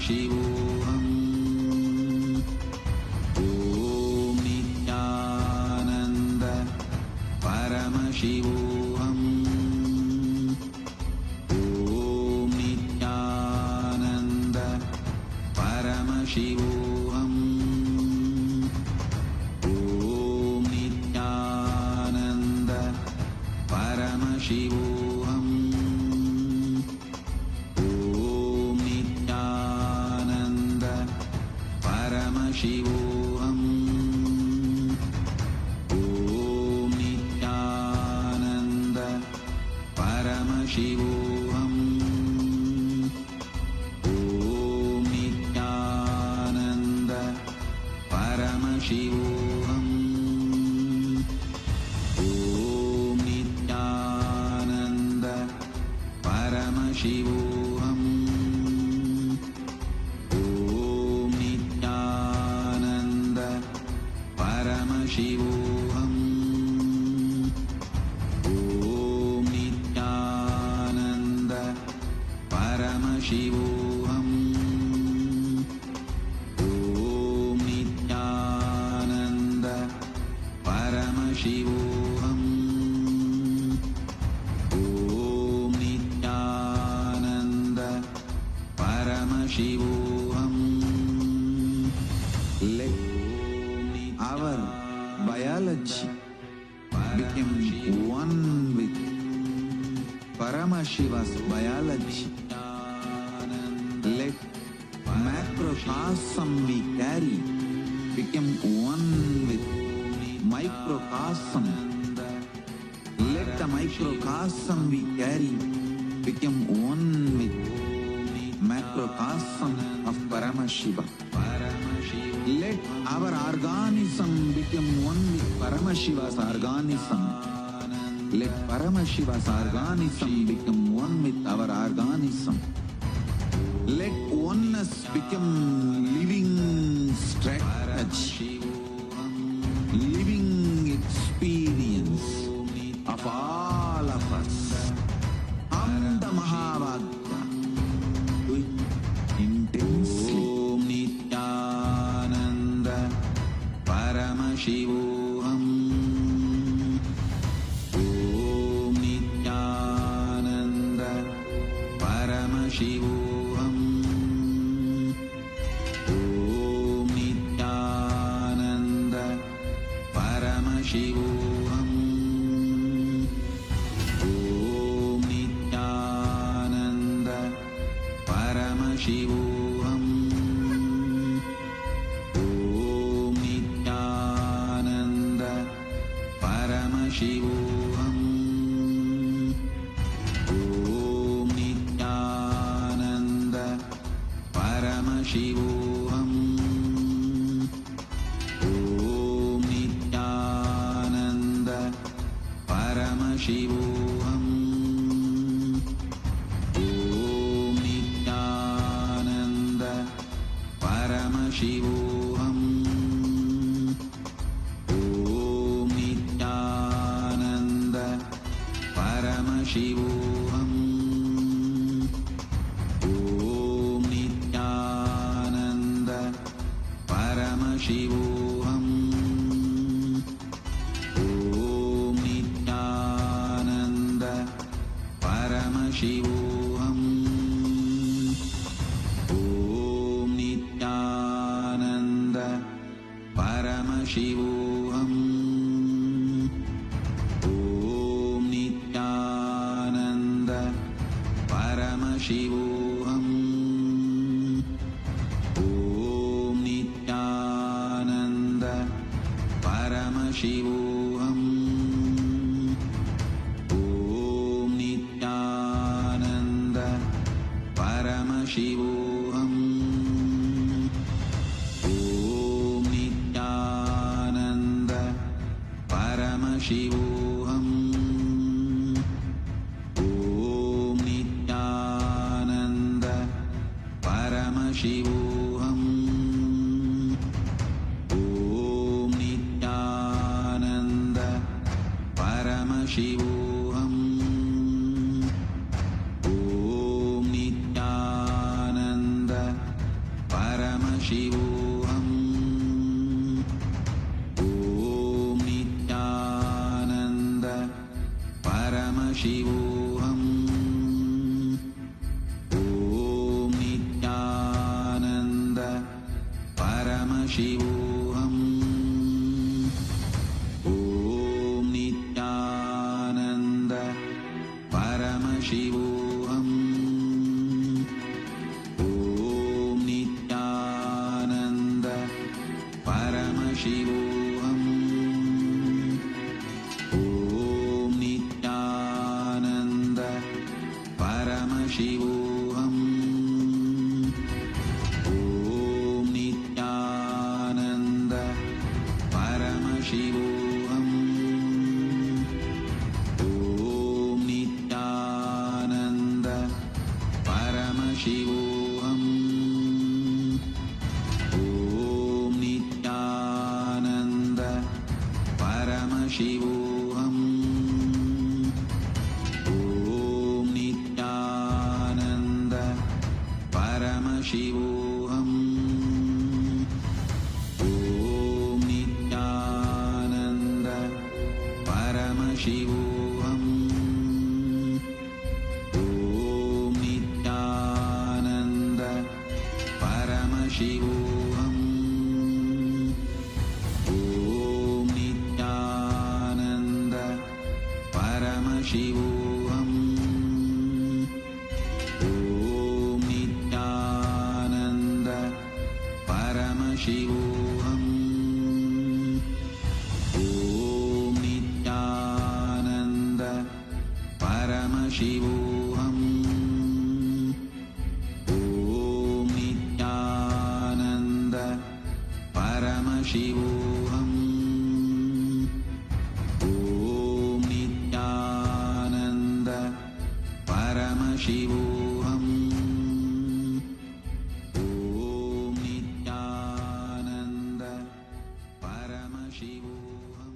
Paramashivoham. Om Nityananda Paramashivoham. Om Nityananda Paramashivoham. Om Nityananda Paramashivoham. Om Nityananda Paramashivoham. Om Nityananda Paramashivoham. Om Nityananda Paramashivoham. Om Nityananda Paramashivoham. Om Nityananda Paramashivoham. Om Nityananda Paramashivoham. Om Nityananda Paramashivoham. Om Nityananda Paramashivoham. Let our biology become one with Paramashiva's biology. Let macrocosm we carry become one with microcosm. Let the microcosm we carry become one with macrocosm of Paramashiva. Let our organism become one with Paramashiva's organism. Let Paramashiva's organism become one with our organism. Let oneness become living strategy, living experience of all of us. Amda Mahavagya, do it intensely. Om Nityananda Paramashivoham. Om Nityananda Paramashivoham. Om Nityananda Paramashivoham. Om Nityananda Paramashivoham. Om Nityananda Paramashivoham. Om Nityananda Paramashivoham. Om Nityananda Paramashivoham. Om Nityananda Paramashivoham. Om Nityananda Paramashivoham. Om Nityananda Paramashivoham. Om Nityananda Paramashivoham. Om Nityananda Paramashivoham. Om Nityananda Paramashivoham. Om Nityananda Paramashivoham. Om Nityananda Paramashivoham. Om Nityananda Paramashivoham. Om Nityananda Paramashivoham. Om Nityananda Paramashivoham. Om Nityananda Paramashivoham. Om Nityananda Paramashivoham. Om Nityananda Paramashivoham. Om Nityananda Paramashivoham. Om Nityananda Paramashivoham. Om Nityananda Paramashivoham. Om Nityananda Paramashivoham. Om Nityananda Paramashivoham. Om Nityananda Paramashivoham. Om Nityananda Paramashivoham. Om Nityananda Paramashivoham. Om Nityananda Paramashivoham. Om Nityananda Paramashivoham. Om Nityananda Paramashivoham. Om Nityananda Paramashivoham. Om Nityananda Paramashivoham. Om Nityananda Paramashivoham. Om Nityananda Paramashivoham.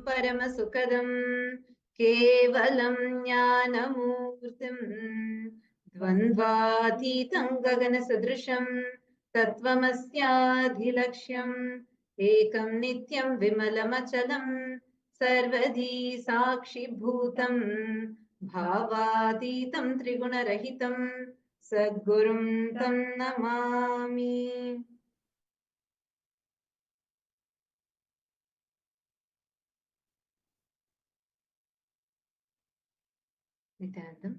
परमसुखदं केवलं ज्ञानमूर्तिं द्वन्द्वातीतं गगनसदृशं तत्त्वमस्याधिलक्ष्यम् एकं नित्यं विमलमचलं सर्वधी साक्षिभूतं भावातीतं त्रिगुणरहितं सद्गुरुं तं Namami. Nityanandam.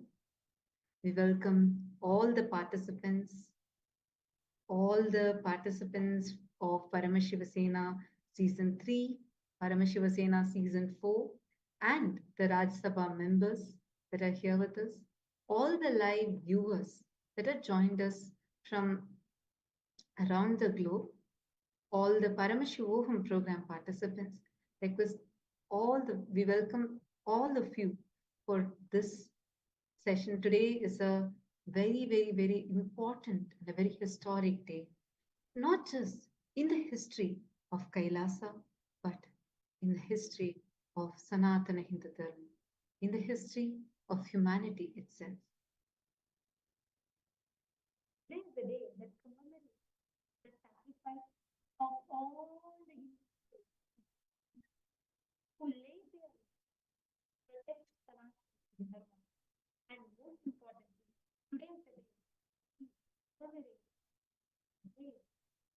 We welcome all the participants of Paramashiva Sena Season 3, Paramashiva Sena Season 4, and the Raj Sabha members that are here with us, all the live viewers that have joined us from around the globe, all the Paramashivoham program participants. We welcome all of you for this session. Today is a very, very, very important and a very historic day, not just in the history of Kailasa, but in the history of Sanatana Hindu Dharma, in the history of humanity itself. Today is the day that commemorates the sacrifice of all the Hindus who laid their lives to protect Sanatana Dharma. And most importantly, today is the day we commemorate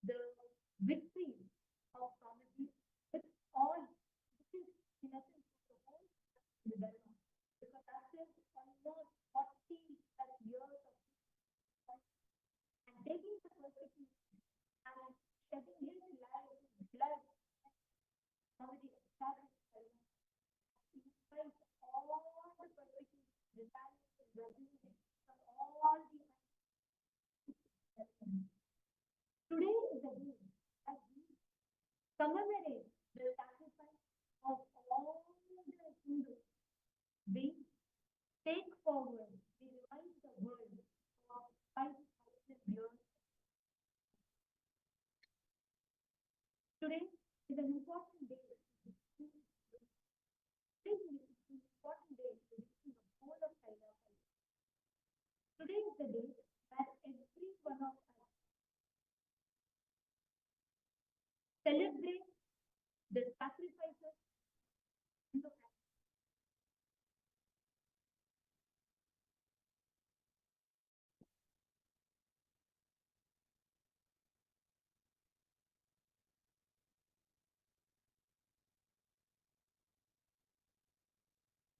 the victory of Swamiji with all, which is in essence the whole Hindu Dharma. Because after almost 40 plus years of and taking the persecution and shedding his blood, Swamiji established Dharma. He faced all the persecution, retaliation, resistance from all the Today is the day that we commemorate the sacrifice of all the Hindus. We take forward, we remind the world of 5,000 years. Today is an important day. Today is an important day to reaching the whole of Kailasa. Today is the day that every one of us celebrate the sacrifices in the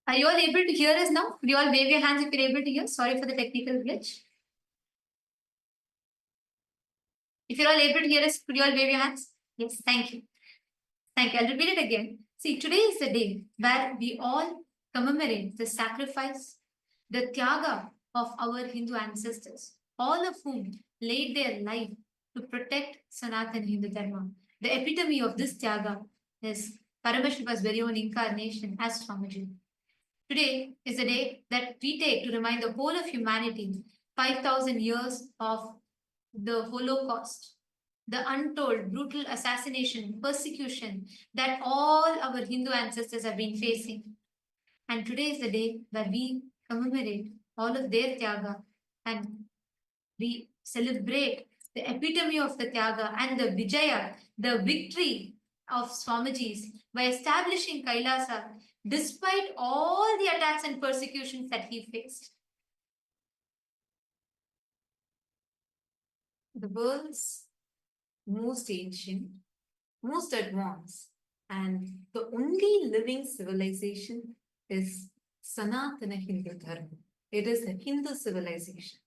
Are you all able to hear us now? Could you all wave your hands if you're able to hear? Sorry for the technical glitch. If you're all able to hear us, could you all wave your hands? Yes, thank you. Thank you. I'll repeat it again. See, today is the day where we all commemorate the sacrifice, the tyaga of our Hindu ancestors, all of whom laid their life to protect Sanatana Hindu Dharma. The epitome of this tyaga is Paramashiva's very own incarnation as Swamiji. Today is the day that we take to remind the whole of humanity 5,000 years of the Holocaust, the untold brutal assassination, persecution that all our Hindu ancestors have been facing. And today is the day where we commemorate all of their tyaga and we celebrate the epitome of the tyaga and the vijaya, the victory of Swamiji's by establishing Kailasa despite all the attacks and persecutions that he faced. The world's most ancient, most advanced, and the only living civilization is Sanatana Hindu Dharma. It is a Hindu civilization,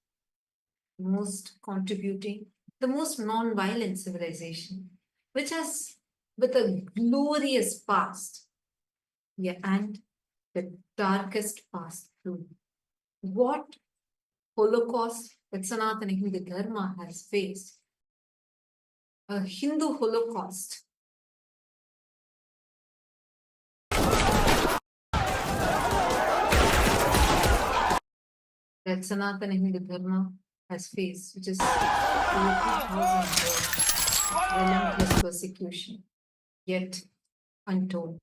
the most contributing, the most non-violent civilization, which has with a glorious past, yeah, and the darkest past too. What Holocaust that Sanatana Hindu Dharma has faced, a Hindu Holocaust. That Sanatana Hindu Dharma has faced, which is over 2,000 years of relentless persecution, yet untold.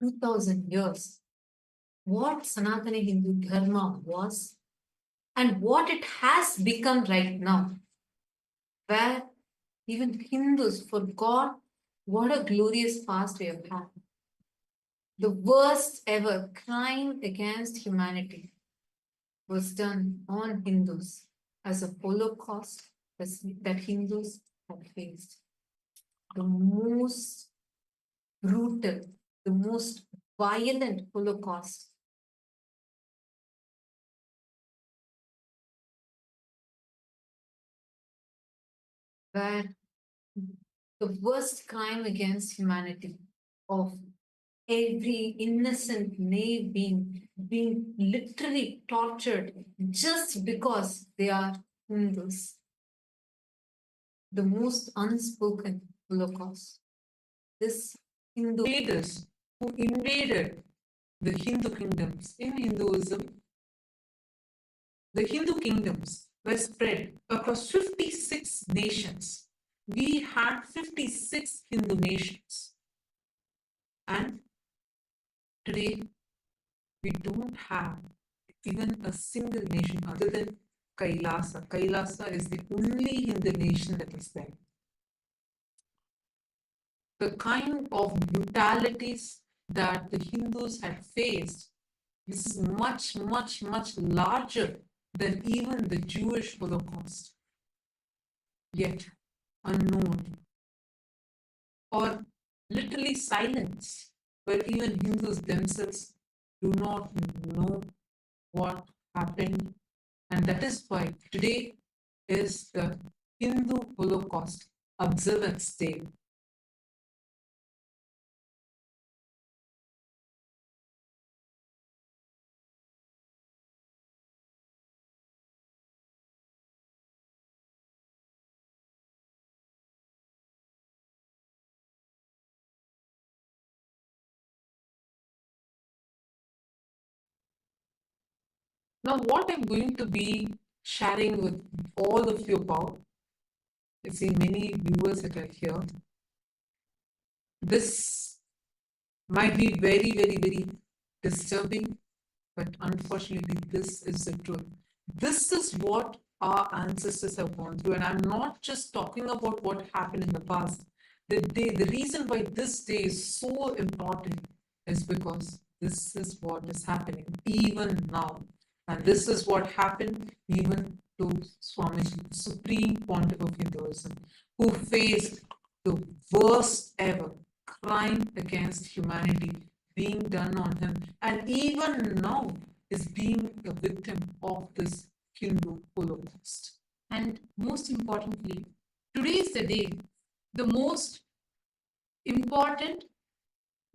2000 years, what Sanatana Hindu Dharma was and what it has become right now, where even Hindus forgot what a glorious past we have had. The worst ever crime against humanity was done on Hindus as a Holocaust that Hindus had faced. The most brutal, the most violent Holocaust where the worst crime against humanity of every innocent naive being literally tortured just because they are Hindus. The most unspoken Holocaust. This Hindu invaders who invaded the Hindu kingdoms in Hinduism, the Hindu kingdoms were spread across 56 nations. We had 56 Hindu nations. And today, we don't have even a single nation other than Kailasa. Kailasa is the only Hindu nation that is there. The kind of brutalities that the Hindus had faced is much, much, much larger than even the Jewish Holocaust. Yet unknown or literally silenced, where even Hindus themselves do not know what happened. And that is why today is the Hindu Holocaust Observance Day. Now, what I'm going to be sharing with all of you about, I see many viewers that are here. This might be very, very, very disturbing, but unfortunately, this is the truth. This is what our ancestors have gone through, and I'm not just talking about what happened in the past. The reason why this day is so important is because this is what is happening even now. And this is what happened even to Swamiji, the Supreme Pontiff of Hinduism, who faced the worst ever crime against humanity being done on him, and even now is being a victim of this Hindu Holocaust. And most importantly, today is the day, the most important,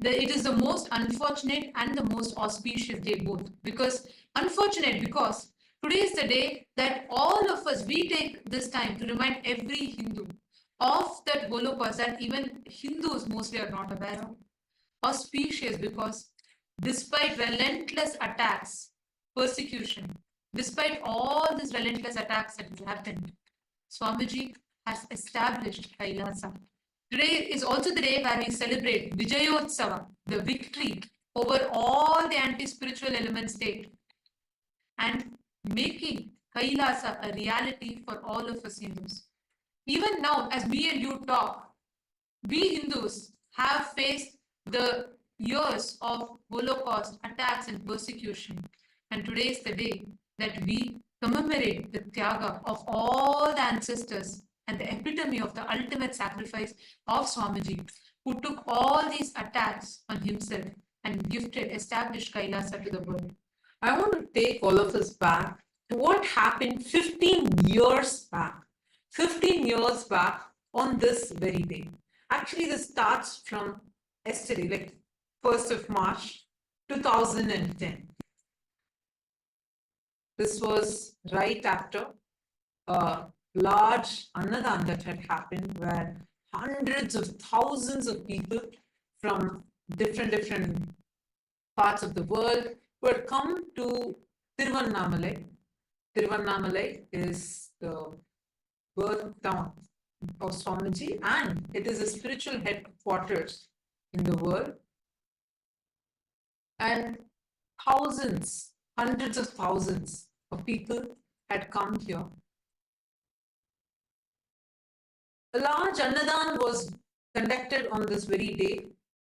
it is the most unfortunate and the most auspicious day both. Because unfortunate because today is the day that all of us, we take this time to remind every Hindu of that Holocaust that even Hindus mostly are not aware of. Auspicious because despite relentless attacks, persecution, despite all these relentless attacks that have happened, Swamiji has established Kailasa. Today is also the day where we celebrate Vijayotsava, the victory over all the anti-spiritual elements state, and making Kailasa a reality for all of us Hindus. Even now, as me and you talk, we Hindus have faced the years of Holocaust attacks and persecution. And today is the day that we commemorate the Tyaga of all the ancestors and the epitome of the ultimate sacrifice of Swamiji, who took all these attacks on himself and established Kailasa to the world. I want to take all of us back to what happened 15 years back. 15 years back on this very day. Actually, this starts from yesterday, like 1st of March 2010. This was right after a large Annadan that had happened, where hundreds of thousands of people from different parts of the world who had come to Tiruvannamalai. Tiruvannamalai is the birth town of Swamiji, and it is a spiritual headquarters in the world. and thousands, hundreds of thousands of people had come here. A large Annadan was conducted on this very day,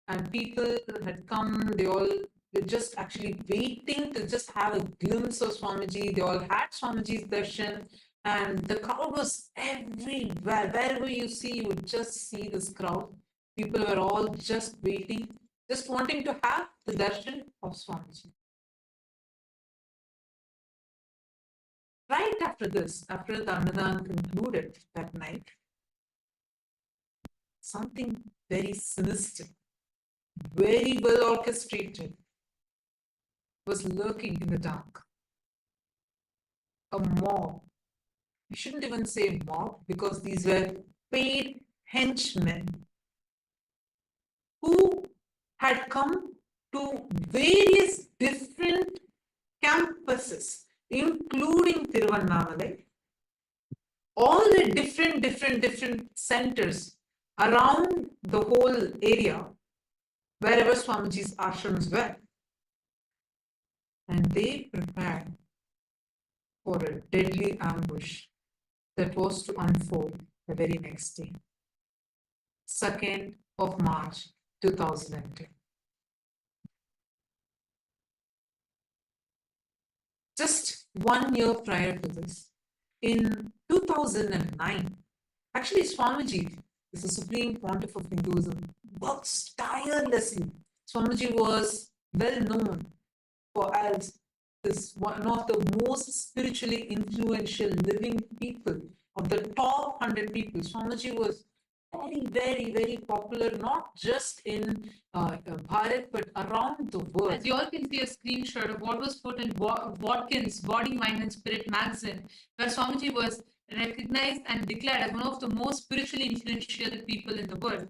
and people had come, they all were just actually waiting to just have a glimpse of Swamiji. They all had Swamiji's darshan, and the crowd was everywhere. Wherever you see, you would just see this crowd. People were all just waiting, just wanting to have the darshan of Swamiji. Right after this, after the Annadan concluded that night, something very sinister, very well orchestrated, was lurking in the dark. A mob. We shouldn't even say mob, because these were paid henchmen who had come to various different campuses, including Tiruvannamalai, all the different centers around the whole area, wherever Swamiji's ashrams were. And they prepared for a deadly ambush that was to unfold the very next day, 2nd of March 2010. Just 1 year prior to this, in 2009, actually Swamiji is the Supreme Pontiff of Hinduism, works tirelessly. Swamiji was well known for as this one of the most spiritually influential living people of the top 100 people. Swamiji was very popular, not just in Bharat, but around the world. As you all can see a screenshot of what was put in Watkins' Body, Mind and Spirit magazine, where Swamiji was recognized and declared as one of the most spiritually influential people in the world.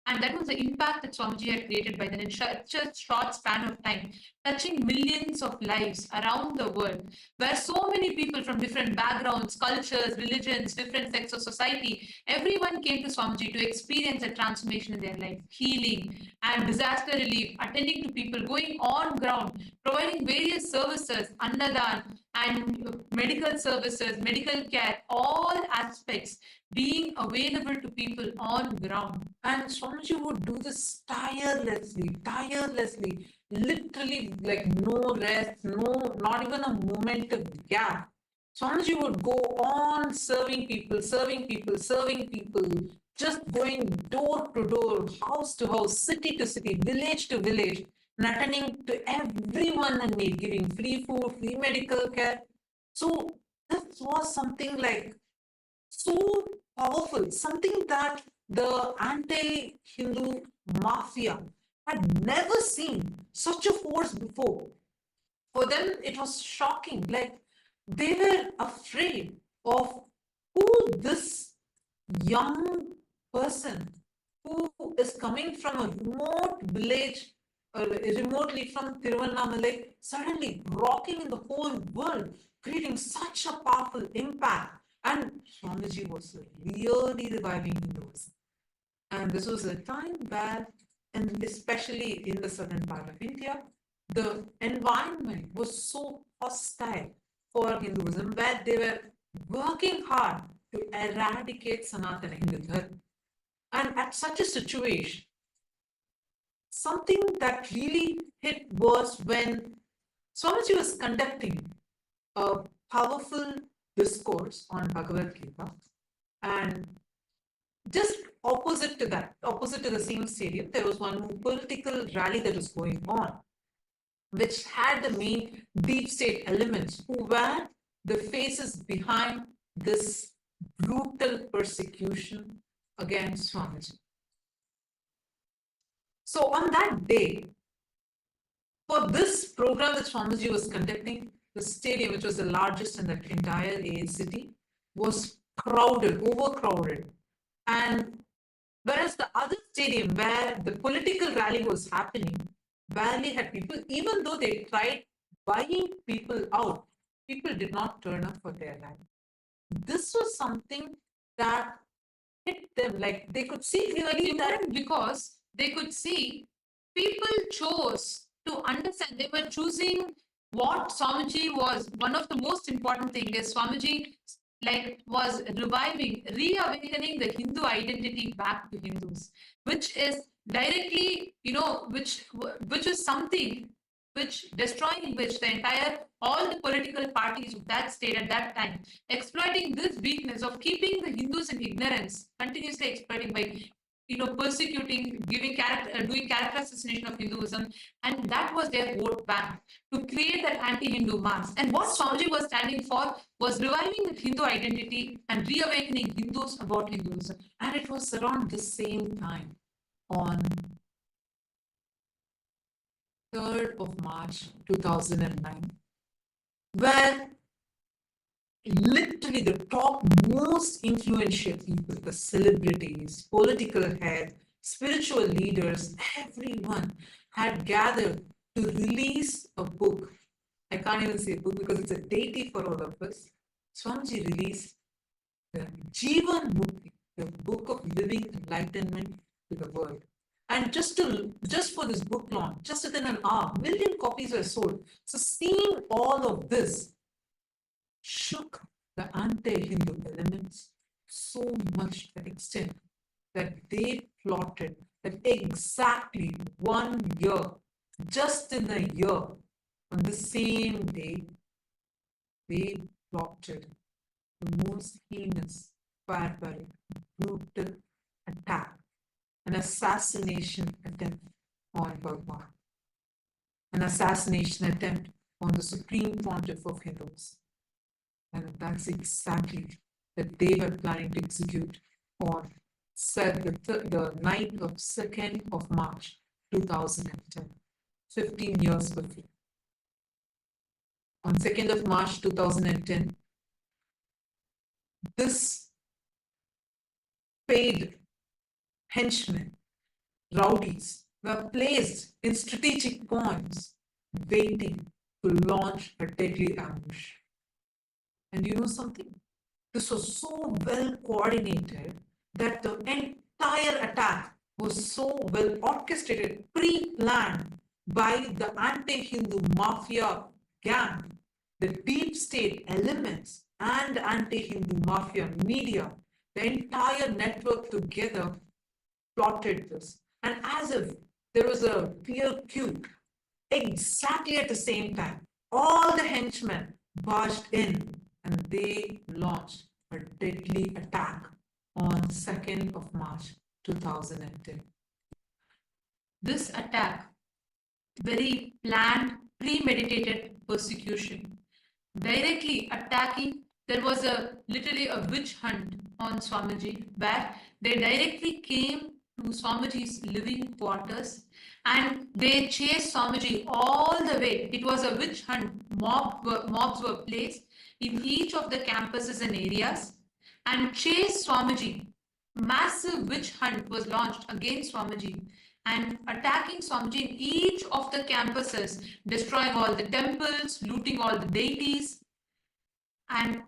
And that was the impact that Swamiji had created by then in such a short span of time, touching millions of lives around the world, where so many people from different backgrounds, cultures, religions, different sects of society, everyone came to Swamiji to experience a transformation in their life, healing and disaster relief, attending to people, going on ground, providing various services, annadan and medical services, medical care, all aspects being available to people on ground. And Swamiji would do this tirelessly, literally like no rest, not even a moment of gap. Swamiji would go on serving people, just going door to door, house to house, city to city, village to village, and attending to everyone in need, giving free food, free medical care. So this was something like so powerful, something that the anti-Hindu mafia had never seen such a force before. For them, it was shocking. Like they were afraid of who this young person who is coming from a remote village, remotely from Tiruvannamalai, suddenly rocking in the whole world, creating such a powerful impact. And Swamiji was really reviving Hinduism. And this was a time where, and especially in the southern part of India, the environment was so hostile for Hinduism, where they were working hard to eradicate Sanatana Hindu Dharma. And at such a situation, something that really hit was when Swamiji was conducting a powerful discourse on Bhagavad Gita, and just opposite to the same stadium, there was one political rally that was going on, which had the main deep state elements who were the faces behind this brutal persecution against Swamiji. So on that day, for this program that Swamiji was conducting, the stadium, which was the largest in the entire AA city, was crowded, overcrowded. And whereas the other stadium where the political rally was happening barely had people, even though they tried buying people out, people did not turn up for their rally. This was something that hit them, like they could see clearly that because they could see people chose to understand they were choosing what Swamiji was. One of the most important thing is Swamiji was reviving, reawakening the Hindu identity back to Hindus, which is directly, which is something which destroying which the entire all the political parties of that state at that time exploiting this weakness of keeping the Hindus in ignorance, continuously exploiting by persecuting, giving character, doing character assassination of Hinduism, and that was their vote bank to create that anti-Hindu mass. And what Swamiji was standing for was reviving the Hindu identity and reawakening Hindus about Hinduism. And it was around the same time, on 3rd of March 2009, where literally the top most influential people, the celebrities, political heads, spiritual leaders, everyone had gathered to release a book. I can't even say a book because it's a deity for all of us. Swamiji released the Jivan Mukti, the book of living enlightenment to the world. And just for this book launch, just within an hour, 1 million copies were sold. So seeing all of this shook the anti-Hindu elements so much to the extent that they plotted that exactly 1 year, just in a year, on the same day, they plotted the most heinous, barbaric, brutal attack, an assassination attempt on Bhagavan, an assassination attempt on the Supreme Pontiff of Hindus. And that's exactly that they were planning to execute on the night of 2nd of March 2010, 15 years before. On 2nd of March 2010, this paid henchmen, rowdies, were placed in strategic points, waiting to launch a deadly ambush. And you know something? This was so well coordinated that the entire attack was so well orchestrated, pre-planned by the anti-Hindu mafia gang, the deep state elements and anti-Hindu mafia media, the entire network together plotted this. And as if there was a clear cue, exactly at the same time, all the henchmen barged in and they launched a deadly attack on 2nd of March 2010. This attack, very planned, premeditated persecution, directly attacking, there was literally a witch hunt on Swamiji, where they directly came to Swamiji's living quarters and they chased Swamiji all the way. It was a witch hunt. Mobs were placed in each of the campuses and areas and chased Swamiji. Massive witch hunt was launched against Swamiji and attacking Swamiji in each of the campuses, destroying all the temples, looting all the deities, and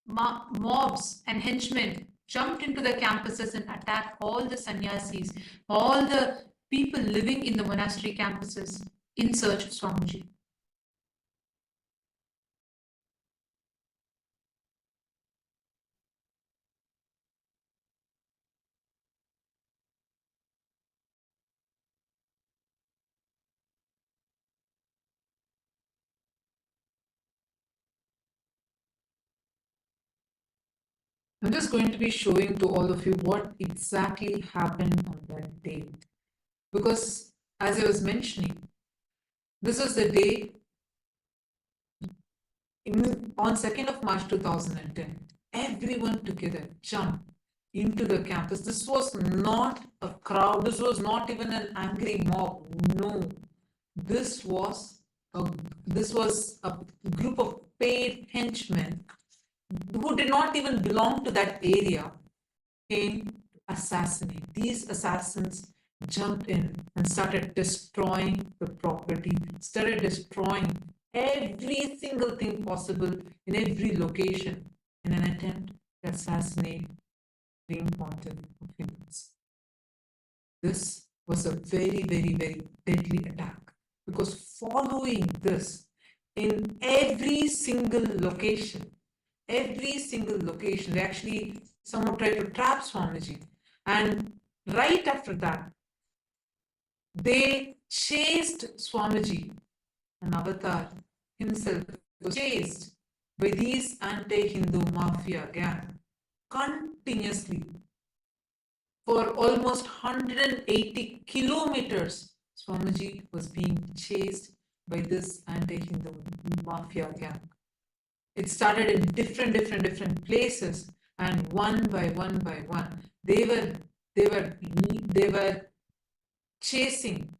mobs and henchmen jumped into the campuses and attacked all the sannyasis, all the people living in the monastery campuses in search of Swamiji. I'm just going to be showing to all of you what exactly happened on that day. Because as I was mentioning, this was the day on 2nd of March 2010, everyone together jumped into the campus. This was not a crowd. This was not even an angry mob. No, this was a group of paid henchmen who did not even belong to that area, came to assassinate. These assassins jumped in and started destroying the property, started destroying every single thing possible in every location in an attempt to assassinate the Supreme Pontiff of Hinduism. This was a very, very, very deadly attack because 40 following this in every single location. Every single location. They actually somehow tried to trap Swamiji. And right after that, they chased Swamiji. An avatar himself was chased by these anti-Hindu mafia gang continuously for almost 180 kilometers. Swamiji was being chased by this anti-Hindu mafia gang. It started in different places, and one by one, they were chasing.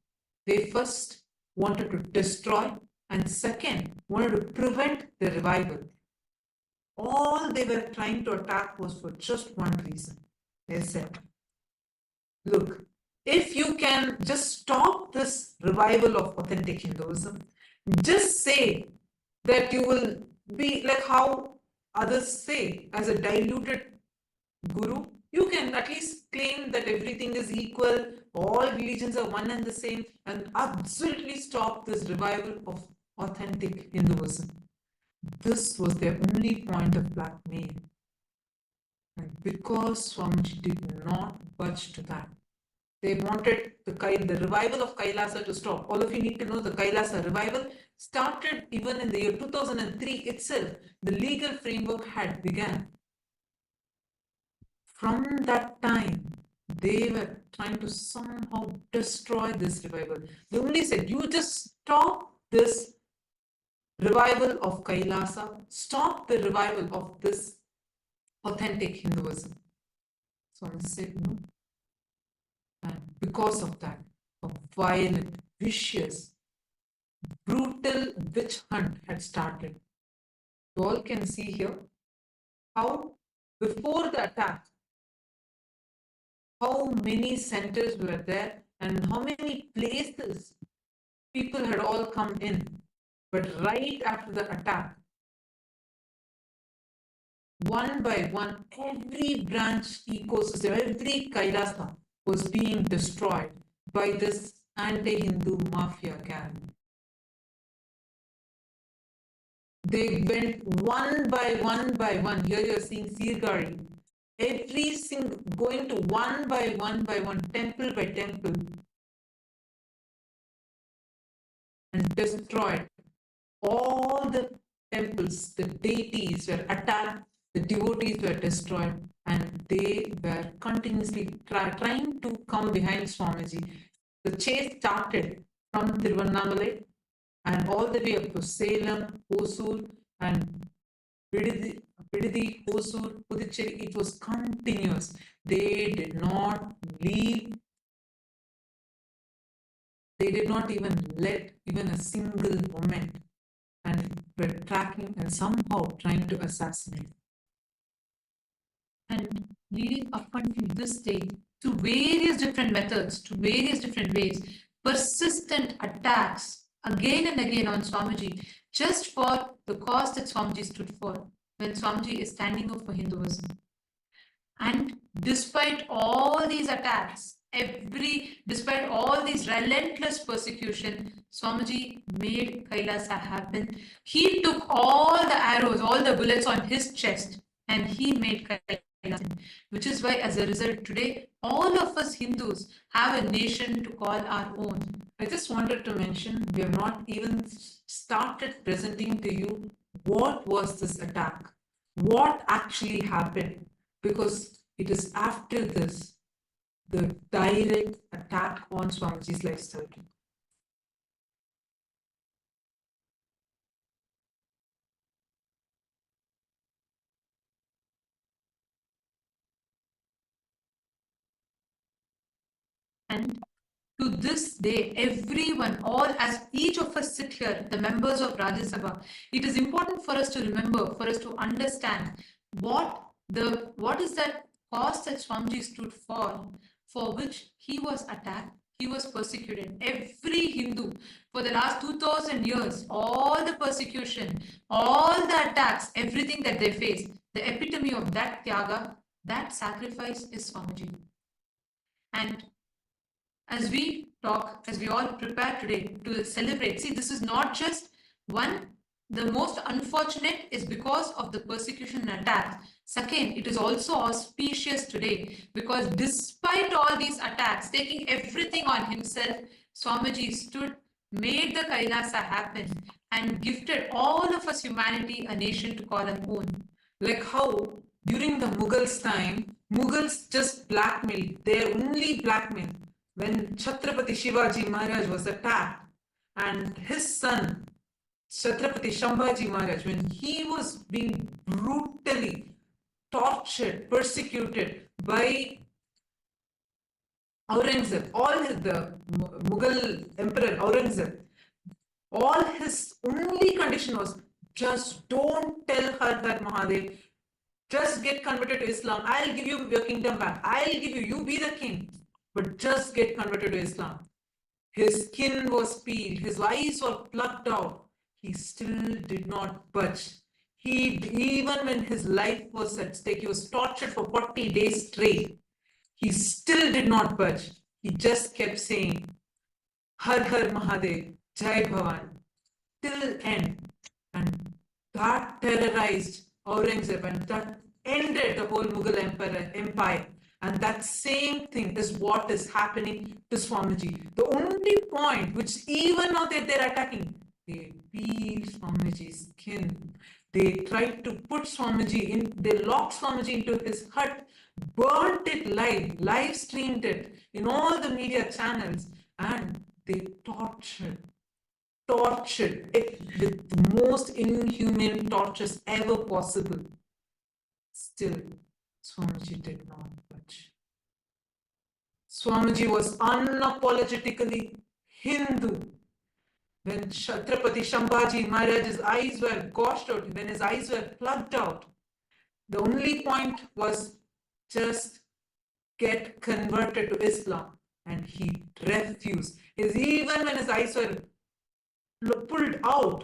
They first wanted to destroy, and second wanted to prevent the revival. All they were trying to attack was for just one reason. They said, look, if you can just stop this revival of authentic Hinduism, just say that you will be like how others say, as a diluted guru, you can at least claim that everything is equal, all religions are one and the same, and absolutely stop this revival of authentic Hinduism. This was their only point of blackmail. And because Swamiji did not budge to that, they wanted the revival of Kailasa to stop. All of you need to know the Kailasa revival started even in the year 2003 itself. The legal framework had begun. From that time, they were trying to somehow destroy this revival. They only said, you just stop this revival of Kailasa, stop the revival of this authentic Hinduism. So I said no. And because of that, a violent, vicious, brutal witch hunt had started. You all can see here how before the attack, how many centers were there and how many places people had all come in. But right after the attack, one by one, every branch ecosystem, every Kailasa was being destroyed by this anti-Hindu mafia gang. They went one by one. Here you are seeing Sirgari. Every single, going to one by one, temple by temple, and destroyed all the temples. The deities were attacked, the devotees were destroyed, and they were continuously trying to come behind Swamiji. The chase started from Tiruvannamalai and all the way up to Salem, Hosur, and Vididi, Hosur, Puducherry. It was continuous. They did not leave. They did not even let even a single moment, and were tracking and somehow trying to assassinate. And leading up until this day, through various different methods, to various different ways, persistent attacks again and again on Swamiji, just for the cause that Swamiji stood for, when Swamiji is standing up for Hinduism. And despite all these attacks, despite all these relentless persecution, Swamiji made Kailasa happen. He took all the arrows, all the bullets on his chest, and he made Kailasa happen. Which is why, as a result, today, all of us Hindus have a nation to call our own. I just wanted to mention, we have not even started presenting to you what was this attack, what actually happened, because it is after this, the direct attack on Swamiji's life started. And to this day, everyone, as each of us sit here, the members of Rajya Sabha, it is important for us to remember, for us to understand what is that cause that Swamiji stood for which he was attacked, he was persecuted. Every Hindu for the last 2000 years, all the persecution, all the attacks, everything that they faced, the epitome of that tyaga, that sacrifice is Swamiji. And as we talk, as we all prepare today to celebrate, see, this is not just one, the most unfortunate is because of the persecution and attack. Second, it is also auspicious today because despite all these attacks, taking everything on himself, Swamiji stood, made the Kailasa happen, and gifted all of us humanity a nation to call our own. Like how during the Mughals' time, Mughals just blackmailed, their only blackmail. When Chhatrapati Shivaji Maharaj was attacked and his son, Chhatrapati Shambhaji Maharaj, when he was being brutally tortured, persecuted by Aurangzeb, the Mughal emperor Aurangzeb, all his only condition was just don't tell Har Har Mahadev, just get converted to Islam. I'll give you your kingdom back. I'll give you, you be the king, but just get converted to Islam. His skin was peeled, his eyes were plucked out. He still did not budge. Even when his life was at stake, he was tortured for 40 days straight. He still did not budge. He just kept saying, Har Har Mahadev, Jai Bhavan, till end. And that terrorized Aurangzeb and that ended the whole Mughal empire. And that same thing is what is happening to Swamiji. The only point which even now they're attacking, they peeled Swamiji's skin. They tried to put Swamiji in, they locked Swamiji into his hut, burnt it live streamed it in all the media channels, and they tortured it with the most inhuman tortures ever possible. Still, Swamiji did not budge. Swamiji was unapologetically Hindu. When Chhatrapati Shambhaji Maharaj's eyes were gouged out, when his eyes were plugged out, the only point was just get converted to Islam, and he refused. Even when his eyes were pulled out,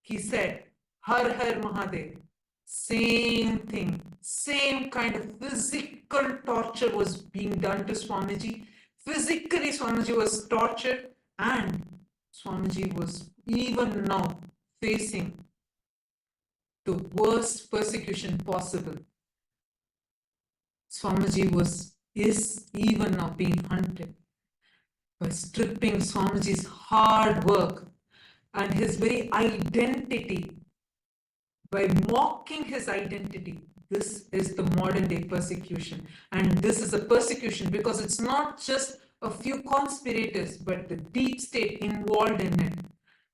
he said, Har Har Mahadev. Same thing, same kind of physical torture was being done to Swamiji. Physically, Swamiji was tortured, and Swamiji was even now facing the worst persecution possible. Swamiji is even now being hunted by stripping Swamiji's hard work and his very identity, by mocking his identity. This is the modern day persecution. And this is a persecution because it's not just a few conspirators, but the deep state involved in it,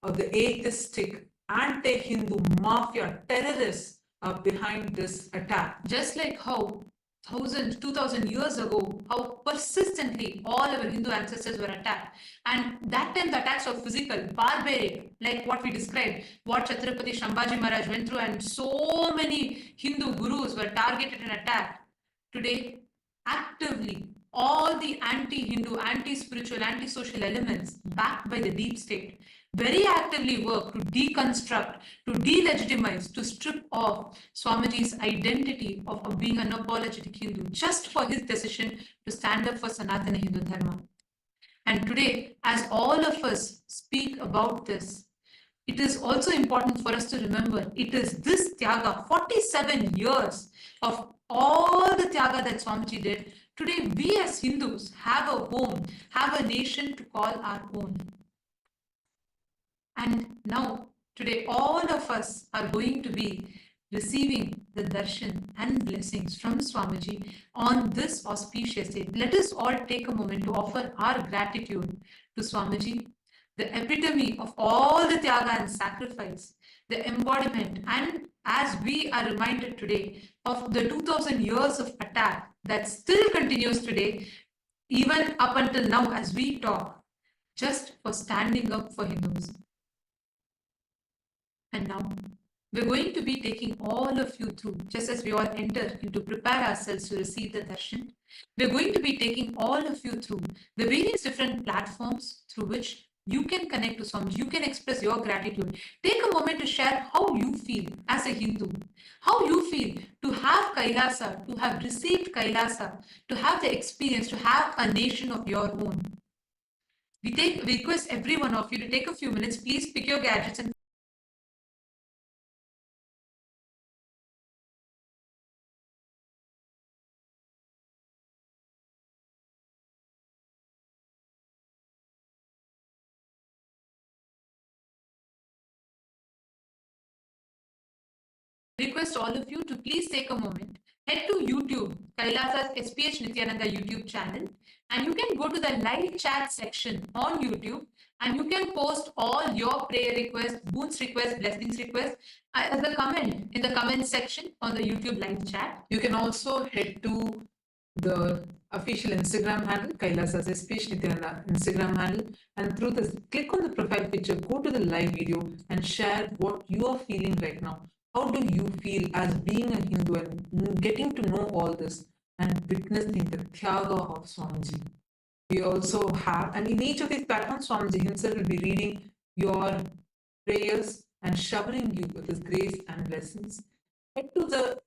or the atheistic, anti-Hindu mafia terrorists are behind this attack. Just like how 2,000 years ago, how persistently all our Hindu ancestors were attacked. And that time the attacks were physical, barbaric, like what we described, what Chhatrapati Shambhaji Maharaj went through, and so many Hindu gurus were targeted and attacked. Today, actively, all the anti-Hindu, anti-spiritual, anti-social elements backed by the deep state very actively work to deconstruct, to delegitimize, to strip off Swamiji's identity of being an unapologetic Hindu just for his decision to stand up for Sanatana Hindu Dharma. And today, as all of us speak about this, it is also important for us to remember it is this Tyaga, 47 years of all the Tyaga that Swamiji did. Today, we as Hindus have a home, have a nation to call our own. And now, today, all of us are going to be receiving the darshan and blessings from Swamiji on this auspicious day. Let us all take a moment to offer our gratitude to Swamiji, the epitome of all the Tyaga and sacrifice, the embodiment, and as we are reminded today of the 2,000 years of attack that still continues today, even up until now as we talk, just for standing up for Hindus. And now, we're going to be taking all of you through, just as we all enter into prepare ourselves to receive the darshan, we're going to be taking all of you through the various different platforms through which You can connect to Swamiji. You can express your gratitude. Take a moment to share how you feel as a Hindu, how you feel to have Kailasa, to have received Kailasa, to have the experience, to have a nation of your own. We request every one of you to take a few minutes. Please pick your gadgets and request all of you to please take a moment, head to YouTube, Kailasa's SPH Nithyananda YouTube channel, and you can go to the live chat section on YouTube and you can post all your prayer requests, boons requests, blessings requests as a comment in the comment section on the YouTube live chat. You can also head to the official Instagram handle, Kailasa's SPH Nithyananda Instagram handle, and through this, click on the profile picture, go to the live video and share what you are feeling right now. How do you feel as being a Hindu and getting to know all this and witnessing the Tyaga of Swamiji? We also have, and in each of these platforms, Swamiji himself will be reading your prayers and showering you with his grace and blessings. Head to the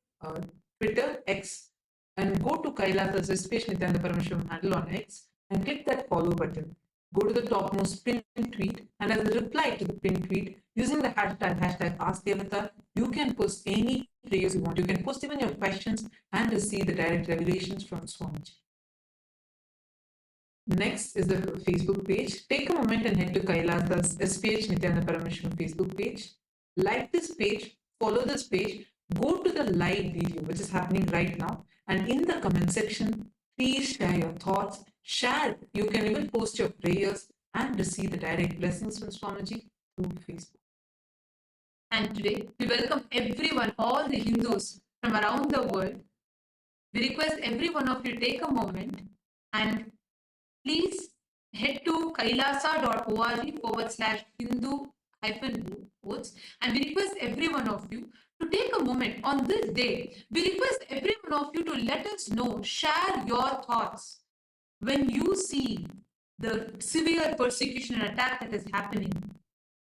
Twitter X and go to Kailasa's SPH Nithyananda Paramashivam's handle on X and click that follow button. Go to the topmost pinned tweet, and as a reply to the pinned tweet, using the hashtag AskDevata, you can post any prayers you want. You can post even your questions and receive the direct revelations from Swamiji. Next is the Facebook page. Take a moment and head to Kailasa's SPH Nithyananda Paramashivam's Facebook page. Like this page, follow this page, go to the live video which is happening right now, and in the comment section, please share your thoughts. Share. You can even post your prayers and receive the direct blessings from Swamiji through Facebook. And today, we welcome everyone, all the Hindus from around the world. We request every one of you take a moment and please head to kailasa.org/Hindu-votes, and we request every one of you to take a moment on this day. We request every one of you to let us know, share your thoughts when you see the severe persecution and attack that is happening.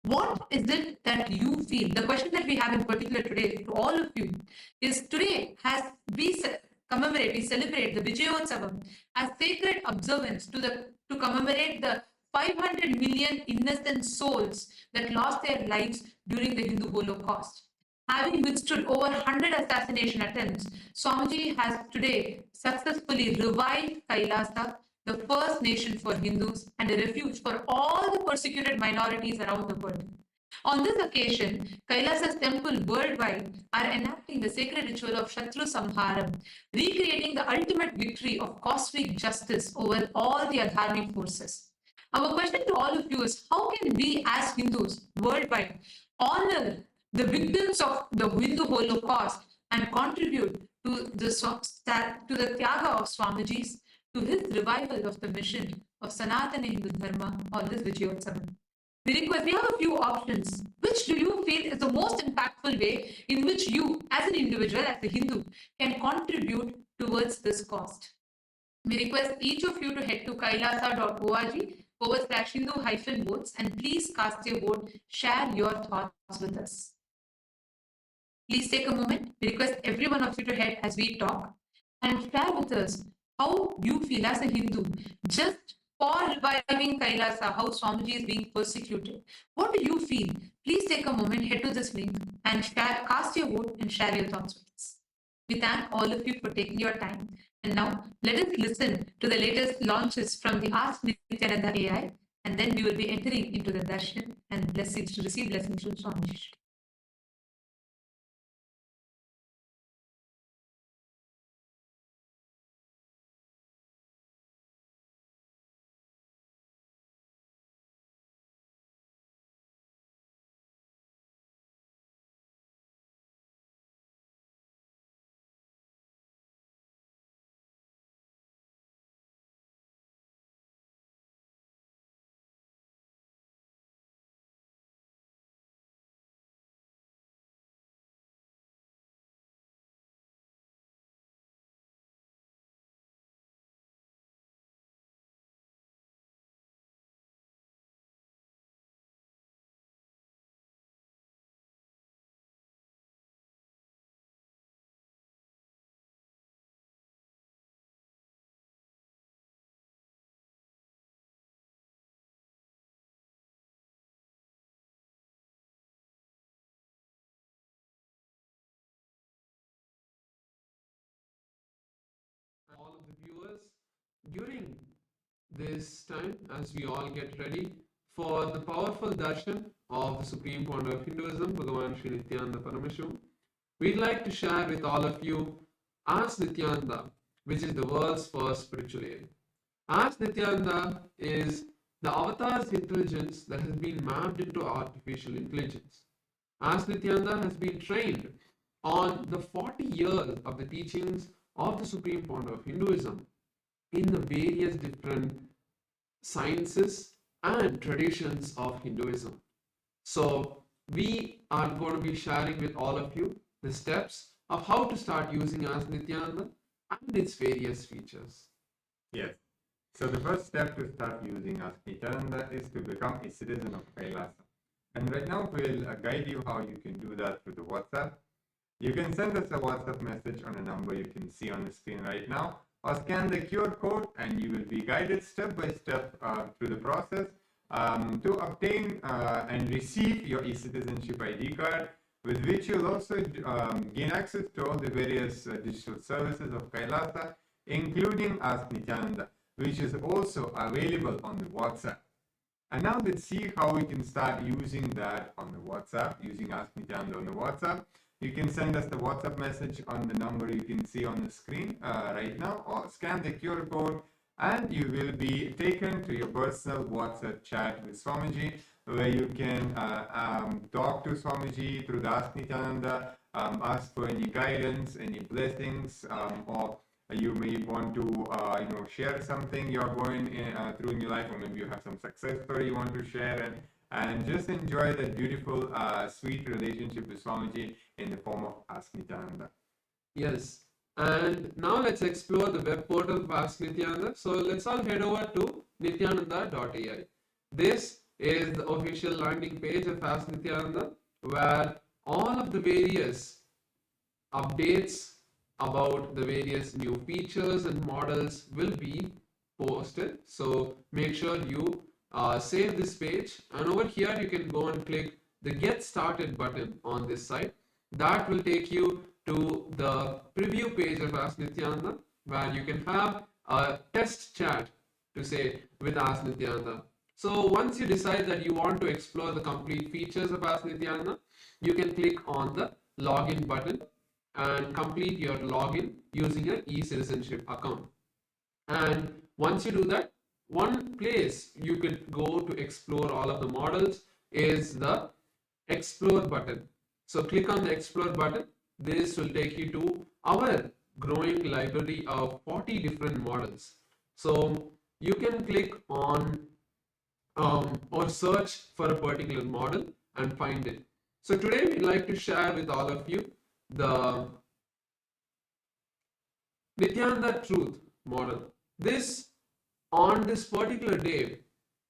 What is it that you feel? The question that we have in particular today to all of you is, today as we celebrate the Vijayotsavam as sacred observance to commemorate the 500 million innocent souls that lost their lives during the Hindu Holocaust. Having withstood over 100 assassination attempts, Swamiji has today successfully revived Kailasa, the first nation for Hindus and a refuge for all the persecuted minorities around the world. On this occasion, Kailasa's temple worldwide are enacting the sacred ritual of Shatru Samharam, recreating the ultimate victory of cosmic justice over all the adharmic forces. Our question to all of you is, how can we as Hindus worldwide honor the victims of the Hindu Holocaust and contribute to the Tyaga of Swamiji's, to his revival of the mission of Sanatana Hindu Dharma on this Vijayotsavam? We have a few options. Which do you feel is the most impactful way in which you, as an individual, as a Hindu, can contribute towards this cause? We request each of you to head to kailasa.org/Hindu-votes and please cast your vote, share your thoughts with us. Please take a moment. We request every one of you to head as we talk and share with us how you feel as a Hindu, just for reviving Kailasa, how Swamiji is being persecuted. What do you feel? Please take a moment, head to this link and cast your vote and share your thoughts with us. We thank all of you for taking your time. And now, let us listen to the latest launches from the Ask Nithyananda AI, and then we will be entering into the Darshan and blessings to receive blessings from Swamiji. during this time, as we all get ready for the powerful darshan of the Supreme Pontiff of Hinduism, Bhagavan Sri Nithyanda Paramashum, we'd like to share with all of you As Nityananda, which is the world's first spiritual aid. As Nityananda is the avatar's intelligence that has been mapped into artificial intelligence. As Nityananda has been trained on the 40 years of the teachings of the Supreme Pontiff of Hinduism in the various different sciences and traditions of Hinduism. So we are going to be sharing with all of you the steps of how to start using As Nityananda and its various features. Yes. So the first step to start using As Nityananda is to become a citizen of Kailasa. And right now we'll guide you how you can do that through the WhatsApp. You can send us a WhatsApp message on a number you can see on the screen right now, or scan the QR code and you will be guided step by step through the process to obtain and receive your e-citizenship ID card, with which you'll also gain access to all the various digital services of Kailasa, including As Nityananda, which is also available on the WhatsApp. And now let's see how we can start using that on the WhatsApp, using As Nityananda on the WhatsApp. You can send us the WhatsApp message on the number you can see on the screen right now, or scan the QR code and you will be taken to your personal WhatsApp chat with Swamiji, where you can talk to Swamiji through the Ask Nityananda, ask for any guidance, any blessings, or you may want to share something you're going through in your life, or maybe you have some success story you want to share, and just enjoy that beautiful, sweet relationship with Swamiji in the form of Ask Nityananda. Yes, and now let's explore the web portal of Ask Nityananda. So let's all head over to nityananda.ai. This is the official landing page of Ask Nityananda, where all of the various updates about the various new features and models will be posted. So make sure you save this page, and over here you can go and click the Get Started button on this site. That will take you to the preview page of Ask Nityananda, where you can have a test chat to say with Ask Nityananda. So once you decide that you want to explore the complete features of Ask Nityananda, you can click on the login button and complete your login using an e-citizenship account. And once you do that, one place you could go to explore all of the models is the Explore button. So click on the Explore button. This will take you to our growing library of 40 different models. So you can click on or search for a particular model and find it. So today we'd like to share with all of you the Nityananda Truth model. On this particular day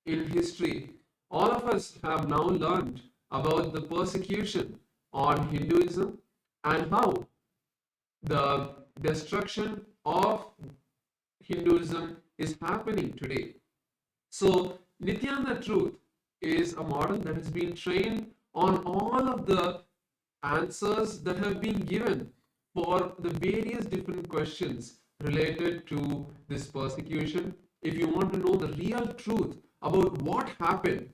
in history, all of us have now learned about the persecution on Hinduism and how the destruction of Hinduism is happening today. So Nityananda Truth is a model that has been trained on all of the answers that have been given for the various different questions related to this persecution. If you want to know the real truth about what happened,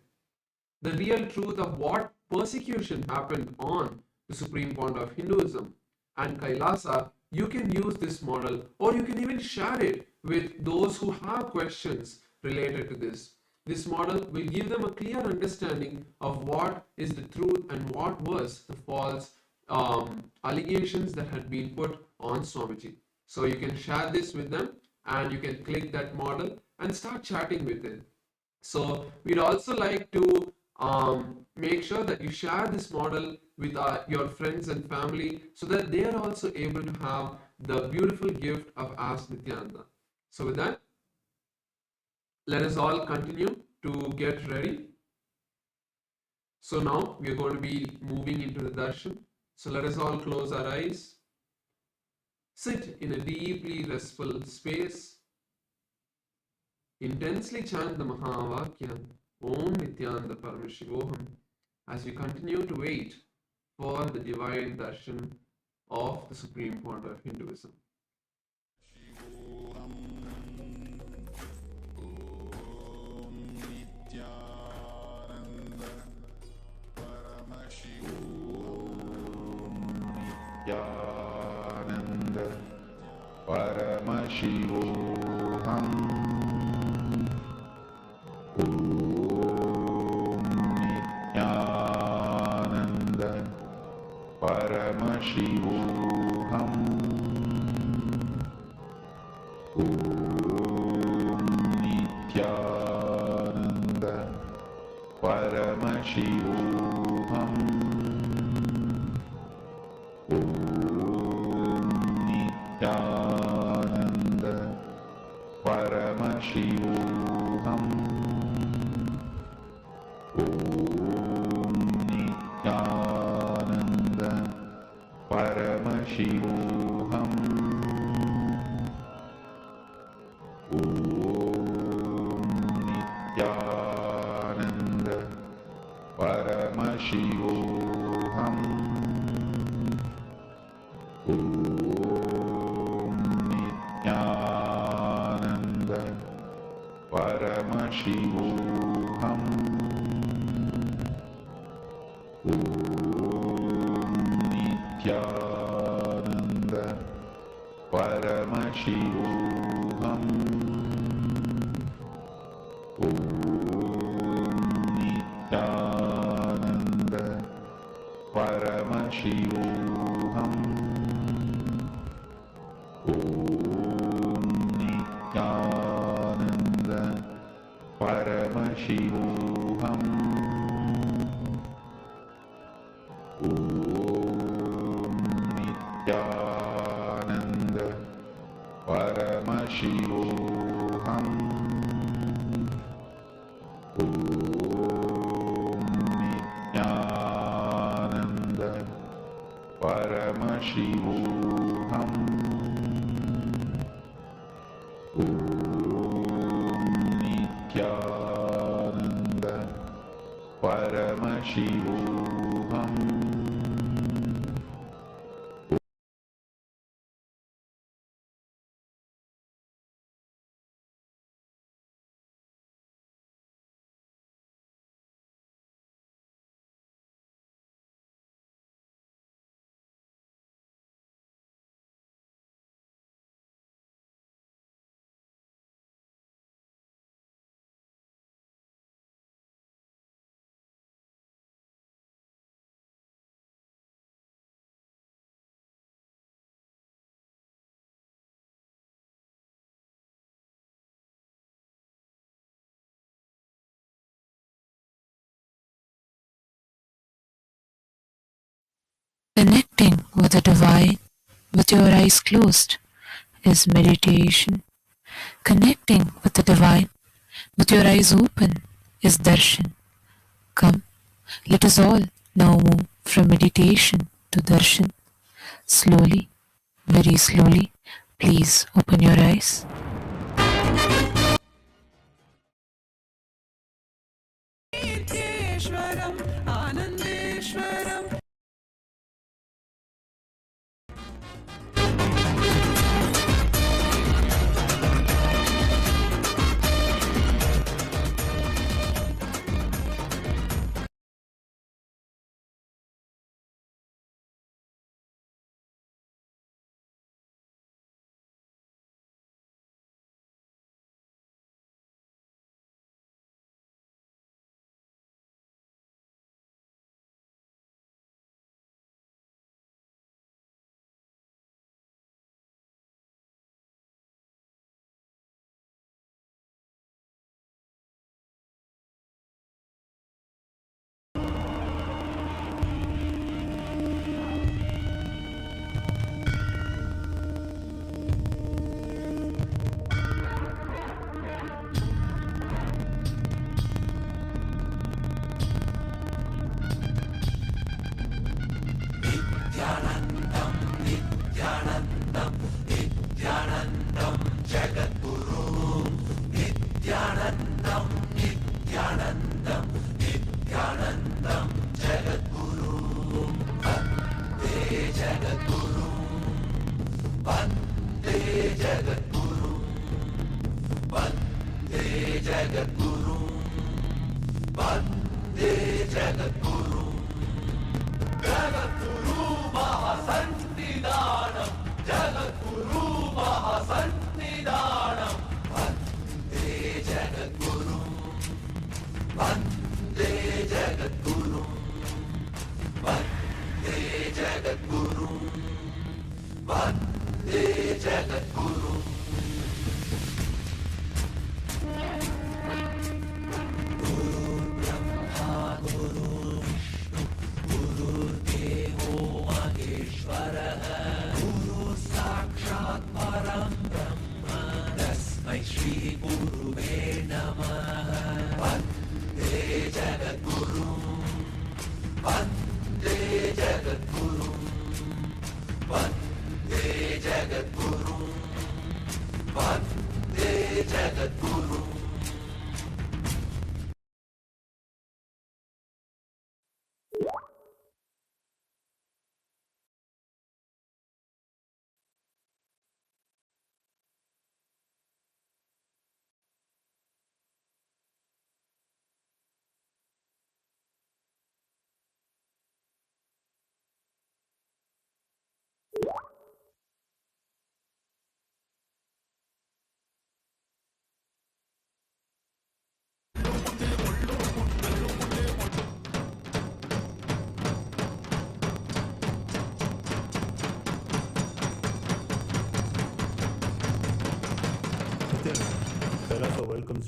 the real truth of what persecution happened on the Supreme Pontiff of Hinduism and Kailasa, you can use this model, or you can even share it with those who have questions related to this. This model will give them a clear understanding of what is the truth and what was the false allegations that had been put on Swamiji. So you can share this with them and you can click that model and start chatting with it. So we'd also like to make sure that you share this model with your friends and family so that they are also able to have the beautiful gift of Ask Nityananda. So with that, let us all continue to get ready. So now we are going to be moving into the darshan. So let us all close our eyes. Sit in a deeply restful space. Intensely chant the Mahavakya, Om Nityananda Paramashivoham, as we continue to wait for the divine darshan of the Supreme Pontiff of Hinduism. Nityananda Paramashivoham. Om Nityananda Paramashivoham. Om Nityananda Paramashivoham. Om Nityananda Paramashivoham. Om Nityananda Paramashivoham. Om Nityananda Paramashivoham. Om Nityananda Paramashivoham. Om Nityananda Paramashivoham. Om Nityananda Paramashivoham. Om Nityananda Paramashivoham. Om Nityananda Paramashivoham. Om Nityananda Paramashivoham. Om Nityananda Paramashivoham. Connecting with the divine with your eyes closed is meditation. Connecting with the divine with your eyes open is darshan. Come, let us all now move from meditation to darshan. Slowly, very slowly, please open your eyes.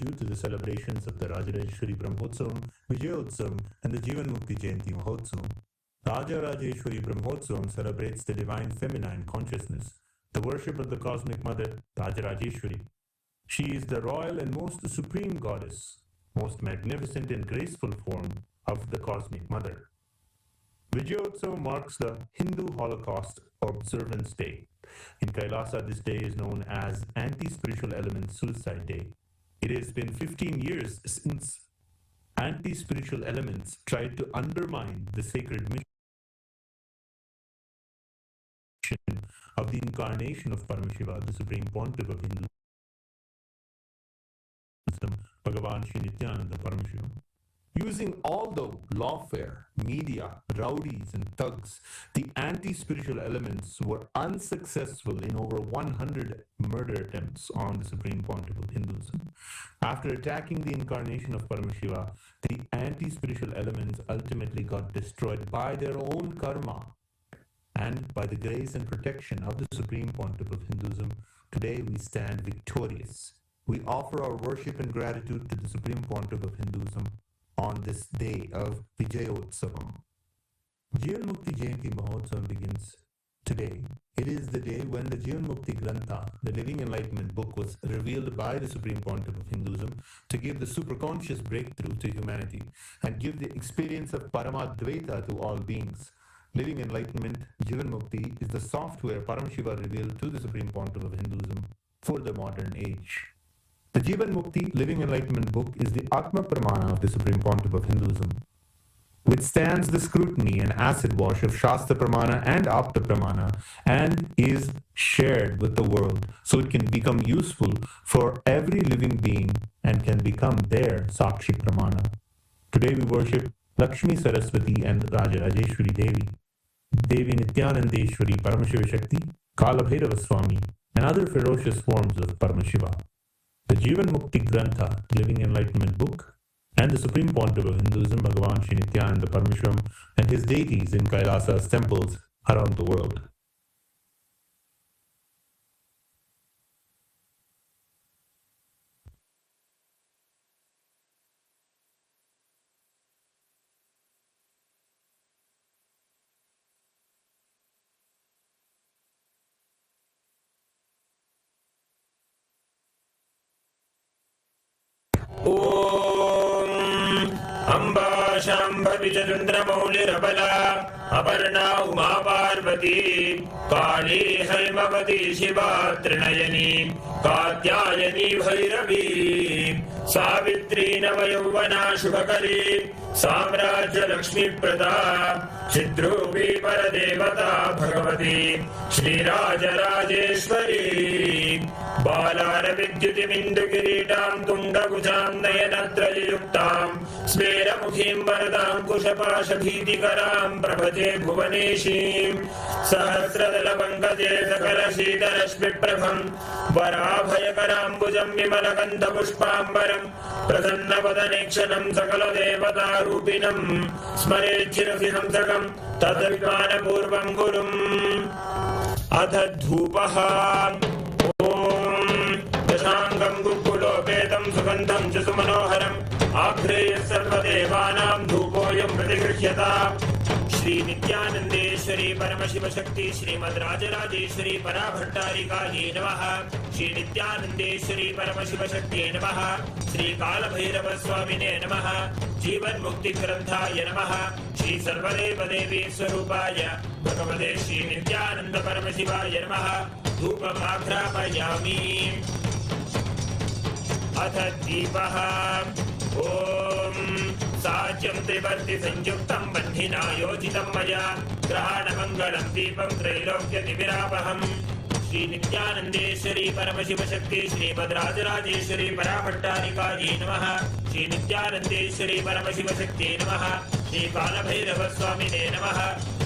you to the celebrations of the Rajarajeshwari Brahmotsavam, Vijayotsavam, and the Jivan Mukti Jayanti Mahotsavam. Rajarajeshwari Brahmotsavam celebrates the divine feminine consciousness, the worship of the cosmic mother, Rajarajeshwari. She is the royal and most supreme goddess, most magnificent and graceful form of the cosmic mother. Vijayotsavam marks the Hindu Holocaust Observance Day. In Kailasa, this day is known as Anti-Spiritual Element Suicide Day. It has been 15 years since anti-spiritual elements tried to undermine the sacred mission of the incarnation of Paramashiva, the Supreme Pontiff of Hinduism, Bhagavan Sri Nithyanaanda Paramashivim. Using all the lawfare, media, rowdies, and thugs, the anti-spiritual elements were unsuccessful in over 100 murder attempts on the Supreme Pontiff of Hinduism. After attacking the incarnation of Paramashiva, the anti-spiritual elements ultimately got destroyed by their own karma. And by the grace and protection of the Supreme Pontiff of Hinduism, today we stand victorious. We offer our worship and gratitude to the Supreme Pontiff of Hinduism on this day of Vijayotsavam. Jivan Mukti Jayanti Mahotsavam begins today. It is the day when the Jivan Mukti Grantha, the Living Enlightenment book, was revealed by the Supreme Pontiff of Hinduism to give the superconscious breakthrough to humanity and give the experience of Paramadvaita to all beings. Living Enlightenment, Jivan Mukti, is the software Paramashiva revealed to the Supreme Pontiff of Hinduism for the modern age. The Jivan Mukti Living Enlightenment book is the Atma Pramana of the Supreme Pontiff of Hinduism, withstands the scrutiny and acid wash of Shastra Pramana and Apta Pramana, and is shared with the world so it can become useful for every living being and can become their Sakshi Pramana. Today we worship Lakshmi Saraswati and Rajarajeshwari Devi, Devi Nityanandeshwari Paramashiva Shakti, Kalabhairava Swami, and other ferocious forms of Paramashiva. The Jivan Mukti Grantha, Living Enlightenment book, and the Supreme Pontiff of Hinduism, Bhagavan Sri Nityananda Paramashivam, and his deities in Kailasa's temples around the world. Amba Shambhavi चन्द्रमौलिरबला Aparna Uma Parvati काली हैमवती शिवा त्रिनयनी कात्यायनी भैरवी सावित्री नवयौवना शुभकरी साम्राज्य लक्ष्मी प्रदा चिद्रूपी परदेवता भगवती श्रीराजराजेश्वरी बालारविद्युतिमिन्दुकिरीटां तुण्डकुचां नयनत्रययुक्तां स्मेरमुखीं वरदाङ्कुशपाशभीतिकरां प्रभजे भुवनेशीं सहस्रदलपङ्कजे सकलशीतरश्मिप्रभं वराभयकराम्बुजं विमलगन्धपुष्पाम्बरं प्रसन्नवदनेक्षणं सकलदेवतारूपिणं स्मरेच्छिरसि हंसकं तद्विमानपूर्वं गुरुम् अथ धूपः दशाङ्गं गुक्कुलोपेतं सुगन्धं च सुमनोहरम् आघ्रेयः सर्वदेवानां धूपोऽयं प्रतिगृह्यताम् श्री नित्यानन्देश्वरी परमशिव शक्ति श्रीमद् राजराजेश्वरी पराभट्टारिकायै नमः। श्री नित्यानन्देश्वरी परमशिव शक्तिये नमः। श्री कालभैरव स्वामिने नमः। जीवन मुक्ति ग्रंथाय नमः। श्री सर्वदेव देवी स्वरूपाय भगवते श्री नित्यानंद परमशिवाय नमः। धूपमाघ्रापयामि। अथ दीपः ओम साज्यं त्रिवर्ति संयुक्तं बन्धिना योजितं मया ग्रहाणमङ्गलं दीपं त्रैलोक्यतिविरापहम्। श्री नित्यानन्देश्वरी परमशिव शक्ति श्रीमद् राजराजेश्वरी पराभट्टारिकायै नमः। श्री नित्यानन्देश्वरी परमशिव शक्ति नमः। श्री कालभैरव स्वामिने नमः।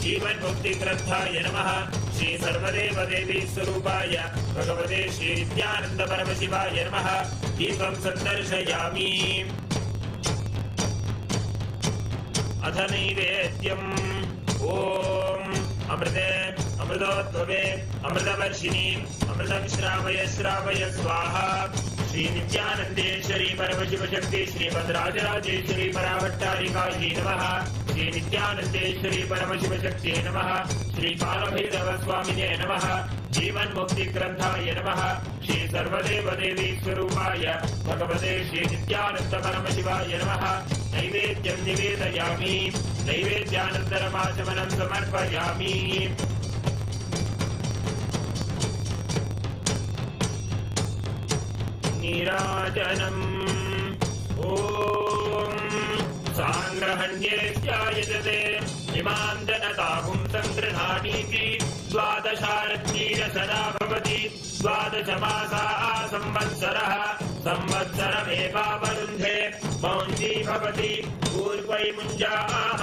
जीवन मुक्ति ग्रंथाय नमः। श्री सर्वदेव देवी स्वरूपाय भगवते श्री नित्यानंद परमशिवाय नमः। दीपं सन्दर्शयामि। अथ नैवेद्यम् ओम अमृते अमृतोद्भवे अमृतवर्षिणी अमृतं श्रावय श्रावय स्वाहा। श्री नित्यानंदेश्वरी परमशिव शक्ति श्रीमद्राजराजेश्वरी पराभट्टारिकायै नमः। श्री नित्यानंदेश्वरी परमशिव शक्ति नमः। श्री कालभैरव स्वामिने नमः। जीवन मुक्ति ग्रंथाय नमः। श्री सर्वदेव देवी स्वरूपाय भगवते श्री नित्यानंद परमशिवाय नमः। नैवेद्यं निवेदयामि। नैवेद्यानन्तरमाचमनं समर्पयामि। नीराजनम् ॐ साङ्ग्रहण्येत्यायजते इमां जनताहुं सङ्गृह्णानीति द्वादशारत्नीरसदा भवति द्वादशमासाः संवत्सरः संवत्सरमेवावरुन्धे मौञ्जी भवति पूर्वै मुञ्जाः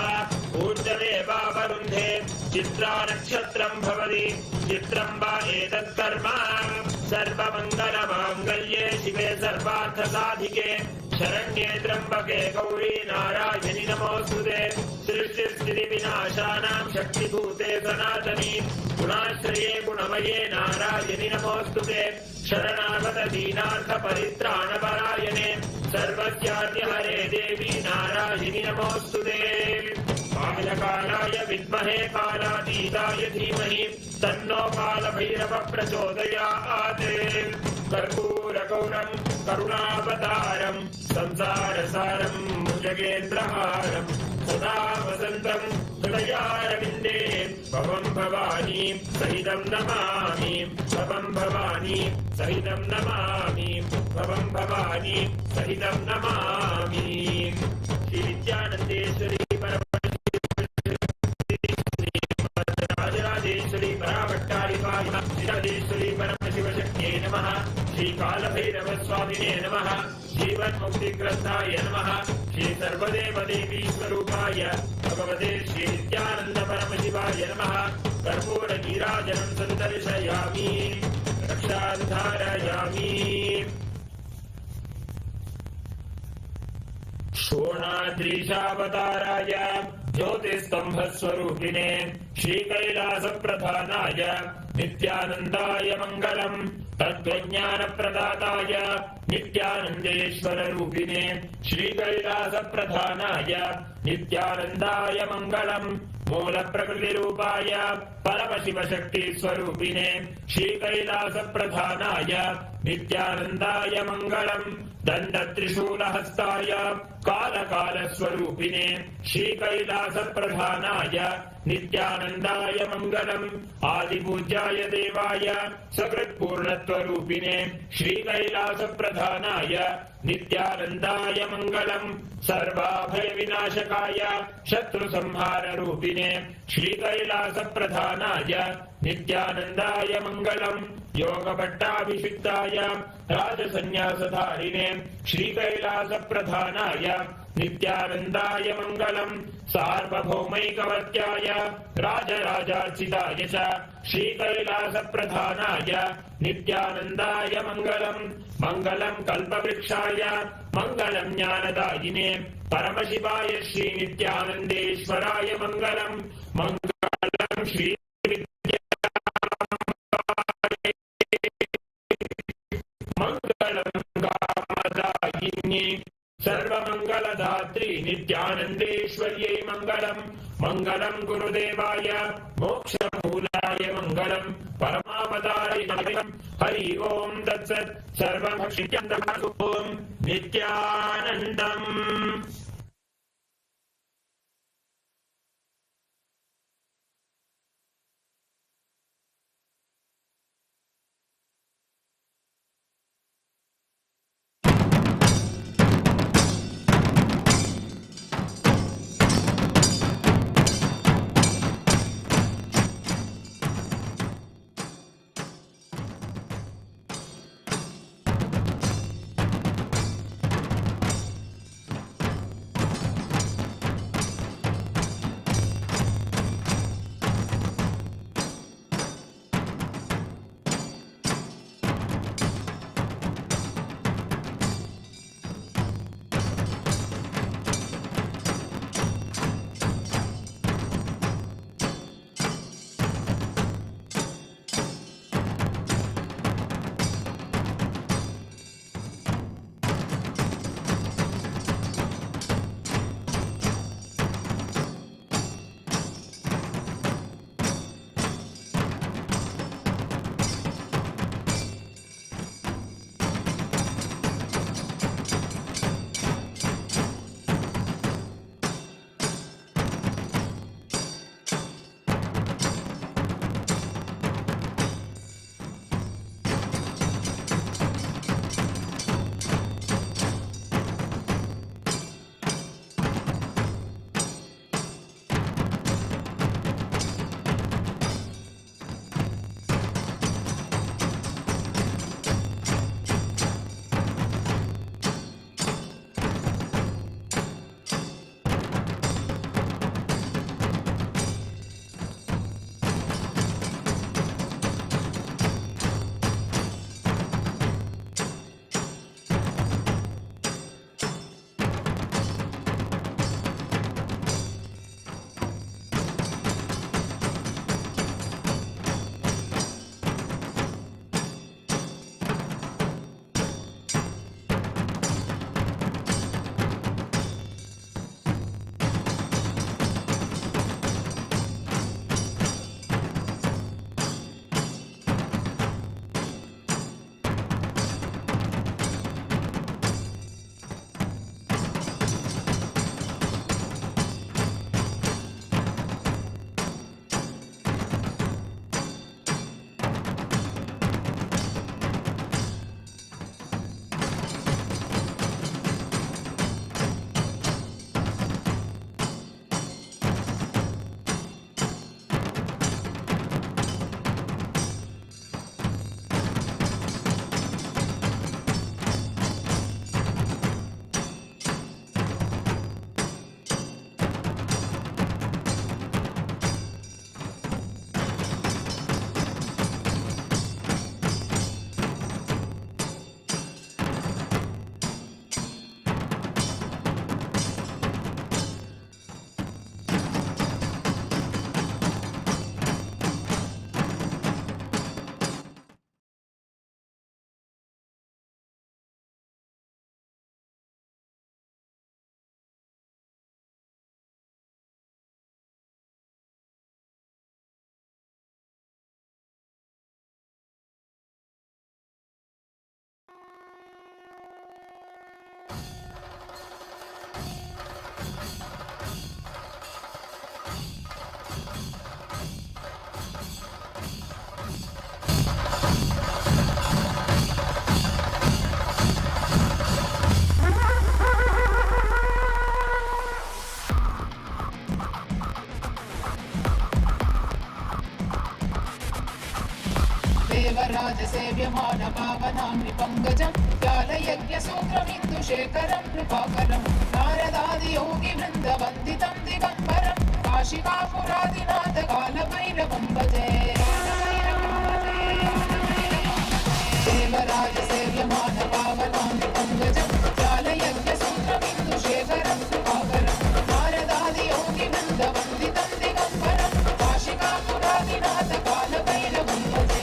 ऊर्ध्वमेवावरुन्धे चित्रा नक्षत्रं भवति चित्रं वा एतत्कर्म सर्वमङ्गलमाङ्गल्ये शिवे सर्वार्थसाधिके शरण्ये त्र्यम्बके गौरी नारायणि नमोऽस्तुते। सृष्टिस्थितिविनाशानां शक्तिभूते सनातनी गुणाश्रये गुणमये नारायणि नमोऽस्तुते। शरणागत दीनार्थपरित्राणपरायणे सर्वस्याद्यहरे देवी नारायणि नमोऽस्तुते। कालकालाय विद्महे कालातीताय धीमहि तन्नो कालभैरव प्रचोदयात्। कर्पूरगौरं करुणावतारं संसारसारं भुजगेन्द्रहारं सदा वसन्तं हृदयारविन्दे भवं भवानी सहितं नमामि। भवं भवानी सहितं नमामि। भवं भवानी सहितं नमामि। श्री नित्यानन्देश्वरी राजराजेश्वरी पराभट्टारिकायै परमशिवशक्त्यै नमः। श्री कालभैरव स्वामिने नमः। जीवन मुक्ति ग्रंथाय नमः। श्री सर्वदेव देवी स्वरूपाय भगवते श्री नित्यानंद परमशिवाय नमः। कर्पूर नीराजनं सन्दर्शयामि रक्षां धारयामि। शोणाद्रीशावताराय ज्योतिस्तंभस्वरूपिणे श्रीकैलासप्रधानाय नित्यानन्दाय मङ्गलम्। तत्त्वज्ञानप्रदाताय नित्यानन्देश्वररूपिणे श्रीकैलासप्रधानाय नित्यानन्दाय मङ्गलम्। मूलप्रकृतिरूपाय परमशिवशक्तिस्वरूपिणे श्रीकैलासप्रधानाय नित्यानन्दाय मङ्गलम्। दण्डत्रिशूलहस्ताय कालकालस्वरूपिणे श्रीकैलासप्रधानाय नित्यानन्दाय मङ्गलम्। आदिपूज्याय देवाय सकृत्पूर्णत्वरूपिणे श्रीकैलासप्रधानाय नित्यानन्दाय मङ्गलम्। सर्वाभयविनाशकाय शत्रुसंहाररूपिणे श्रीकैलासप्रधानाय नित्यानन्दाय मङ्गलम्। योगपट्टाभिषिक्ताय राजसन्न्यासधारिणे श्रीकैलासप्रधानाय नित्यानन्दाय मङ्गलम्। सार्वभौमैकवत्याय राजराजार्चिताय च श्रीकैलासप्रधानाय नित्यानन्दाय मङ्गलम्। मङ्गलं कल्पवृक्षाय मङ्गलं ज्ञानदायिने परमशिवाय श्रीनित्यानन्देश्वराय मङ्गलम्। मङ्गलं श्री मङ्गलं कामदायिन्ये सर्वमङ्गलदात्री नित्यानन्देश्वर्यै मङ्गलम्। मङ्गलं गुरुदेवाय मोक्षमूलाय मङ्गलम् परमावताराय हरि ओं तत्सत् सर्वं ॐ नित्यानन्दम्। देवराजसेव्यमान पावनाम्नि पङ्कजं व्यालयज्ञसूत्रमिन्दुशेखरं कृपाकरं नारदादियोगिवृन्दवन्दितं दिगम्बरं काशिकापुरादिनाथ कालभैरवं भजे देवराजसेव्यमान पावनाम्नि पङ्कजं व्यालयज्ञसूत्रमिन्दुशेखरं कृपाकरं नारदादियोगिवृन्दवन्दितं दिगम्बरं काशिकापुरादिनाथ कालभैरवं भजे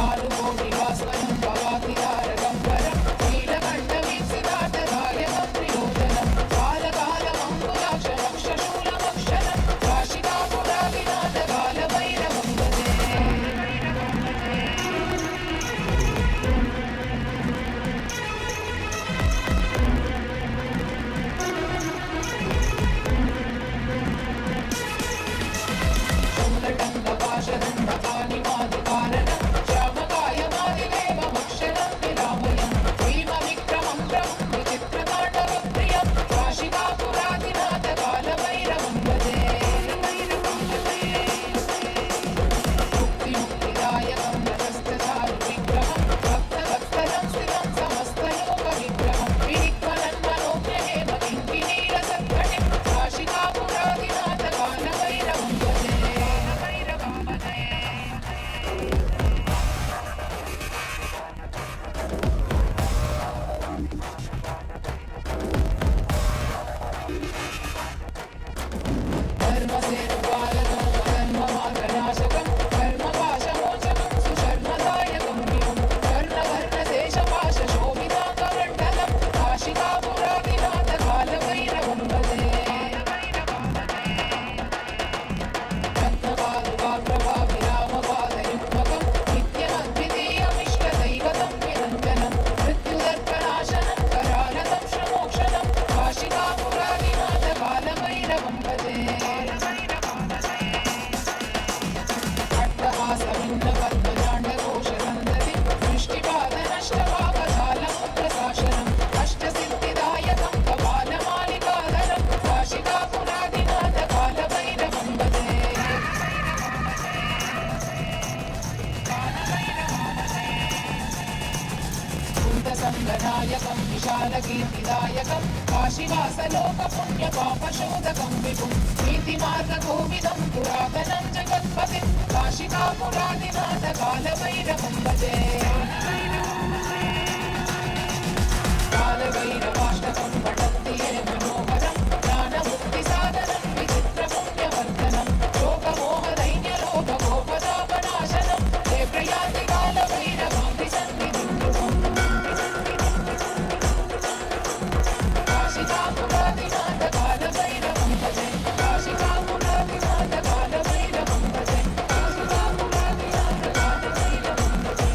कालुकोटिवास्वनं भवातिहारगम्बरं नीलकण्ठवीक्षितार्थदायकं त्रिलोचनं कालकालमङ्कुलाक्षरक्षशूलमक्षरं काशिकापुरादिनाथ कालभैरवं भजे शूलटङ्कपाशदण्डपाणिमादिकारणं श्यामकायमादिदेवमक्षरं विरामयं भीमविक्रमं प्रभुं विचित्रताण्डवप्रियं काशिकापुरादिनाथ कालभैरवं भजे मुक्तिमुक्तिदायकं रजस्तचारुविग्रहं भक्तवत्सलं स्थितं समस्तलोकविग्रहं विनिक्वलन्मनोज्ञहेम किङ्किणीरसत्कटिं काशिकापुरादिनाथ कालभैरवं भजे धर्मसेतुपालकं धर्ममार्गनाशकं धर्मपाशमोचकं सुशर्मदायकं विभुं कर्णवर्णदेशपाशशोभिताङ्गमण्डलं काशिकापुरादिनाथ कालभैरवं भजे रत्नपादुकाप्रभाविरामपादयुग्मकं नित्यमद्वितीयमिष्टदैवतं निरञ्जनं मृत्युदर्पनाशनं करालतं श्रमोक्षणं काशिकापुरादिनाथ कालभैरवं भजे अट्टहासभिन्नपद्मजाण्डकोशसन्दतिं दृष्टिपादनष्टभावजालमुद्रशासनम् अष्टसिद्धिदायकं कपालमालिकाधरं काशिकापुरादिनाथ कालभैरवं भजे कुन्तसङ्गनायकं विशालकीर्तिदायकं काशीवासलोकपुण्यपापशोधकं विभुं नीतिमार्गकोविदं पुरातनं जगत्पतिं काशिकापुरादिनाथ कालभैरवं भजे कालभैरवाष्टकं पठन्ति ये मनोहरं ज्ञानमुक्तिसाधनं विचित्रपुण्यवर्धनं शोकमोहदैन्यलोभगोपतापनाशनं हे प्रयान्ति कालभैरवाङ्घ्रिसन्निधिं नृपम् काशिकापुरादिनाथ कालभैरवं भजे काशिकापुरादिनाथ कालभैरवं भजे काशिकापुरादिनाथ कालभैरवं भजे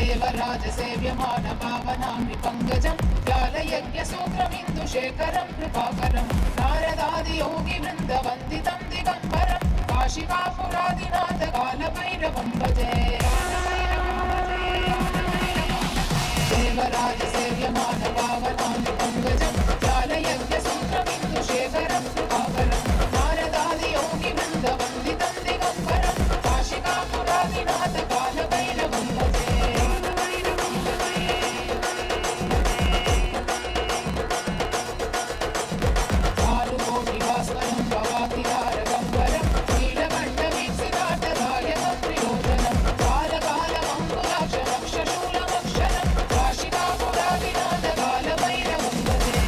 देवराजसेव्यमानपावनाम्नि पङ्कजं व्यालयज्ञसूत्रमिन्दुशेखरं कृपाकरं नारदादियोगिवृन्दवन्दितं दिगम्बरं काशिकापुरादिनाथकालभैरवं भजे देवराजसेव्यमानपावनाम्नि पङ्कजं व्यालयज्ञसूत्रमिन्दुशेखरं कृपाकरं नारदादियोगिवृन्दवन्दितं दिगम्बरं काशिकापुरादिनाथकालभैरवं भजे भास्वरं भवातिहारगम्बरं नीलकण्ठवीक्षितार्थदायकं त्रिलोचनं कालकालमङ्कुलाक्षरक्षशूलमक्षरं काशिकापुरादिनाथकालभैरवं भजे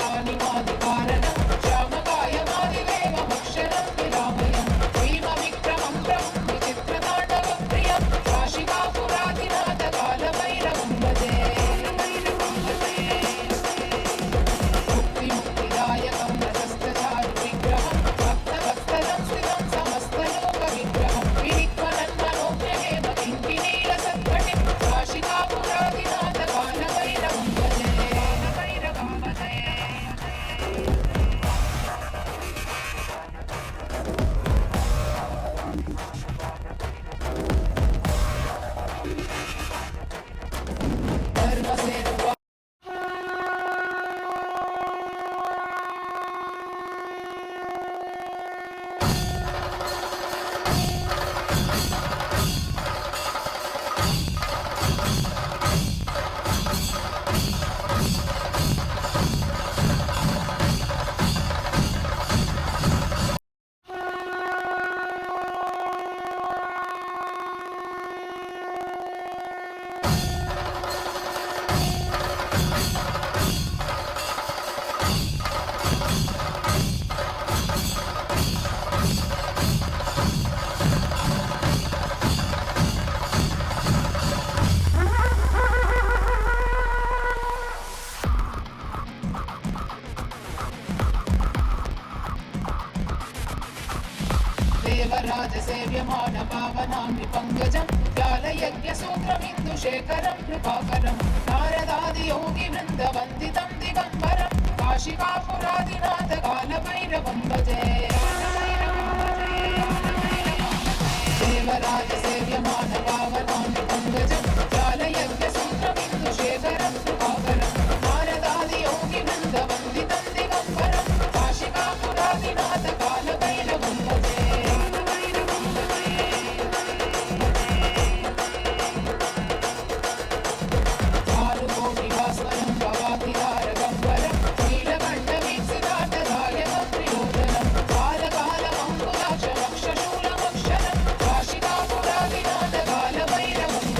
शूलटङ्कपाशदण्डपाणिमादिकारणं श्यामकायमादिदेवमक्षरं विरामयं भीमविक्रमं प्रभुं विचित्रताण्डवप्रियं काशिकापुरादिनाथकालभैरवं भजे मुक्तिमुक्तिदायकं रजस्तचारुविग्रहं भक्तवत्सलं स्थितं समस्तलोकविग्रहं विनित्वनन्मनोज्ञमेव किङ्किणीलसत्कटिं काशिकापुरादिनाथकालभैरवं भजे धर्मसेतु देवराजसेव्यमानपावनाम्नि पङ्कजं व्यालयज्ञसूत्रमिन्दुशेखरं कृपाकरं नारदादियोगिवृन्दवन्दितं दिगम्बरं काशिकापुरादिनाथकालभैरवं भजे देवराजसेव्यमानपावनाम्नि पङ्कजं व्यालयज्ञसूत्रमिन्दुशेखरं कृपाकरं नारदादियोगिवृन्दवन्दितं दिगम्बरं काशिकापुरादिनाथकालभैरवं भजे भास्वरं भवातिहारगम्बरं नीलकण्ठवीक्षितार्थदायकं त्रिलोचनं कालकालमङ्कुलाक्षरक्षशूलमक्षरं काशिकापुरादिनाथकालभैरवं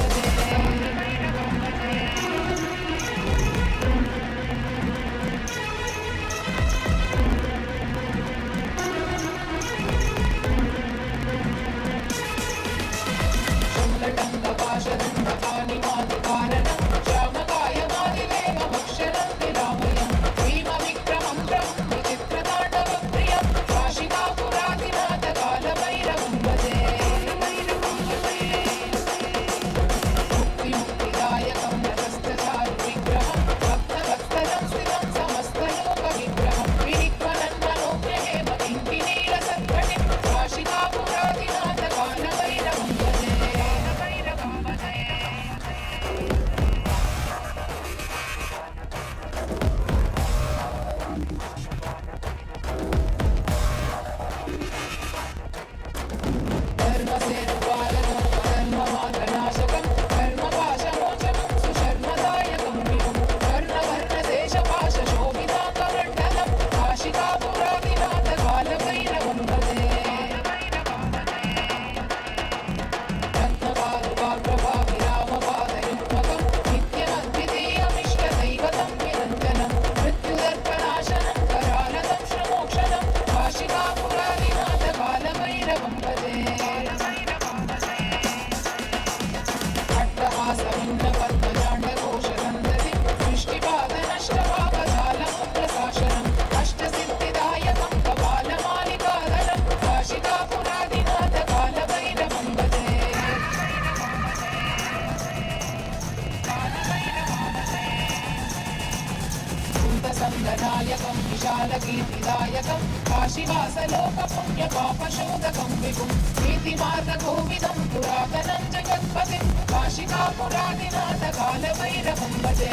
विनायकं विशालकीर्तिदायकं काशीवासलोकपुण्यपापशोधकं विभुं नीतिमार्गकोविदं पुरातनं जगत्पतिं काशिकापुरादिनाथकालभैरवं भजे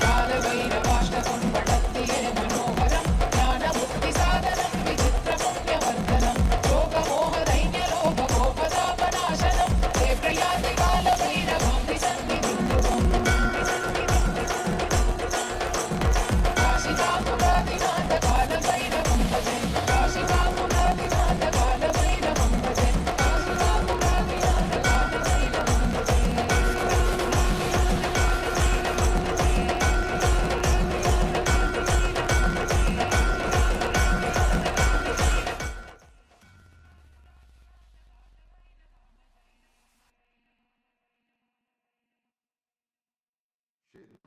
कालभैरवाष्टकं पठन्ति ये मनोहरं ज्ञानमुक्तिसाधनं विचित्रपुण्यवर्धनं योगमोहदैन्यलोभगोपतापनाशनं ते प्रयान्ति कालभैरवं विसन्निधिं काशिकापुरादिनाथकालभैरवं भजे काशिकापुरादिनाथकालभैरवं भजे काशिकापुरादिनाथकालभैरवं भजे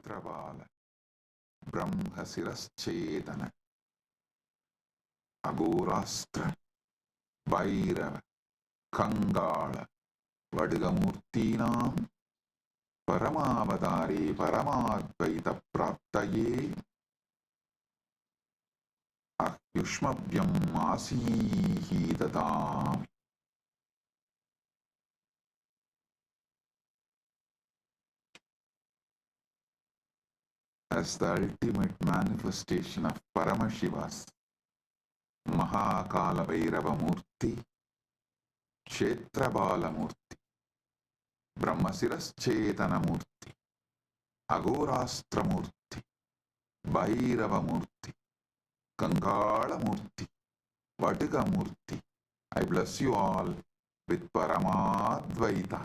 ಕ್ಷೇತ್ರಬಾಲ ಬ್ರಹ್ಮಶಿರಶ್ಛೇದನ ಅಘೋರಾಸ್ತ್ರ Bhairava ಕಂಗಾಳ ವಡ್ಗಮೂರ್ತೀನಾಂ ಪರಮಾವತಾರೇ ಪರಮಾದ್ವೈತ ಪ್ರಾಪ್ತಯೇ ಅಹ್ಯುಷ್ಮಭ್ಯಂ ಆಸೀಹಿ ದದಾಮಿ. As the ultimate manifestation of Paramashiva's Mahakalabhairava Murthy, Kshetrabala Murthy, Brahmasiraschetana Murthy, Agorastra Murthy, Bhairava Murthy, Kangala Murthy, Vatiga Murthy, I bless you all with Paramadvaita.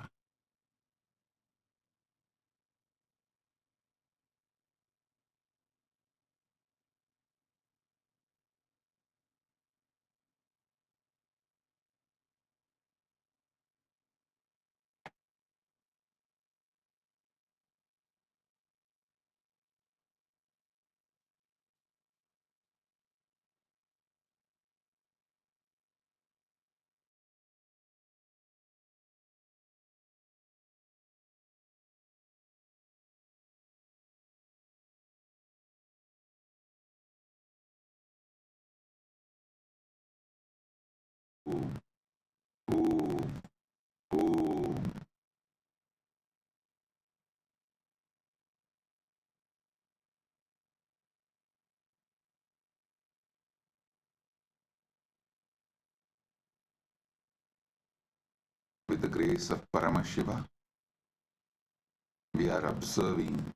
Om, Om, Om. With the grace of Paramashiva, we are observing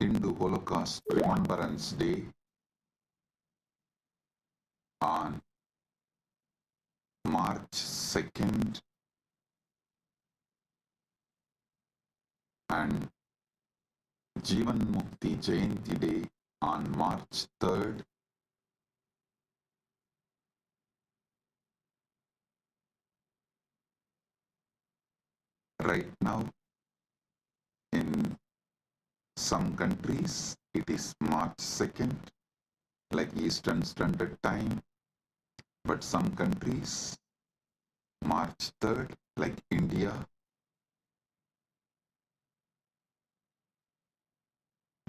Hindu Holocaust Remembrance Day on March 2nd and Jivan Mukti Jayanti Day on March 3rd. Right now, in some countries, it is March 2nd, like Eastern Standard Time, but some countries, March 3rd, like India.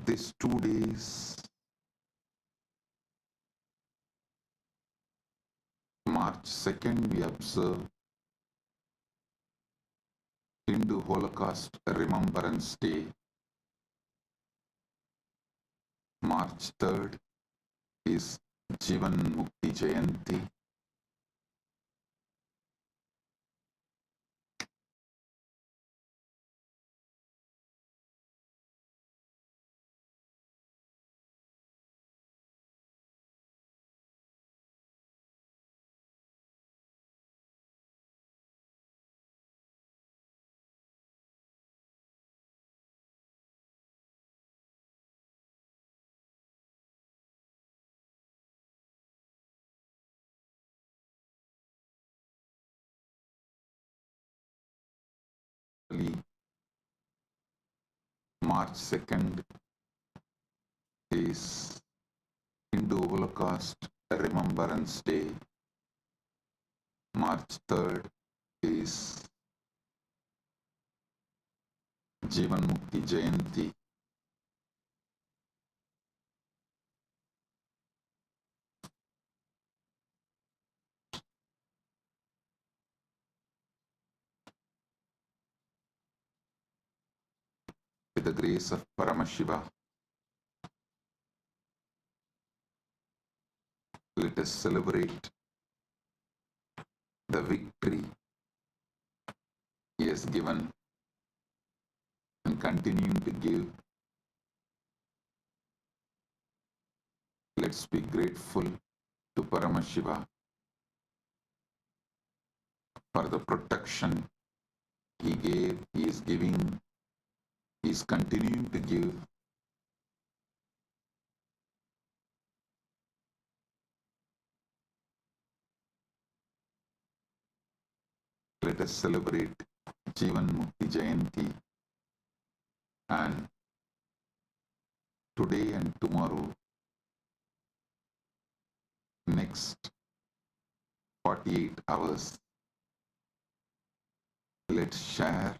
These 2 days, March 2nd, we observe Hindu Holocaust Remembrance Day. March 3rd is Jivan Mukti Jayanti. March 2nd is Hindu Holocaust Remembrance Day. March 3rd is Jivan Mukti Jayanti. With the grace of Paramashiva, let us celebrate the victory he has given and continuing to give. Let's be grateful to Paramashiva for the protection he gave, he is giving, he is continuing to give. Let us celebrate Jivan Mukti Jayanti, and today and tomorrow, next 48 hours, let's share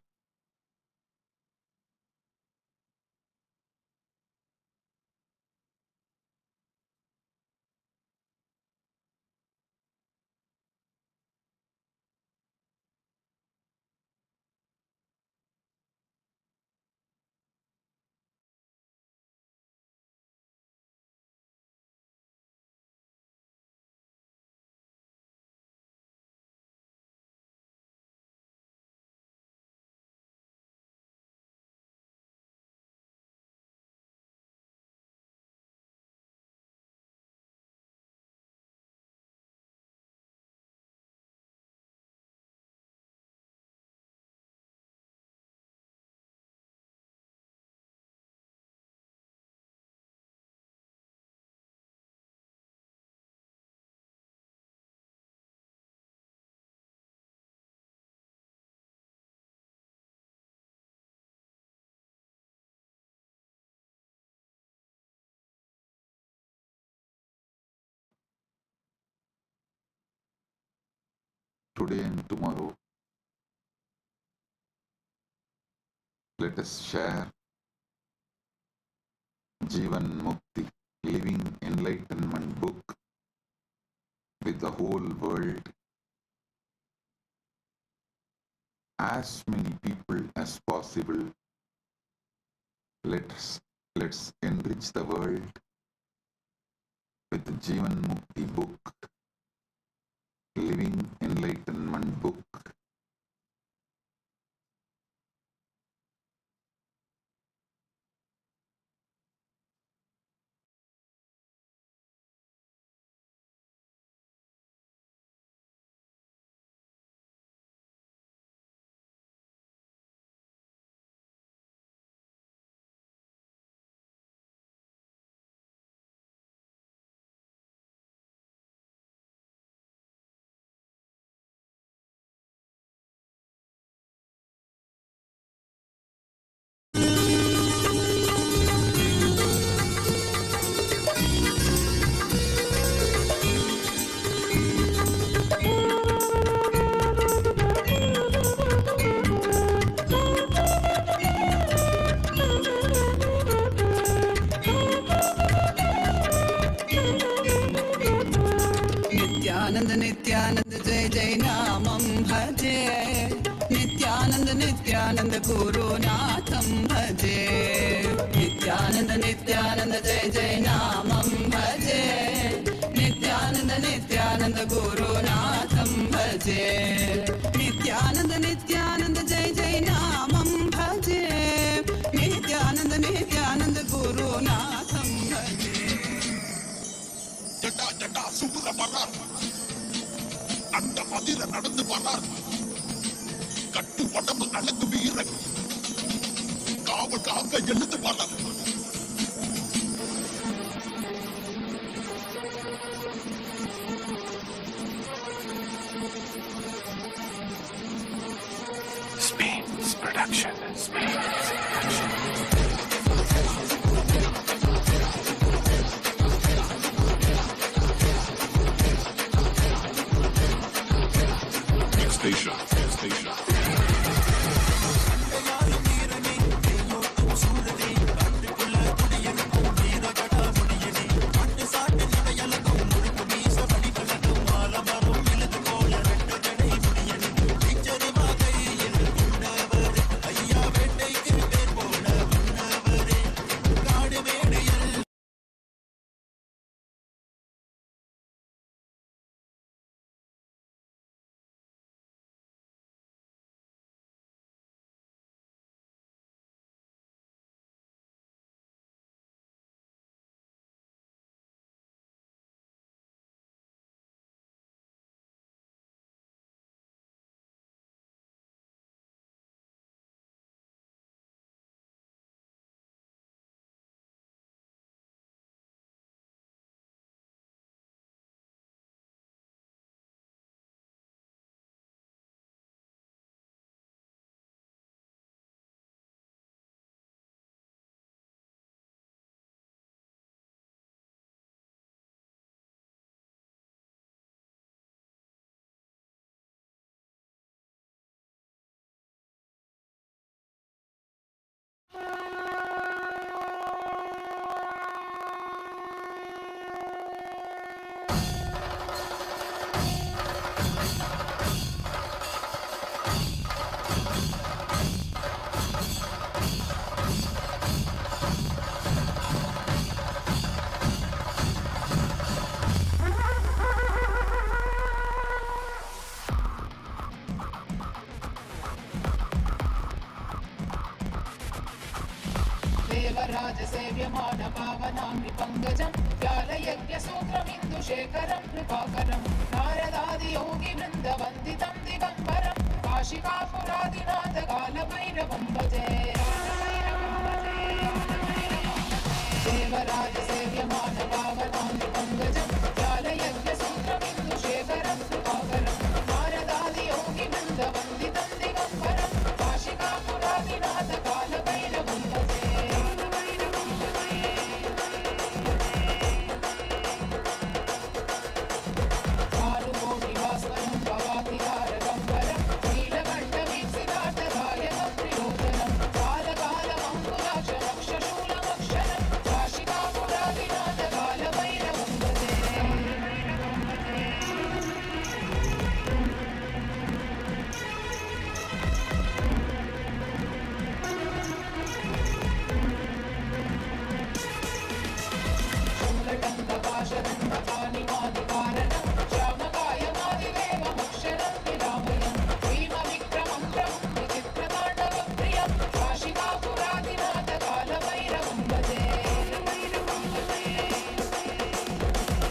today and tomorrow. Let us share Jivan Mukti, Living Enlightenment book with the whole world. As many people as possible. Let's enrich the world with the Jivan Mukti book, Living Enlightenment book. Nityanand जय जय नामं भजे नित्यानंद गुरुनाथं भजे नित्यानंद जय जय नामं भजे नित्यानंद गुरुनाथं भजे नित्यानंद जय जय नामं भजे नित्यानंद गुरुनाथं भजे ஜட்டா ஜட்டா சுப்புற வர்றார் அந்த மதிர நடந்து வர்றார் கட்டு உடம்பு அழகு வீரன் காவல் காக்க எழுந்து வர்றார் Spain's production. Station. देवराजसेव्यमान पावनाम्नि पङ्कजं व्यालयज्ञसूत्रमिन्दुशेखरं कृपाकरं नारदादियोगिवृन्दवन्दितं दिगम्बरं काशिकापुरादिनाथ कालभैरवं भजे देवराजसेव्यमान पावनाम्नि पङ्कजं व्यालयज्ञसूत्रमिन्दुशेखरं कृपाकरं नारदादियोगिवृन्दवन्दितं दिगम्बरं काशिकापुरादिनाथ कालभैरवं भजे भानुकोटिवास्वनं भवातिहारगम्बरं नीलकण्ठवीक्षितार्थदायकं त्रिलोचनं कालकालमङ्कुलाक्षरक्षशूलमक्षरं काशिकापुरादिनाथ कालभैरवं भजे शूलटङ्कपाशदण्डपाणिमादिकारणं श्यामकायमादिदेवमक्षरं निरामयं भीमविक्रमं प्रभुं विचित्रताण्डवप्रियं काशिकापुरादिनाथ कालभैरवं भजे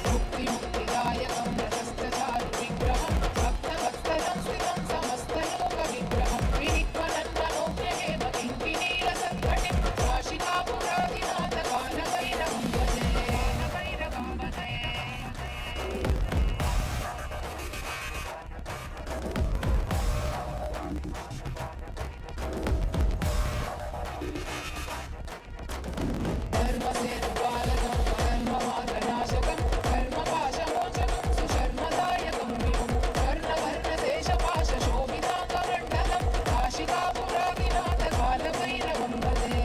मुक्तिमुक्तिदायकं रतस्थचारुविग्रहं भक्तवत्सलं स्थितं समस्तलोकविग्रहं विनिक्वलन्मनोज्ञहेम किङ्किणीलसत्कटिं काशिकापुरादिनाथ कालभैरवं भजे धर्मसेतुपालकं धर्ममार्गनाशकं धर्मपाशमोचकं सुशर्मदायकं विभुं कर्णवर्णदेशपाशशोभिताङ्गमण्डलं काशिकापुरादिनाथ कालभैरवं भजे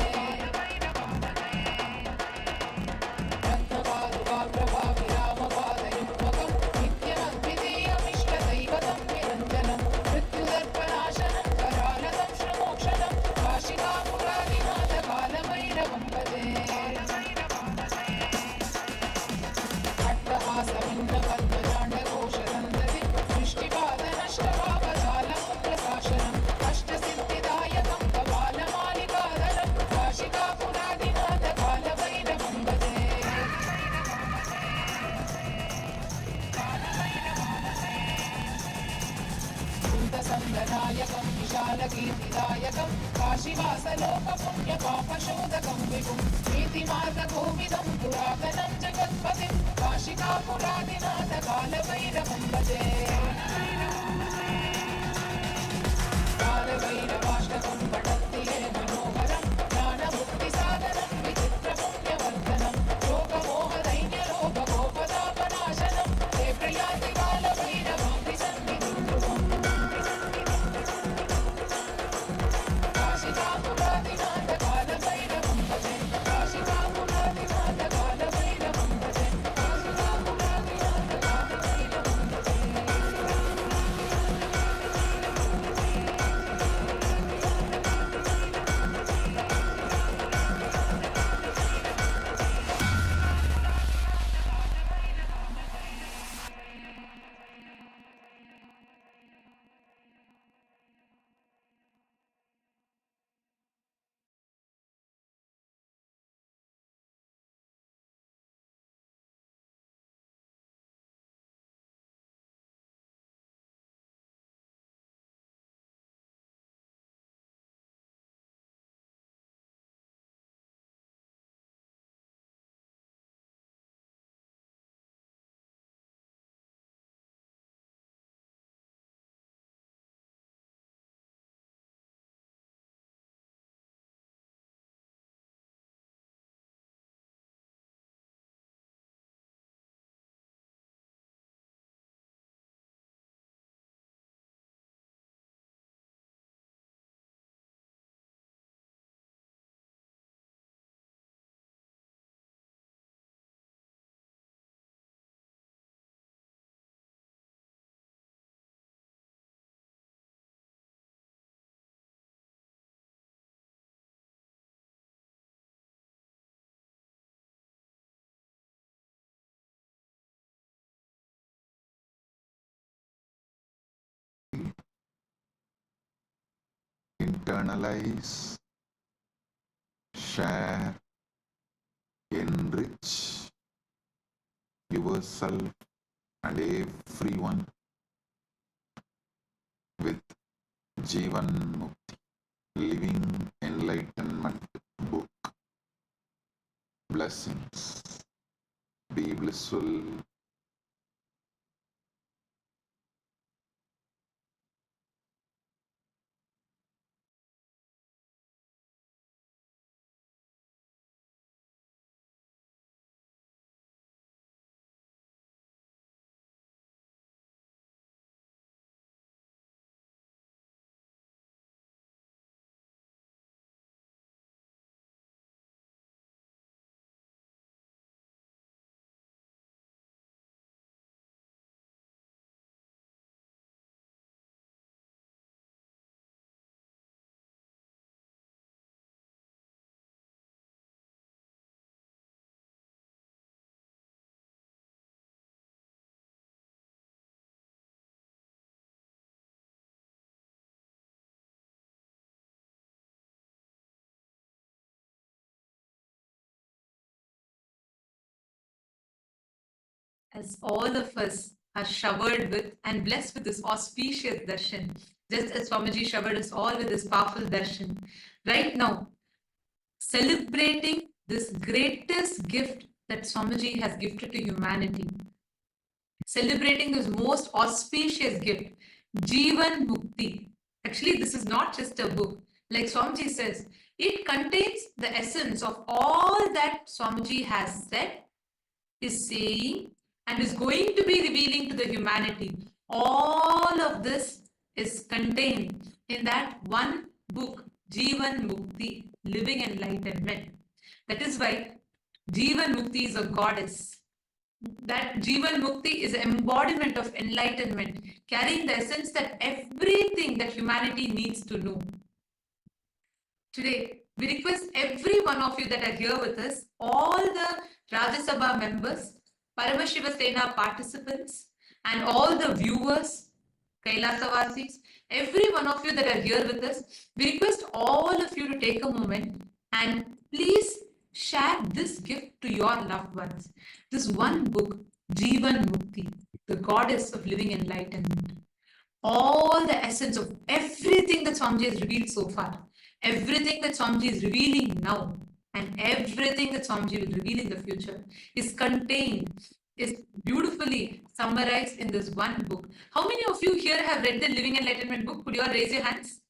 रत्नपादुकाप्रभाविरामपादयुग्मकं नित्यमद्वितीयमिष्टदैवतं निरञ्जनं मृत्युदर्पनाशनं करालतं श्रमोक्षणं काशिकापुरादिनाथ कालभैरवं भजे अट्टहासमिन्द्रपद्मजाण्डकोशदन्तति दृष्टिपादनष्टपापजालमुग्रशासनम् अष्टसिद्धिदायकं कपालमालिकाधरं काशिकापुरादिनाथ कालभैरवं भजे भूतसङ्गनायकं विशालकीर्तिदायकं काशीवासलोकपुण्यपापशोधकं विभुं नीतिमार्गकोविदं पुरातनं जगत्पतिं काशिकापुरादिनाथ कालभैरवं भजे कालभैरवाष्टकं पठन्ति ये मनोहरं ज्ञानमुक्तिसाधनं विचित्रपुण्यवर्धनं शोकमोहदैन्यलोभगोपतापनाशनं ते प्रयान्ति कालभैरवाङ्घ्रि सन्निधिं ध्रुवम् काशिकापुरादिनाथ कालभैरवं भजे काशिकापुरादिनाथ कालभैरवं भजे काशिकापुरादिनाथ कालभैरवं भजे internalize, share, enrich yourself and everyone with Jivan Mukti, Living Enlightenment book. Blessings. Be blissful. As all of us are showered with and blessed with this auspicious darshan, just as Swamiji showered us all with this powerful darshan, right now, celebrating this greatest gift that Swamiji has gifted to humanity, celebrating this most auspicious gift, Jivan Mukti. Actually, this is not just a book. Like Swamiji says, it contains the essence of all that Swamiji has said, is saying, and is going to be revealing to the humanity. All of this is contained in that one book, Jivan Mukti, Living Enlightenment. That is why Jivan Mukti is a goddess. That Jivan Mukti is an embodiment of enlightenment, carrying the essence that everything that humanity needs to know. Today, we request every one of you that are here with us, all the Rajya Sabha members, Paramashiva Sena participants, and all the viewers, Kailasavasis, every one of you that are here with us, we request all of you to take a moment and please share this gift to your loved ones. This one book, Jivan Mukti, the goddess of living enlightenment. All the essence of everything that Swamiji has revealed so far, everything that Swamiji is revealing now, and everything that Swamiji will reveal in the future is contained, is beautifully summarized in this one book. How many of you here have read the Living Enlightenment book? Could you all raise your hands?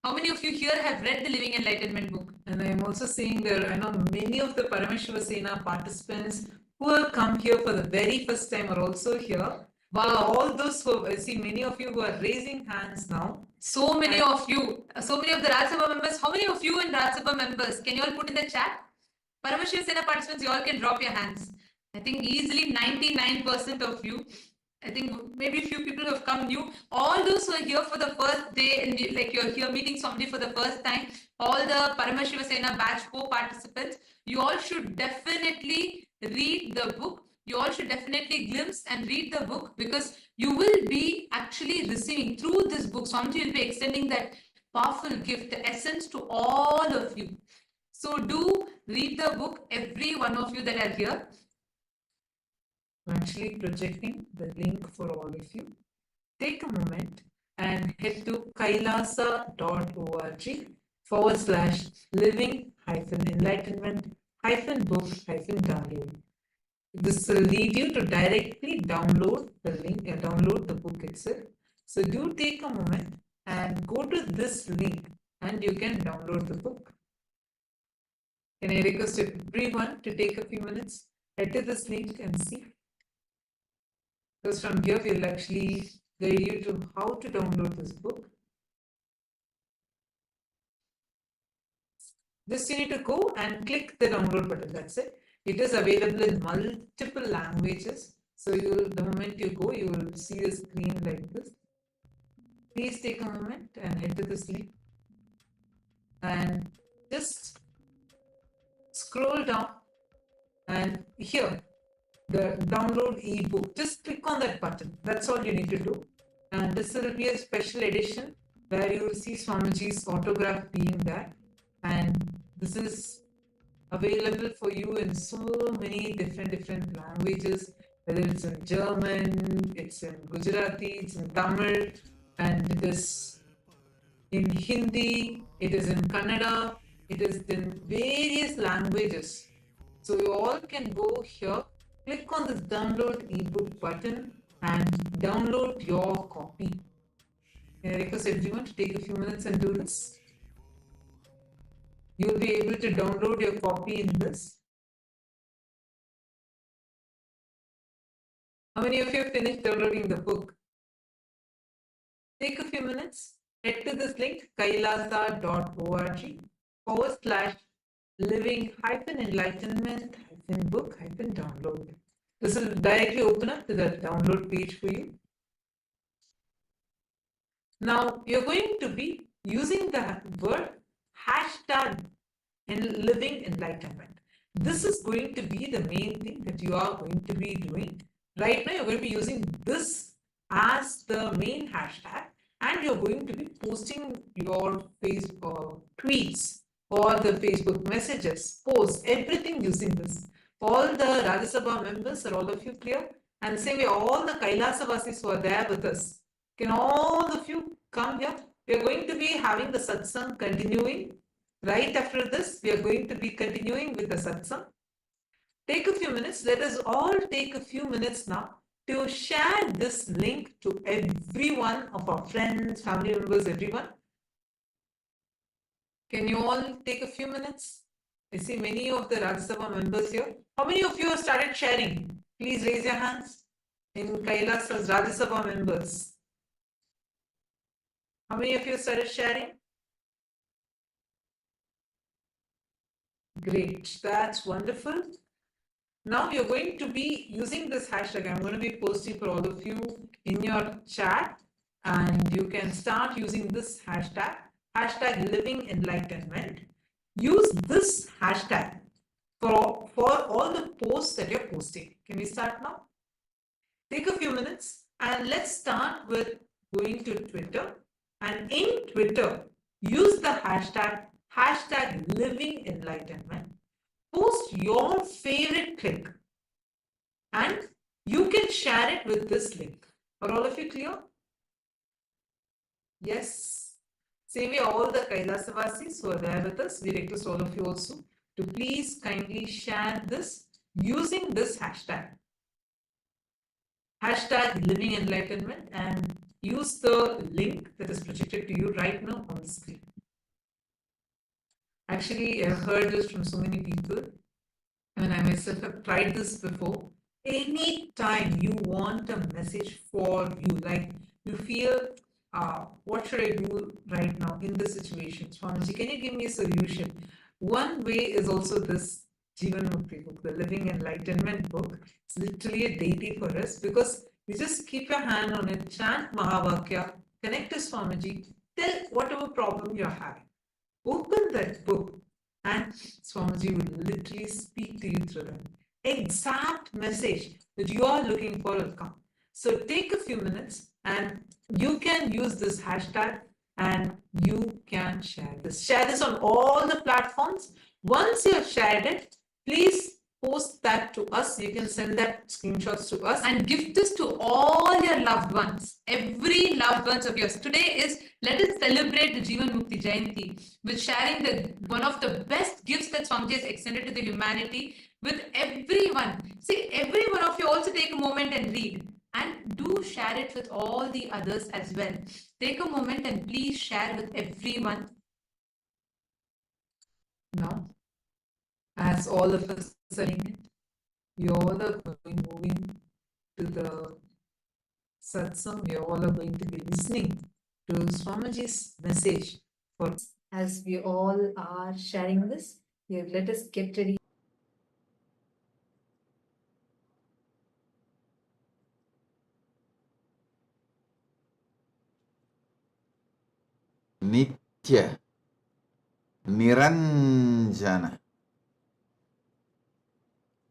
How many of you here have read the Living Enlightenment book? And I am also seeing there, I know many of the Paramashiva Sena participants who have come here for the very first time are also here. Wow. All those who, I see many of you who are raising hands now. So many of you, so many of the Rajya Sabha members. How many of you in Rajya Sabha members? Can you all put in the chat? Paramashiva Sena participants, you all can drop your hands. I think easily 99% of you. I think maybe a few people who have come new. All those who are here for the first day, and like you're here meeting somebody for the first time, all the Paramashiva Sena batch co-participants, you all should definitely read the book. You all should definitely glimpse and read the book, because you will be actually receiving through this book. Swamiji will be extending that powerful gift, the essence, to all of you. So do read the book, every one of you that are here. I'm actually projecting the link for all of you. Take a moment and head to kailasa.org/living-enlightenment-book-download. This will lead you to directly download the link and download the book itself. So do take a moment and go to this link and you can download the book. Can I request everyone to take a few minutes, head to this link and see? Because from here we'll actually guide you to how to download this book. Just you need to go and click the download button, that's it. It is available in multiple languages. So the moment you go, you will see the screen like this. Please take a moment and head to this link. And just scroll down and here, the download ebook, just click on that button. That's all you need to do. And this will be a special edition where you will see Swamiji's autograph being there. And this is available for you in so many different languages, whether it's in German, it's in Gujarati, it's in Tamil, and it is in Hindi, it is in Kannada, it is in various languages. So you all can go here, click on this download ebook button and download your copy. I request everyone to take a few minutes and do this. You'll be able to download your copy in this. How many of you have finished downloading the book? Take a few minutes, head to this link, kailasa.org/living-enlightenment-book-download. This will directly open up to the download page for you. Now, you're going to be using the word hashtag in living enlightenment. This is going to be the main thing that you are going to be doing. Right now, you're going to be using this as the main hashtag, and you're going to be posting your Facebook tweets or the Facebook messages, posts, everything using this. All the Rajya Sabha members, are all of you clear? And same way, all the Kailasavasis who are there with us, can all of you come here? We are going to be having the satsang continuing. Right after this, we are going to be continuing with the satsang. Take a few minutes. Let us all take a few minutes now to share this link to every one of our friends, family members, everyone. Can you all take a few minutes? I see many of the Rajya Sabha members here. How many of you have started sharing? Please raise your hands in Kailasa's Rajya Sabha members. How many of you started sharing? Great, that's wonderful. Now you're going to be using this hashtag. I'm going to be posting for all of you in your chat, and you can start using this hashtag, hashtag living enlightenment. Use this hashtag for all the posts that you're posting. Can we start now? Take a few minutes and let's start with going to Twitter. And in Twitter, use the hashtag living enlightenment. Post your favorite clip and you can share it with this link. Are all of you clear? Yes. Same way, all the Kailasavasis who are there with us, we request all of you also to please kindly share this using this hashtag. Hashtag living enlightenment, and use the link that is projected to you right now on the screen. Actually, I've heard this from so many people, and I myself have tried this before. Anytime you want a message for you, like you feel, what should I do right now in this situation? Swamiji, can you give me a solution? One way is also this Jivan Mukti book, the Living Enlightenment book. It's literally a deity for us, because you just keep your hand on it, chant Mahavakya, connect to Swamiji, tell whatever problem you're having. Open that book and Swamiji will literally speak to you through them. Exact message that you are looking for will come. So take a few minutes and you can use this hashtag and you can share this. Share this on all the platforms. Once you have shared it, please post that to us. You can send that screenshots to us and give this to all your loved ones. Every loved ones of yours. Today is, let us celebrate the Jivan Mukti Jayanti with sharing one of the best gifts that Swamiji has extended to the humanity with everyone. See, every one of you also take a moment and read. And do share it with all the others as well. Take a moment and please share with everyone. Now, as all of us are doing it, we all are moving to the satsang. We all are going to be listening to Swamiji's message. For as we all are sharing this, let us get ready. Nitya Niranjana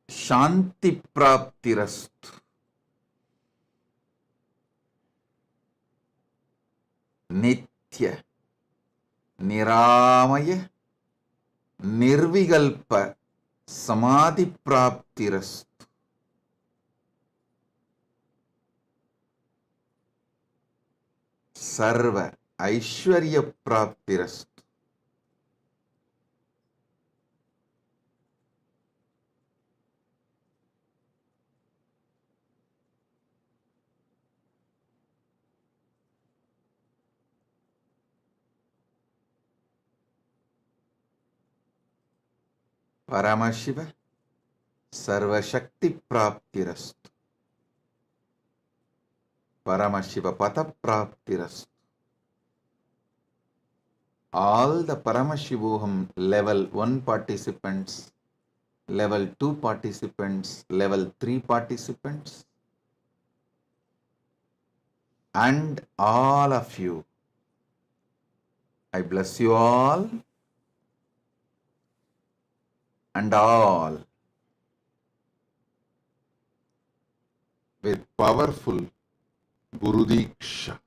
Shanti Praptirastu Nitya Niramaya Nirvigalpa samadhi praptirastu, sarva aishwarya praptirastu, Paramashiva sarva shakti praptirastu, Paramashiva pada praptirastu. All the Paramashivoham level 1 participants, level 2 participants, level 3 participants, and all of you. I bless you all and all with powerful Guru Diksha,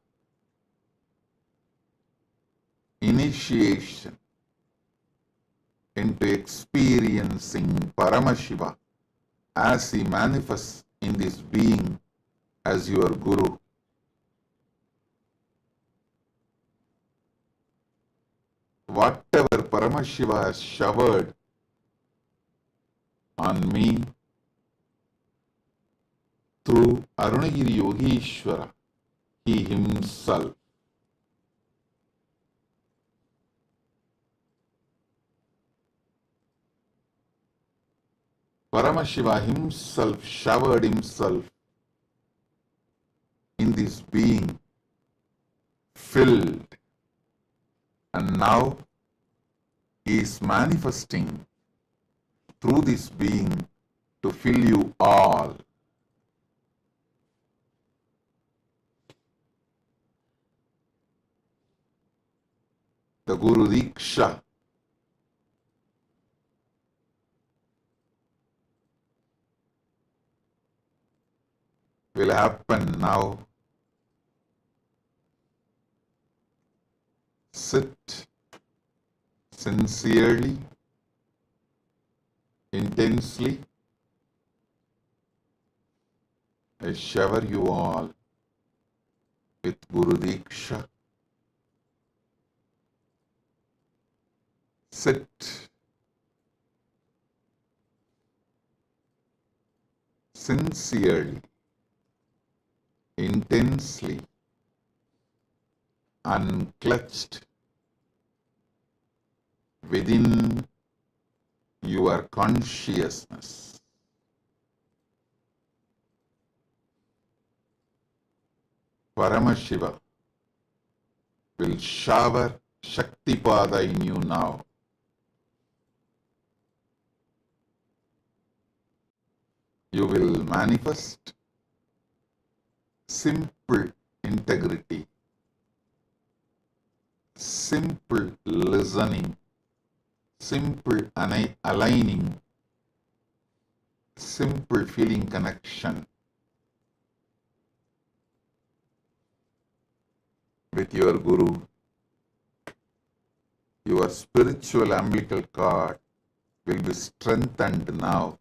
initiation into experiencing Paramashiva as he manifests in this being as your Guru. Whatever Paramashiva has showered on me through Arunagiri Yogeshwara, he himself, Paramashiva himself showered himself in this being, filled, and now he is manifesting through this being to fill you all. The Guru Diksha will happen now. Sit sincerely, intensely. I shower you all with Guru Diksha. Sit sincerely, intensely, unclutched within your consciousness. Paramashiva will shower Shaktipada in you now. You will manifest simple integrity, simple listening, simple aligning, simple feeling connection with your Guru. Your spiritual umbilical cord will be strengthened now.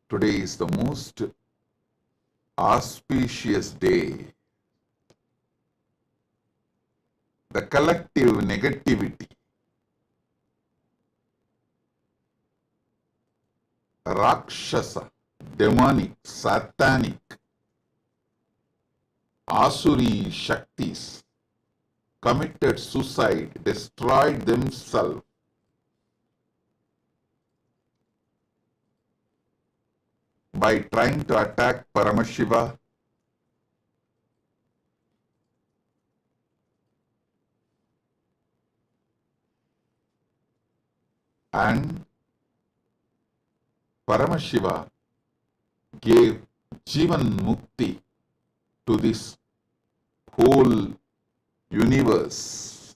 Today is the most auspicious day. The collective negativity, Rakshasa, demonic, satanic, Asuri Shaktis committed suicide, destroyed themselves by trying to attack Paramashiva. And Paramashiva gave Jivan Mukti to this whole universe.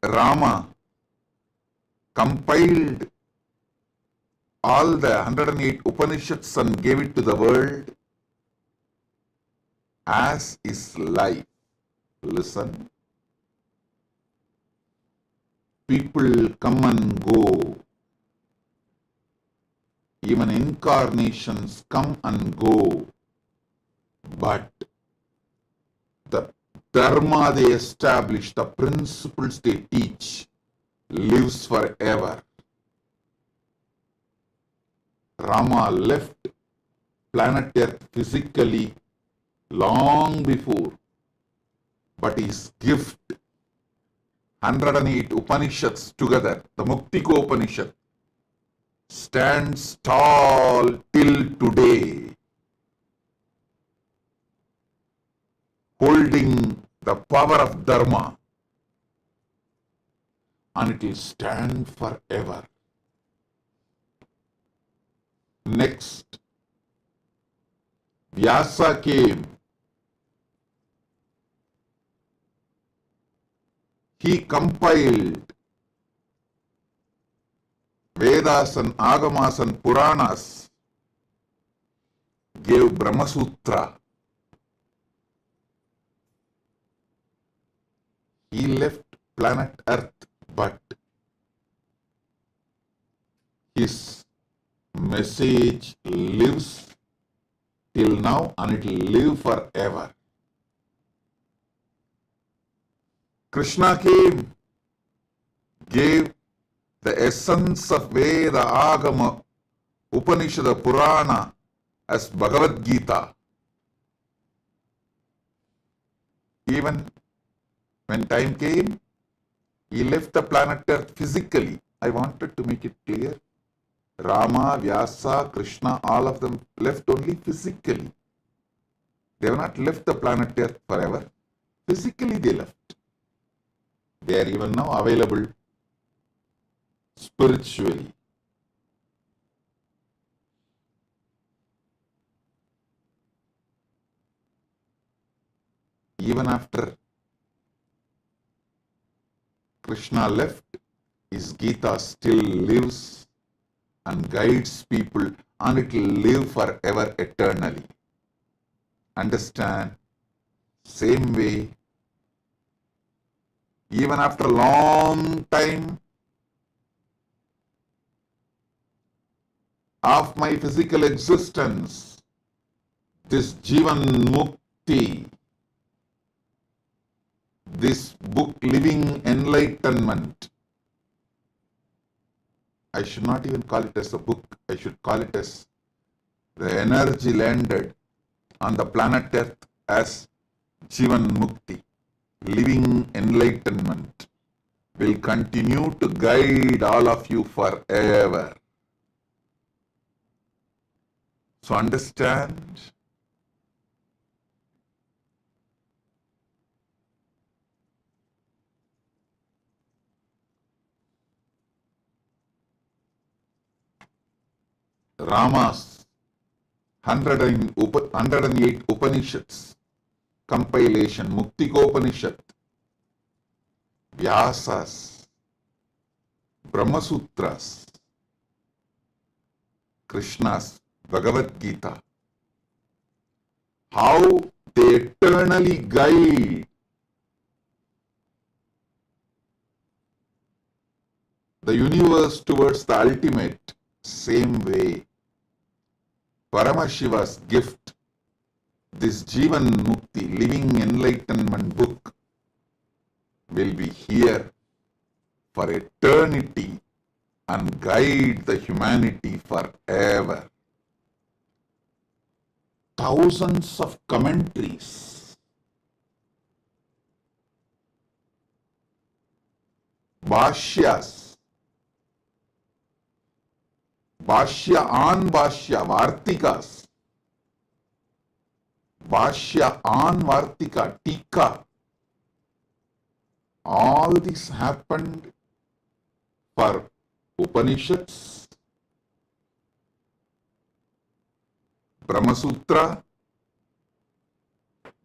Rama compiled all the 108 Upanishads and gave it to the world as his life. Listen. People come and go. Even incarnations come and go. But the dharma they establish, the principles they teach, lives forever. Rama left planet Earth physically long before, but his gift, 108 Upanishads together, the Muktiko Upanishad, stands tall till today, holding the power of Dharma, and it will stand forever. Next, Vyasa came. He compiled Vedas and Agamas and Puranas, gave Brahma Sutra. He left planet Earth, but his message lives till now and it will live forever. Krishna came, gave the essence of Veda, Agama, Upanishad, Purana as Bhagavad Gita. Even when time came, he left the planet Earth physically. I wanted to make it clear. Rama, Vyasa, Krishna, all of them left only physically. They have not left the planet Earth forever. Physically they left. They are even now available spiritually. Even after Krishna left, his Gita still lives and guides people, and it will live forever eternally. Understand? Same way, even after a long time of my physical existence, this Jivan Mukti, this book Living Enlightenment, I should not even call it as a book, I should call it as the energy landed on the planet Earth as Jivan Mukti, Living Enlightenment, will continue to guide all of you forever. So understand, Rama's 108 Upanishads, compilation, Muktikopanishad, Vyasas, Brahma Sutras, Krishna's Bhagavad Gita, how they eternally guide the universe towards the ultimate. Same way, Paramashiva's gift, this Jivan Mukti, Living Enlightenment book, will be here for eternity and guide the humanity forever. Thousands of commentaries, Bhashyas, Bhashya on Bhashya, Vartikas, Bhashya on Vartika, Tika. All this happened for Upanishads, Brahma Sutra,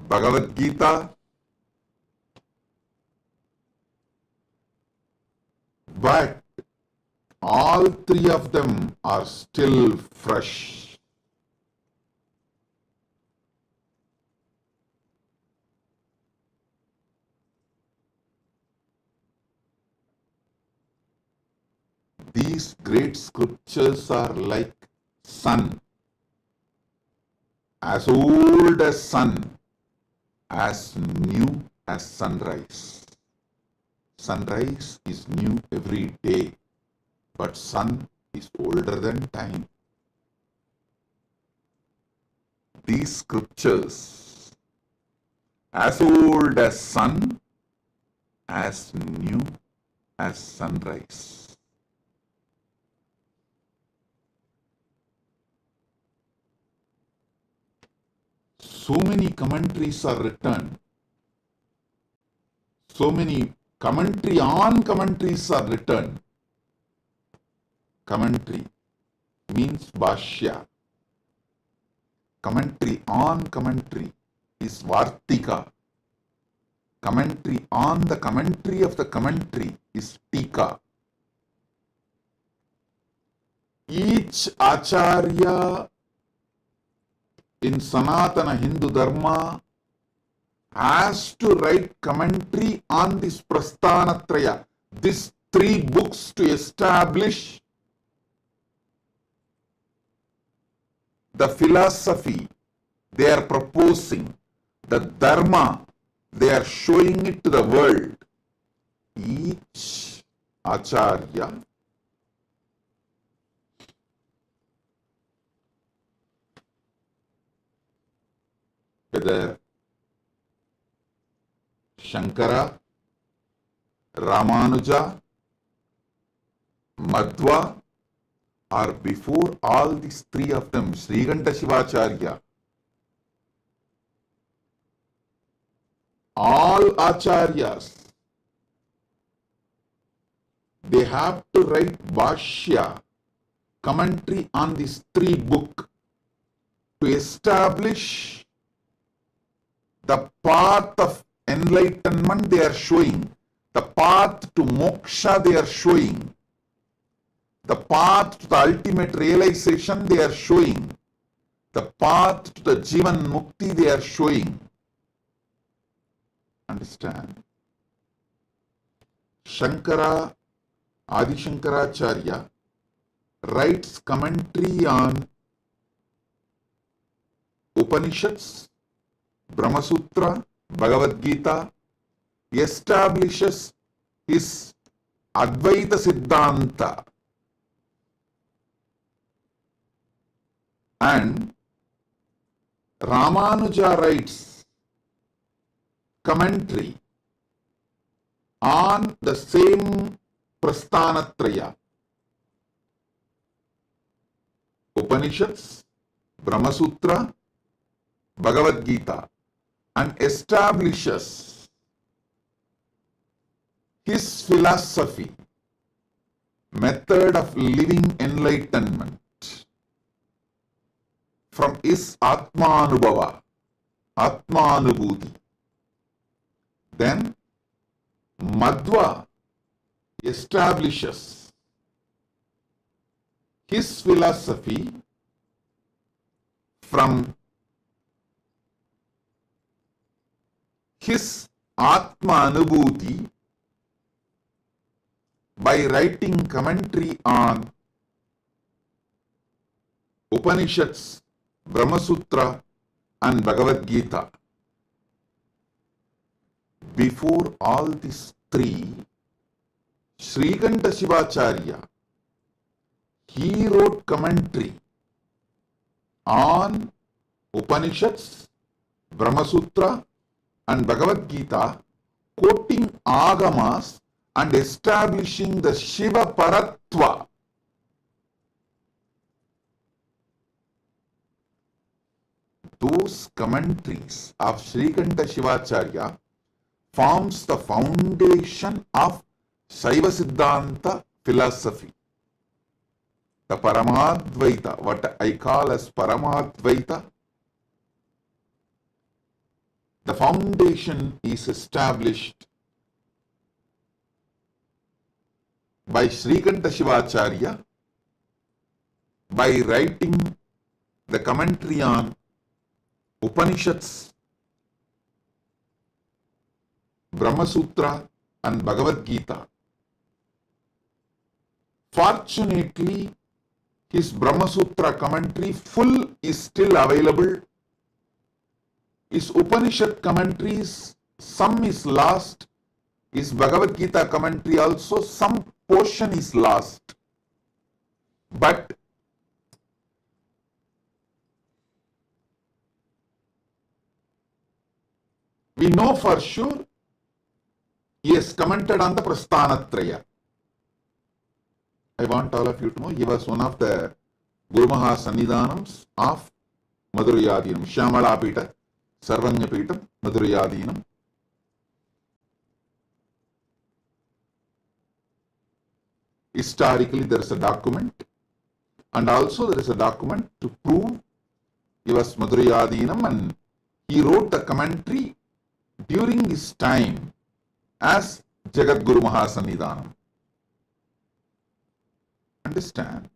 Bhagavad Gita, but all three of them are still fresh. These great scriptures are like sun, as old as sun, as new as sunrise. Sunrise is new every day, but sun is older than time. These scriptures, as old as sun, as new as sunrise. So many commentaries are written. So many commentary on commentaries are written. Commentary means bhashya. Commentary on commentary is vartika. Commentary on the commentary of the commentary is tika. Each acharya in Sanatana Hindu Dharma has to write commentary on this Prasthanatraya, these three books, to establish the philosophy they are proposing, the Dharma they are showing it to the world. Each acharya whether Shankara, Ramanuja, Madhva, or before all these three of them, Srikanta Shivacharya, all acharyas, they have to write bhashya, commentary on these three books to establish the path of enlightenment they are showing, the path to moksha they are showing, the path to the ultimate realization they are showing, the path to the Jivan Mukti they are showing. Understand? Shankara, Adi Shankaracharya writes commentary on Upanishads, Brahma Sutra, Bhagavad Gita, establishes his Advaita Siddhanta, and Ramanuja writes commentary on the same Prasthanatraya, Upanishads, Brahma Sutra, Bhagavad Gita, and establishes his philosophy, method of living enlightenment from his Atmanubhava, Atmanubhuti. Then Madhva establishes his philosophy from his Atma Anubhuti by writing commentary on Upanishads, Brahma Sutra, and Bhagavad Gita. Before all these three, Srikanta Shivacharya, he wrote commentary on Upanishads, Brahma Sutra, and Bhagavad Gita, quoting Agamas and establishing the Shiva Paratva. Those commentaries of Srikanta Shivacharya forms the foundation of Shaiva Siddhanta philosophy. The Paramadvaita, what I call as Paramadvaita, the foundation is established by Srikanta Shivacharya by writing the commentary on Upanishads, Brahma Sutra and Bhagavad Gita. Fortunately, his Brahma Sutra commentary full is still available. His Upanishad commentaries, some is lost. His Bhagavad Gita commentary also, some portion is lost. But we know for sure he has commented on the Prasthanatraya. I want all of you to know he was one of the Guru Maha Sannidhanams of Madhurayadinam, Shyamala Pita, Sarvanya Pita, Madhurayadinam. Historically, there is a document, and also there is a document to prove he was Madhurayadinam, and he wrote the commentary during his time as Jagat Guru Maha Sannidhanam. Understand?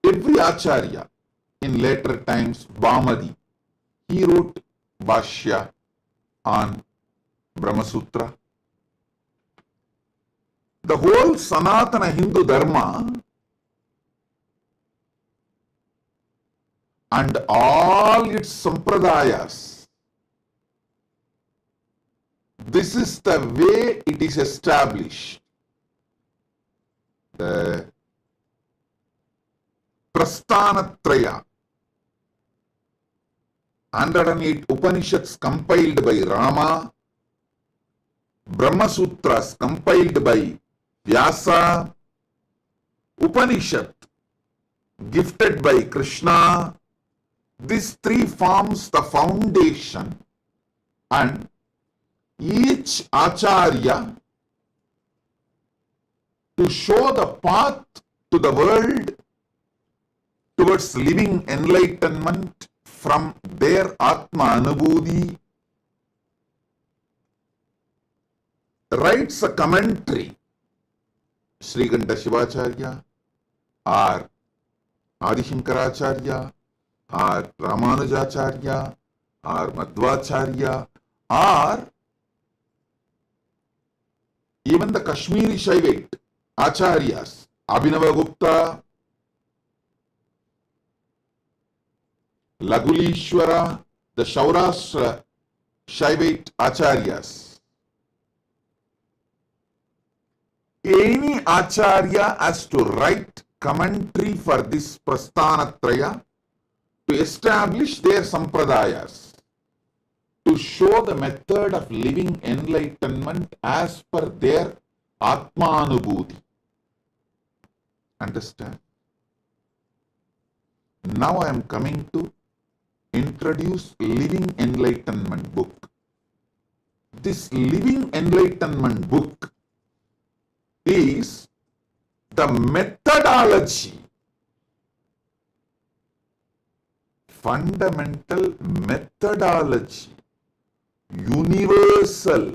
Every Acharya in later times, Vamadi, he wrote Bhashya on Brahma Sutra. The whole Sanatana Hindu Dharma and all its sampradayas, this is the way it is established. The Prasthanatraya, 108 Upanishads compiled by Rama, Brahma Sutras compiled by Vyasa, Upanishad gifted by Krishna. These three forms the foundation, and each Acharya to show the path to the world towards living enlightenment from their Atma Anubhuti, writes a commentary. Srikanta Shivacharya or Adi Shankaracharya or Ramanujacharya or Madhvacharya or even the Kashmiri Shaivite Acharyas, Abhinava Gupta, Lagulishwara, the Shaurashtra Shaivite Acharyas. Any Acharya has to write commentary for this Prasthanatraya to establish their sampradayas, to show the method of living enlightenment as per their Atmanubhuti. Understand? Now I am coming to introduce Living Enlightenment book. This Living Enlightenment book is the methodology, fundamental methodology, universal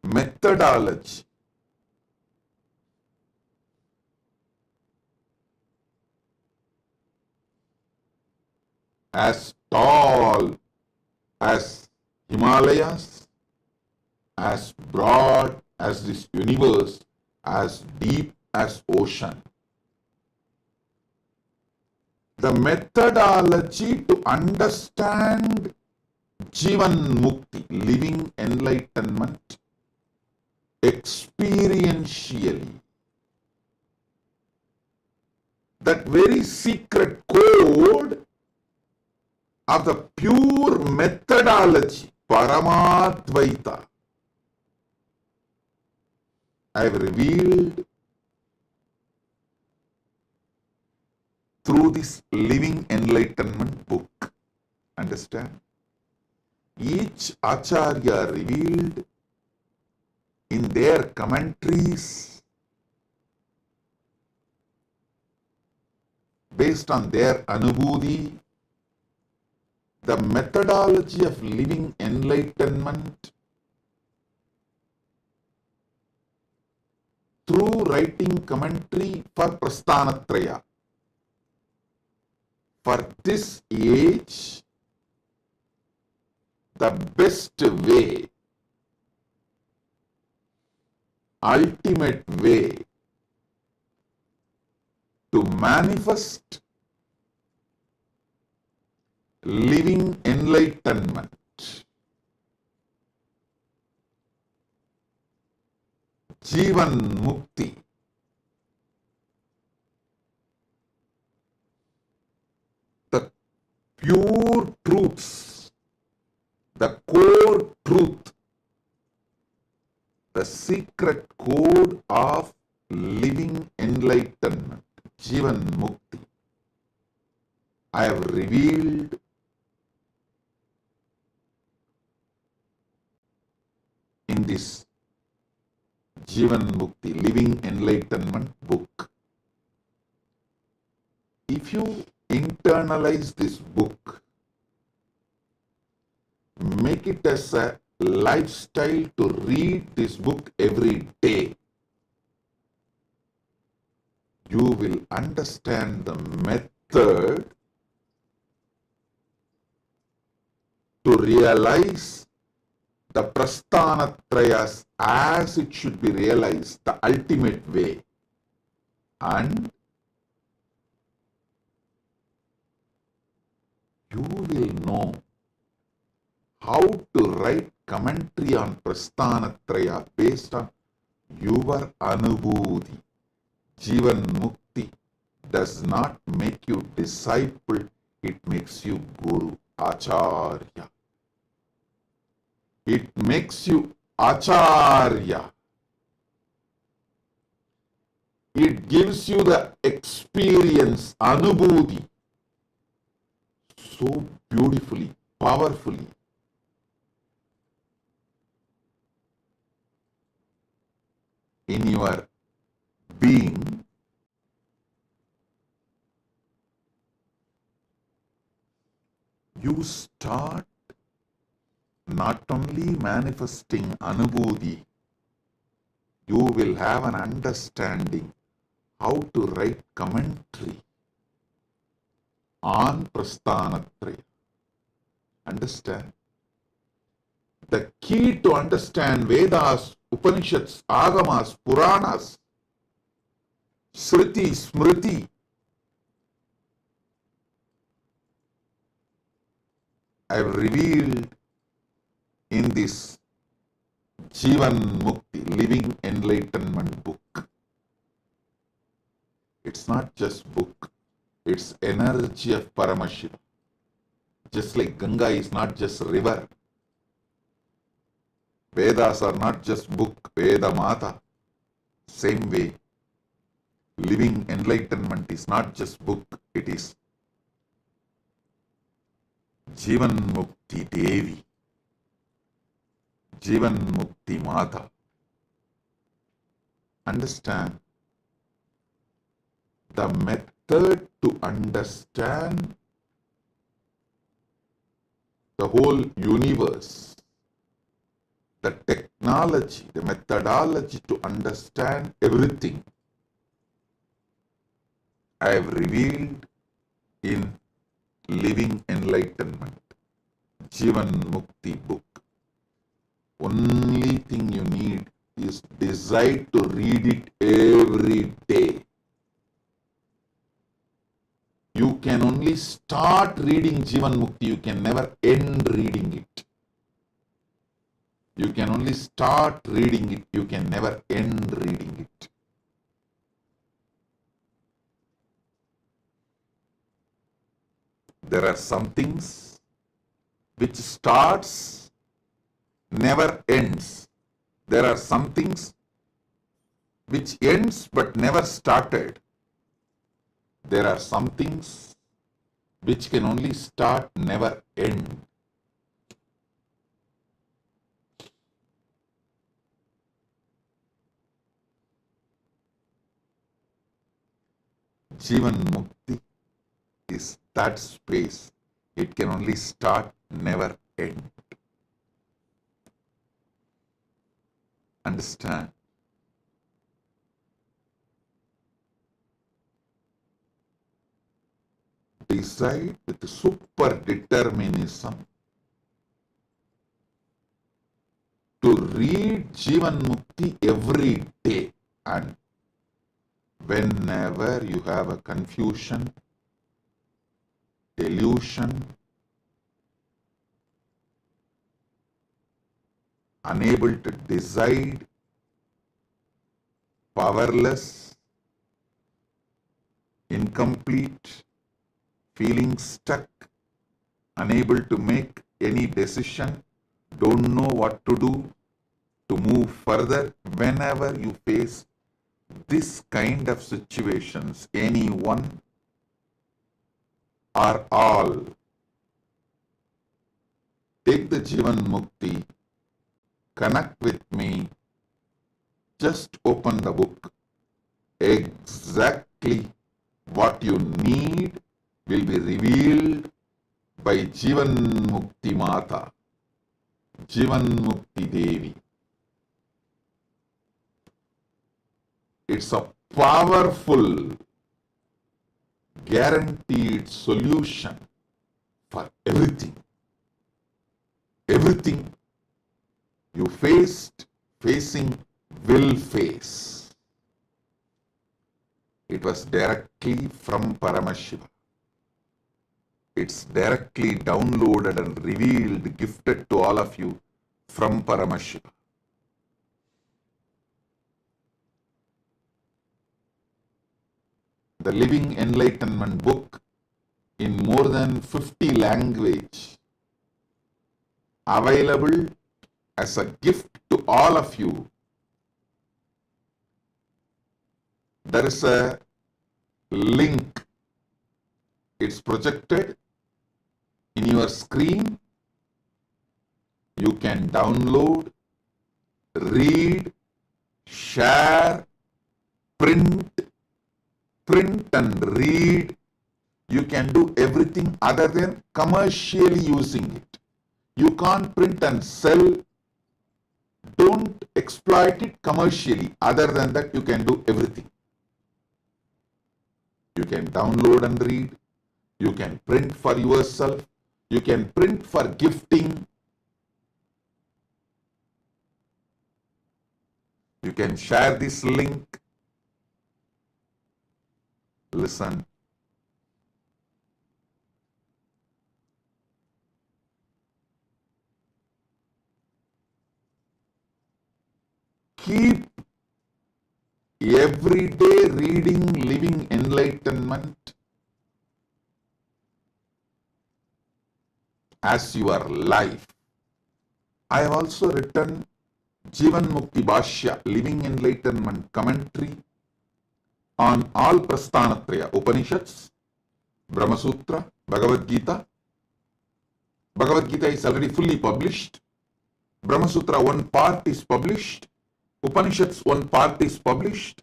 methodology as tall as Himalayas, as broad as this universe, as deep as ocean. The methodology to understand Jivan Mukti, living enlightenment, experientially. That very secret code of the pure methodology, Paramadvaita, I have revealed through this Living Enlightenment book. Understand? Each Acharya revealed in their commentaries based on their Anubhuti, the methodology of living enlightenment through writing commentary for Prasthanatraya. For this age, the best way, ultimate way to manifest living enlightenment, Jivan Mukti, the pure truths, the core truth, the secret code of living enlightenment, Jivan Mukti, I have revealed in this Jivan Mukti, Living Enlightenment book. If you internalize this book, make it as a lifestyle to read this book every day, you will understand the method to realize the Prasthanatrayas as it should be realized, the ultimate way. And you will know how to write commentary on Prasthanatraya based on your Anubhuti. Jivan Mukti does not make you disciple, it makes you Guru, Acharya. It makes you Acharya. It gives you the experience, Anubhuti, so beautifully, powerfully. In your being, you start not only manifesting Anubhuti, you will have an understanding how to write commentary on Prasthanatraya. Understand? The key to understand Vedas, Upanishads, Agamas, Puranas, Sriti, Smriti, I have revealed in this Jivan Mukti, Living Enlightenment book. It's not just book, it's energy of Paramashiva. Just like Ganga is not just river. Vedas are not just book, Veda Mata. Same way, living enlightenment is not just book, it is Jivan Mukti Devi, Jivan Mukti Mata. Understand the method to understand the whole universe, the technology, the methodology to understand everything, I have revealed in Living Enlightenment, Jivan Mukti book. Only thing you need is desire to read it every day. You can only start reading Jivan Mukti, you can never end reading it. You can only start reading it, you can never end reading it. There are some things which starts, never ends. There are some things which ends but never started. There are some things which can only start, never end. Jivan Mukti is that space. It can only start, never end. Understand? decide with super determinism to read Jivan Mukti every day, and whenever you have a confusion, delusion, unable to decide, powerless, incomplete, feeling stuck, unable to make any decision, don't know what to do to move further, whenever you face this kind of situations, anyone or all, take the Jivan Mukti, connect with me, just open the book. Exactly what you need will be revealed by Jivan Mukti Mata, Jivan Mukti Devi. It's a powerful, guaranteed solution for everything. Everything you facing, will face. It was directly from Paramashiva. It's directly downloaded and revealed, gifted to all of you from Paramashiva. The Living Enlightenment book in more than 50 languages, available as a gift to all of you. There is a link. It's projected in your screen. You can download, read, share, print and read. You can do everything other than commercially using it. You can't print and sell. Don't exploit it commercially. Other than that, you can do everything. You can download and read. You can print for yourself. You can print for gifting. You can share this link. Listen. Keep every day reading Living Enlightenment as your life. I have also written Jivan Mukti Bhashya, Living Enlightenment commentary on all Prasthanatraya, Upanishads, Brahma Sutra, Bhagavad Gita. Bhagavad Gita is already fully published. Brahma Sutra, one part is published. Upanishads, one part is published.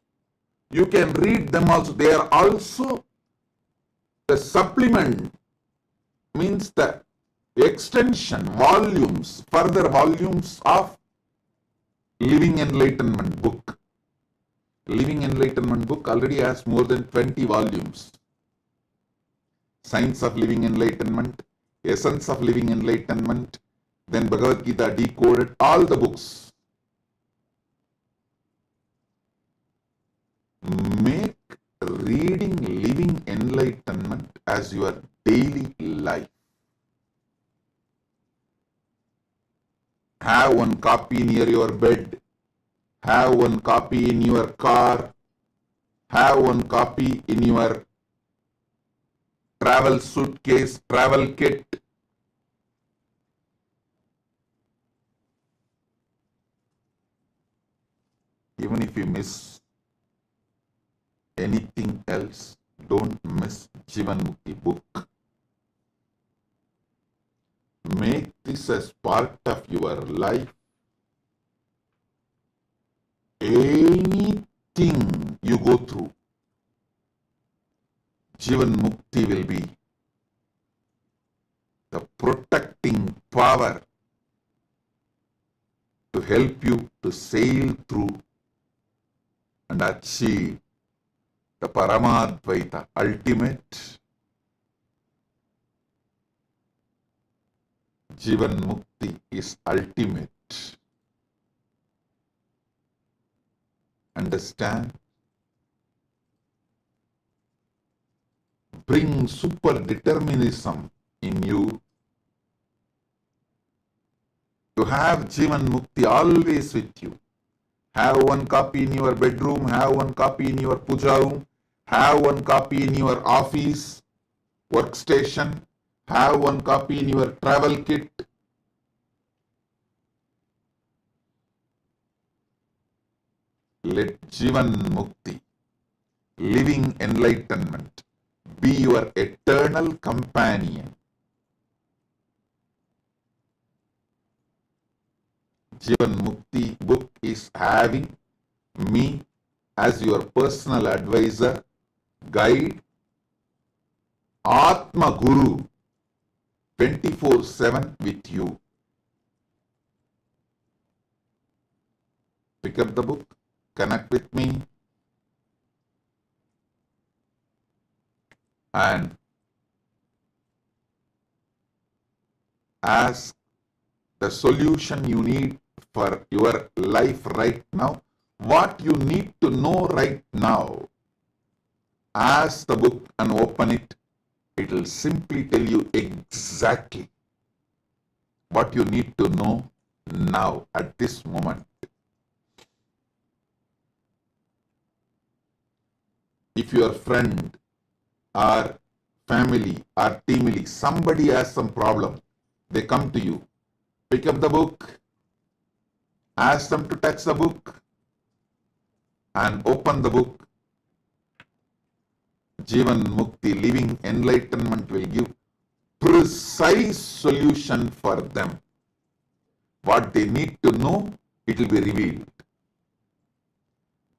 You can read them also. They are also the supplement, means the extension, volumes, further volumes of Living Enlightenment book. Living Enlightenment book already has more than 20 volumes. Science of Living Enlightenment, Essence of Living Enlightenment, then Bhagavad Gita decoded, all the books. Make reading Living Enlightenment as your daily life. Have one copy near your bed. Have one copy in your car. Have one copy in your travel suitcase, travel kit. Even if you miss anything else, don't miss Jivan Mukti book. Make this as part of your life. Anything you go through, Jivan Mukti will be the protecting power to help you to sail through and achieve the Paramadvaita, ultimate Jivan Mukti is ultimate. Understand? Bring super determinism in you. You have Jivan Mukti always with you. Have one copy in your bedroom, have one copy in your puja room, have one copy in your office, workstation, have one copy in your travel kit. Let Jivan Mukti, living enlightenment, be your eternal companion. Jivan Mukti book is having me as your personal advisor, guide, Atma Guru, 24/7 with you. Pick up the book, connect with me, and ask the solution you need for your life right now, what you need to know right now. Ask the book and open it. It will simply tell you exactly what you need to know now at this moment. If your friend or family or team, somebody has some problem, they come to you, pick up the book, ask them to touch the book and open the book. Jivan Mukti, living enlightenment, will give precise solution for them. What they need to know, it will be revealed.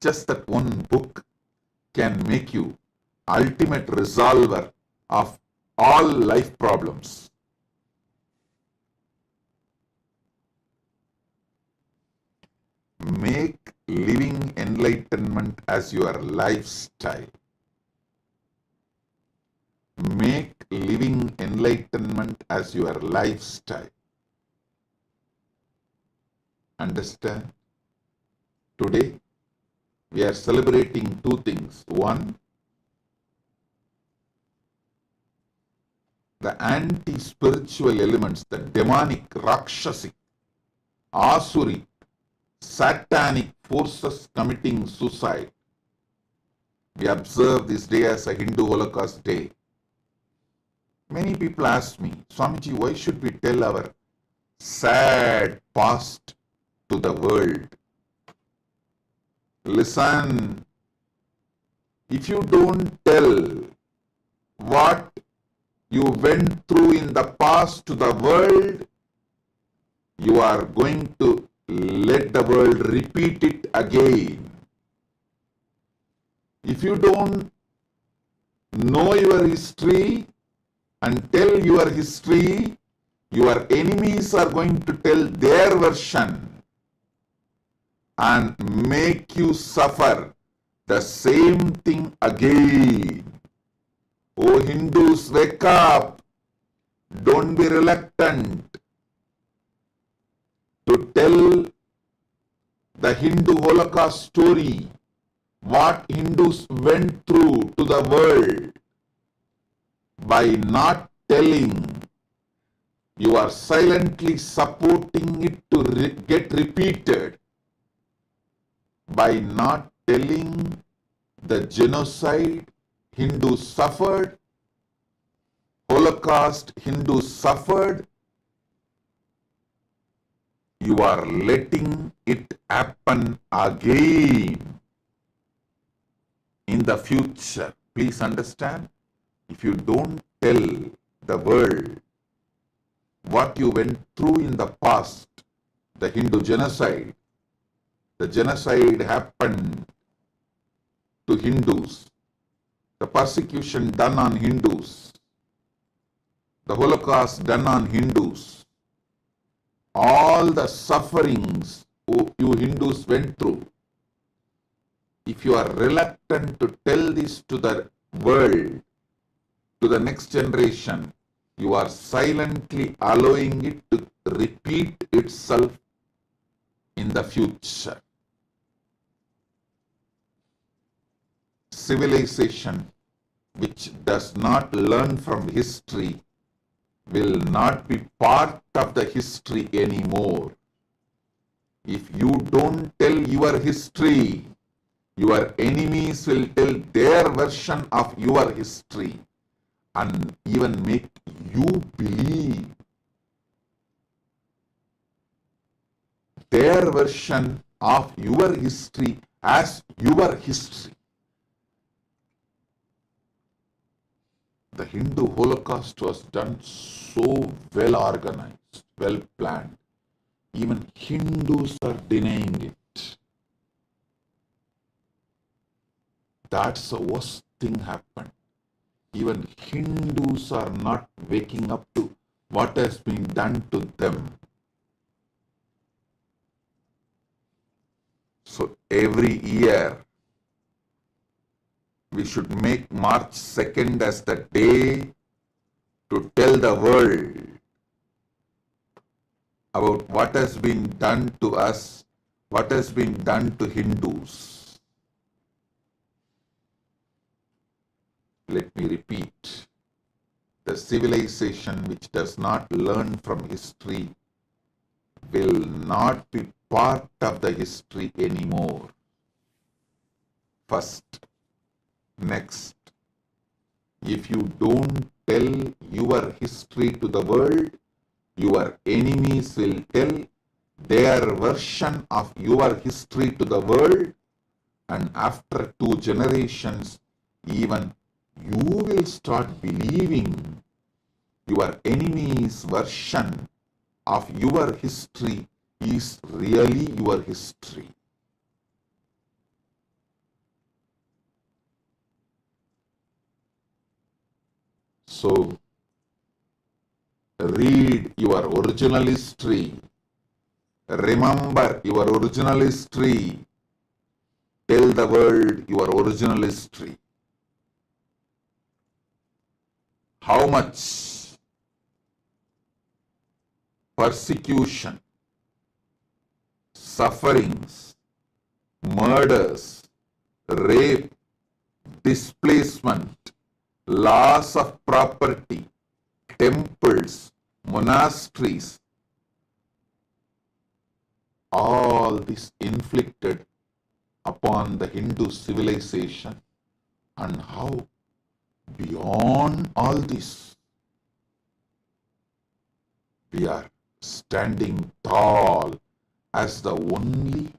Just that one book can make you ultimate resolver of all life problems. Make living enlightenment as your lifestyle. Make living enlightenment as your lifestyle. Understand? Today, we are celebrating two things. One, the anti-spiritual elements, the demonic, rakshasic, asuric, satanic forces committing suicide. We observe this day as a Hindu Holocaust Day. Many people ask me, Swamiji, why should we tell our sad past to the world? Listen, if you don't tell what you went through in the past to the world, you are going to let the world repeat it again. If you don't know your history and tell your history, your enemies are going to tell their version and make you suffer the same thing again. Oh Hindus, wake up! Don't be reluctant to tell the Hindu Holocaust story, what Hindus went through to the world. By not telling, you are silently supporting it to get repeated. By not telling the genocide Hindus suffered, Holocaust Hindus suffered, you are letting it happen again in the future. Please understand, if you don't tell the world what you went through in the past, the Hindu genocide, the genocide happened to Hindus, the persecution done on Hindus, the Holocaust done on Hindus, all the sufferings you Hindus went through. If you are reluctant to tell this to the world, to the next generation, You are silently allowing it to repeat itself in the future. Civilization which does not learn from history will not be part of the history anymore. If you don't tell your history, your enemies will tell their version of your history and even make you believe their version of your history as your history. The Hindu Holocaust was done so well organized, well planned. Even Hindus are denying it. That's the worst thing happened. Even Hindus are not waking up to what has been done to them. So every year, we should make March 2nd as the day to tell the world about what has been done to us, what has been done to Hindus. Let me repeat. The civilization which does not learn from history will not be part of the history anymore. First. Next, if you don't tell your history to the world, your enemies will tell their version of your history to the world, and after 2 generations, even you will start believing your enemy's version of your history is really your history. So, read your original history. Remember your original history. Tell the world your original history. How much persecution, sufferings, murders, rape, displacement, loss of property, temples, monasteries, all this inflicted upon the Hindu civilization, and how beyond all this we are standing tall as the only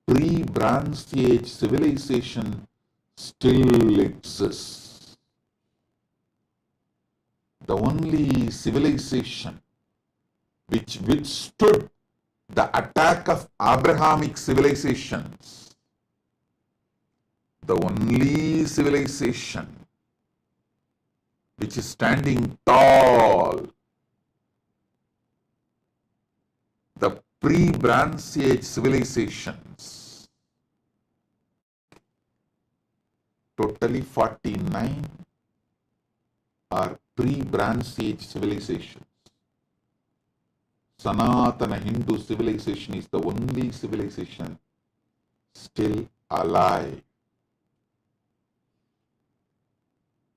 pre-Bronze Age civilization still exists. The only civilization which withstood the attack of Abrahamic civilizations. The only civilization which is standing tall. The pre-Bronze Age civilizations. Totally 49 are pre-Bronze Age civilizations. Sanatana Hindu civilization is the only civilization still alive.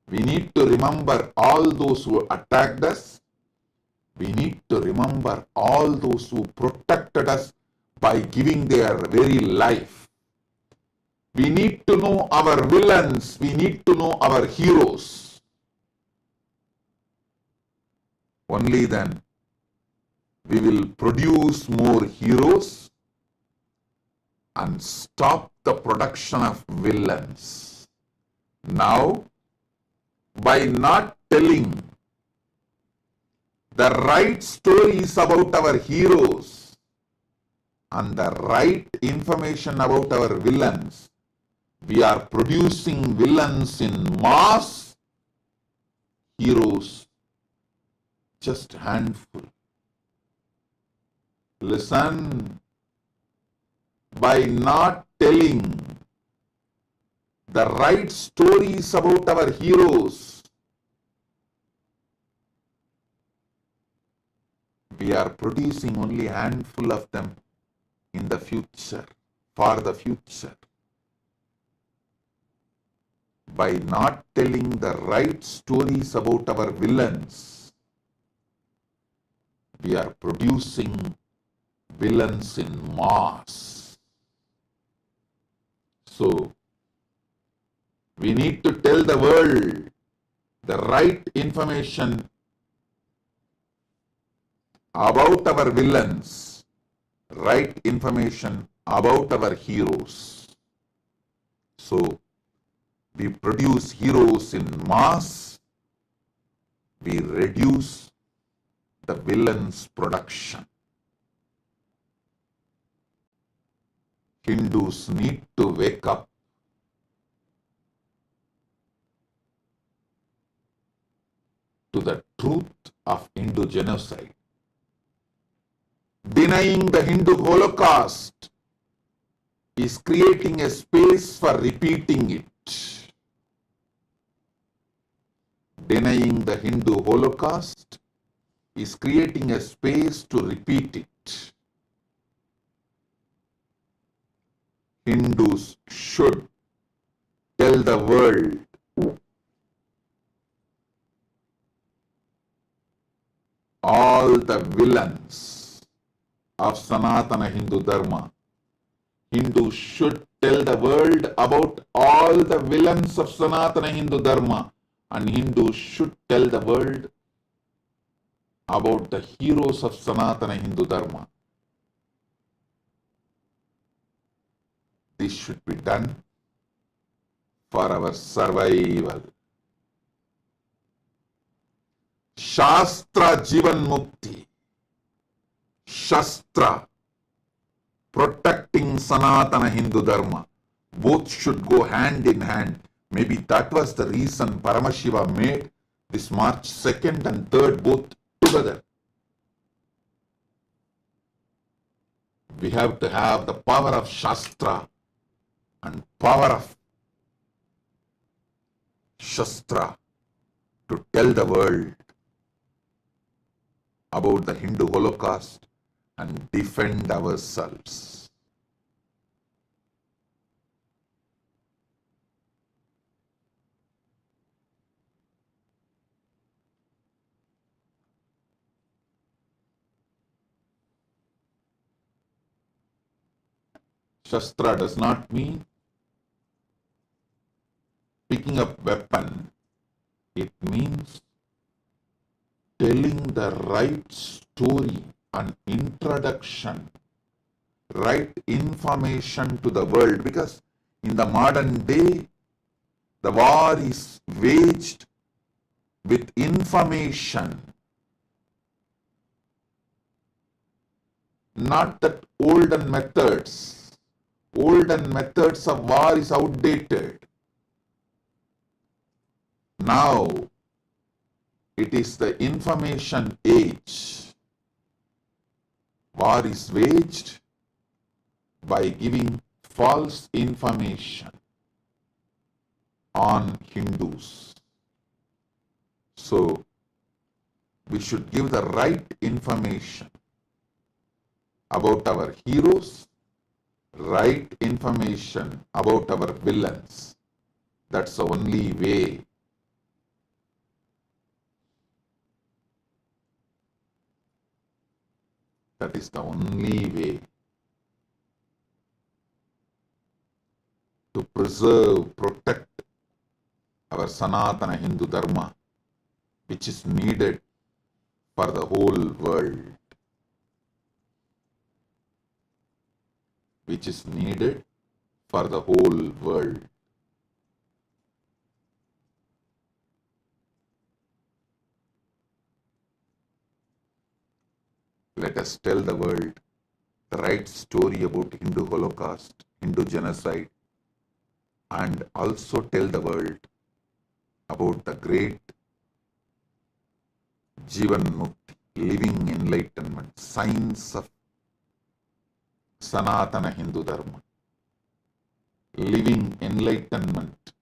We need to remember all those who attacked us. We need to remember all those who protected us by giving their very life. We need to know our villains. We need to know our heroes. Only then we will produce more heroes and stop the production of villains. Now, by not telling the right stories about our heroes and the right information about our villains, we are producing villains in mass, heroes just handful. Listen, by not telling the right stories about our heroes, We are producing only a handful of them in the future, for the future. By not telling the right stories about our villains, we are producing villains in mass. So, we need to tell the world the right information about our villains, right information about our heroes. So, we produce heroes in mass, we reduce the villains' production. Hindus need to wake up. To the truth of Hindu genocide. Denying the Hindu Holocaust is creating a space for repeating it. Denying the Hindu Holocaust is creating a space to repeat it. Hindus should tell the world all the villains of Sanatana Hindu Dharma. Hindus should tell the world about all the villains of Sanatana Hindu Dharma, and Hindus should tell the world about the heroes of Sanatana Hindu Dharma. This should be done for our survival. Shastra Jivan Mukti. Shastra protecting Sanatana Hindu Dharma. Both should go hand in hand. Maybe that was the reason Paramashiva made this March 2nd and 3rd both together. We have to have the power of Shastra and power of Shastra to tell the world about the Hindu Holocaust and defend ourselves. Shastra does not mean picking up weapon. It means telling the right story and introduction, right information to the world, because in the modern day, the war is waged with information, not that olden methods. Olden methods of war is outdated. Now, it is the information age. War is waged by giving false information on Hindus. So, we should give the right information about our heroes, right information about our villains. That's the only way. That is the only way to preserve, protect our Sanatana Hindu Dharma, which is needed for the whole world. Which is needed for the whole world. Let us tell the world the right story about Hindu Holocaust, Hindu genocide, and also tell the world about the great Jivan Mukti, living enlightenment, science of Sanatana Hindu Dharma. Living enlightenment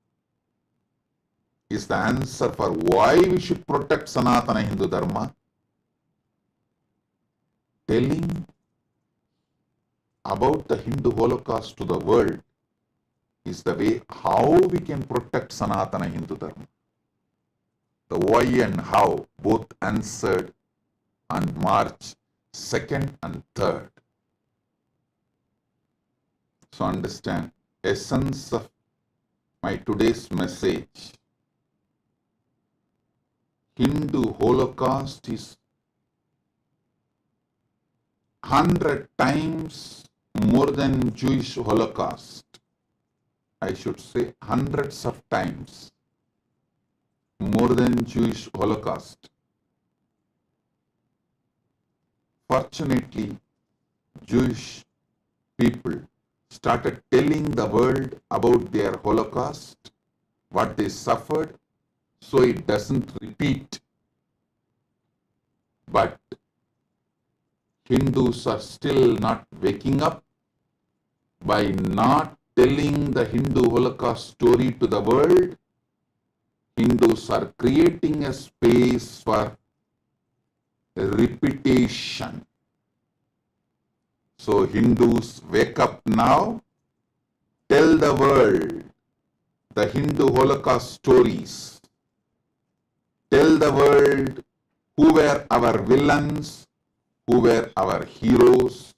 is the answer for why we should protect Sanatana Hindu Dharma telling about the Hindu Holocaust to the world is the way how we can protect Sanatana Hindu Dharma. The why and how both answered on March 2nd and 3rd. So understand, essence of my today's message. Hindu Holocaust is 100 times more than Jewish Holocaust. I should say hundreds of times more than Jewish Holocaust. Fortunately, Jewish people started telling the world about their Holocaust, what they suffered, so it doesn't repeat. But Hindus are still not waking up by not telling the Hindu Holocaust story to the world. Hindus are creating a space for repetition. So Hindus, wake up now, tell the world the Hindu Holocaust stories. Tell the world who were our villains, who were our heroes.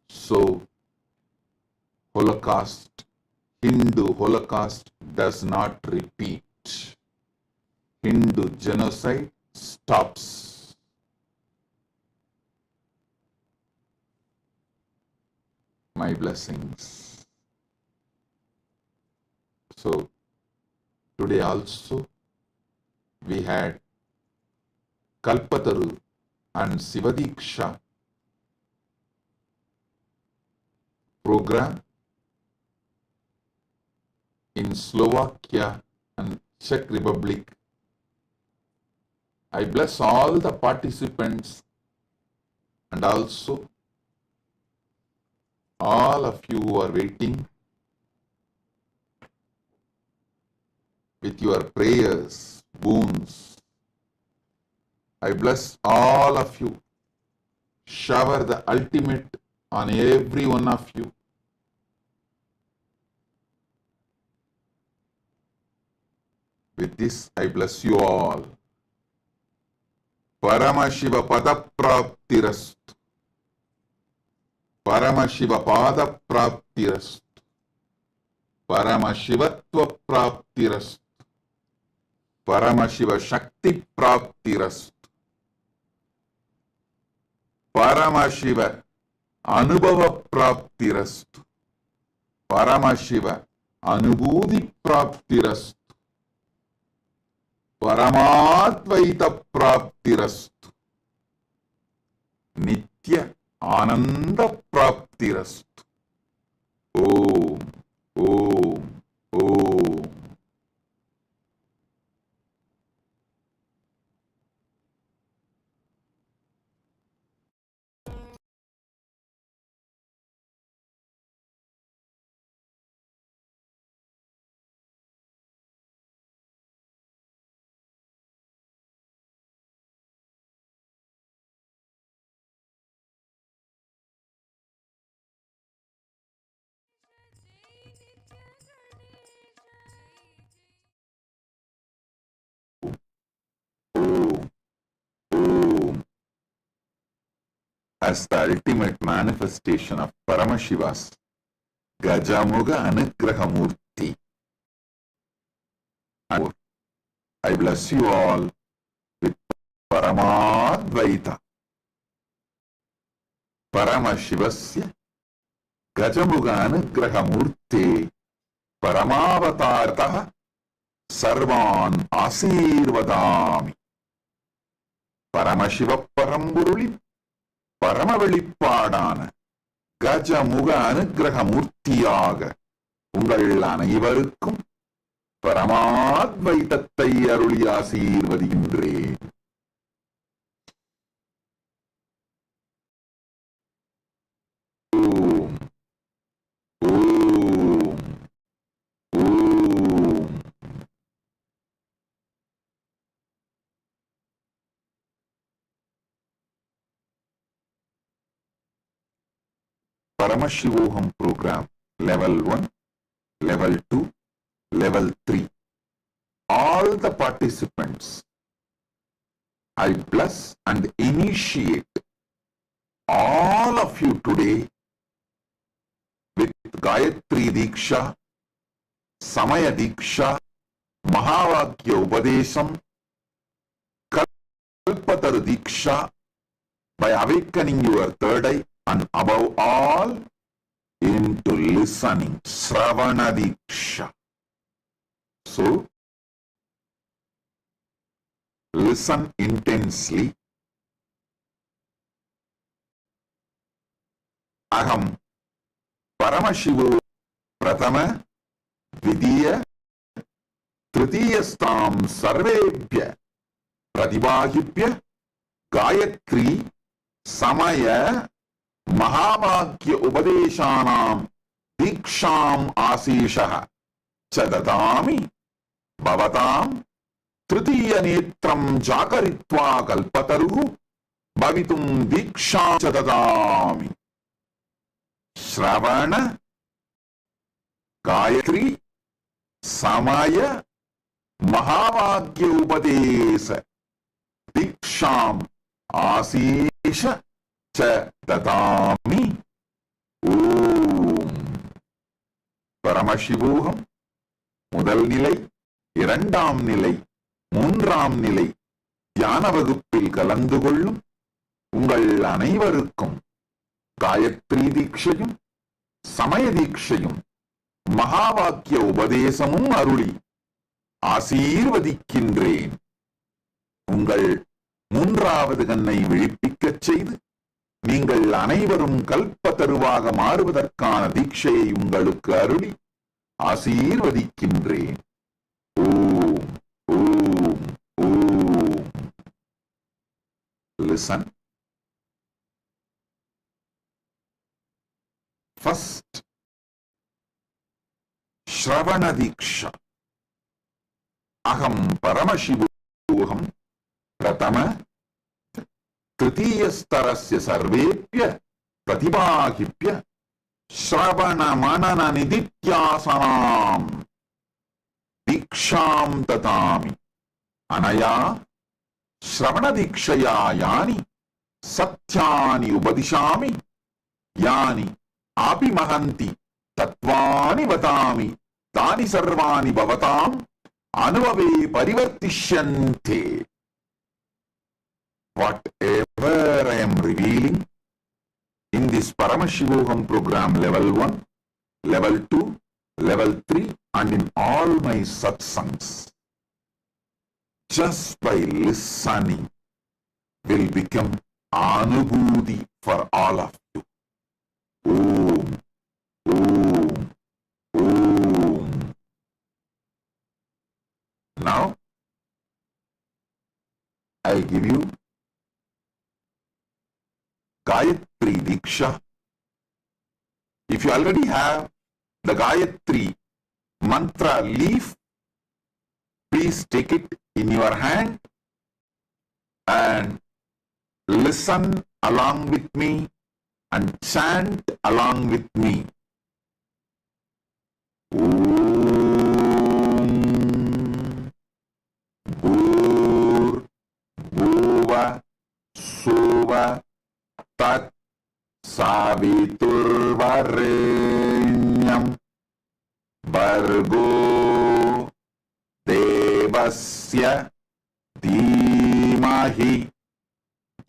So Holocaust, Hindu Holocaust does not repeat. Hindu genocide stops. My blessings. So today also we had Kalpataru and Sivadiksha program in Slovakia and Czech Republic. I bless all the participants and also all of you who are waiting with your prayers, boons. I bless all of you. Shower the ultimate on every one of you. With this, I bless you all. Paramashiva Padapraptirastu. Paramashiva Padapraptirastu. Paramashivatva Praptirastu. Paramashiva Shakti Praptirastu. Paramashiva Anubhava Praptirastu. Paramashiva Anubhudi Praptirastu. Paramadvaita Praptirastu. Nitya Ananda Praptirastu. Om, Om, Om. As the ultimate manifestation of Paramashiva's Gajamuga Anugraha Murthy. I bless you all with Paramadvaita. Paramashivasya Gajamuga Anugraha Murthy Paramavatartaha Sarvan Asirvadami. Paramashiva Paramburuli பரமவெளிப்பாடான Gajamukha அனுக்கிரக மூர்த்தியாக உங்கள் அனைவருக்கும் பரமாத்வைதத்தை அருளி ஆசீர்வதிக்கின்றேன். Paramashivoham program, level 1, level 2, level 3. All the participants, I bless and initiate all of you today with Gayatri Diksha, Samaya Diksha, Mahavakya Upadesham, Kalpataru Diksha, by awakening your third eye, and above all, into listening, Sravana Diksha. So, listen intensely. Aham Paramashivo Pratama Vidiya Tritiyastam Sarvebhya Pratibahibhya Gayatri Samaya Mahavakya Upadeshanam Diksham Asishaha Chadadami Bhavatam Tritiya Netram Jakaritva Kalpataru Bhavitum Diksham Chadadami. Shravana, Gayatri, Samaya, Mahavakya Upadesa, Diksham, Asisha, Cha Tatami, Om. Paramashivoham, முதல் நிலை, இரண்டாம் நிலை, மூன்றாம் நிலை, தியான வகுப்பில் கலந்து கொள்ளும் உங்கள் அனைவருக்கும் காயத்ரி தீட்சையும் சமய தீட்சையும் மகாவாக்கிய உபதேசமும் அருளி ஆசீர்வதிக்கின்றேன். உங்கள் மூன்றாவது கண்ணை விழிப்பிக்கச் செய்து நீங்கள் அனைவரும் கல்பத்தருவாக மாறுவதற்கான தீட்சையை உங்களுக்கு அருளி ஆசீர்வதிக்கின்றேன். ஓம் ஓம் ஓம். Listen. First, Shravana Diksha. Aham Paramashivoham Pratama Tritiyastarasya Sarvepya Pratibahibhya Shravana Manana Nidityasanam Diksham Tatami Anaya Shravana Dikshaya Yani Satyani Upadishami Yani Api Mahanti Tatvani Vatami Tani Sarvani Bhavatam Anuvave Parivartishyante. Whatever I am revealing in this Paramashivoham program level 1, level 2, level 3 and in all my satsangs, just by listening will become Anubhuti for all of you. Om, Om, Om. Now, I give you Gayatri Diksha. If you already have the Gayatri mantra leaf, please take it in your hand and listen along with me and chant along with me. Om Bhur Bhuva Suva Tat Saviturvarenyam Bhargo Devasya Dhimahi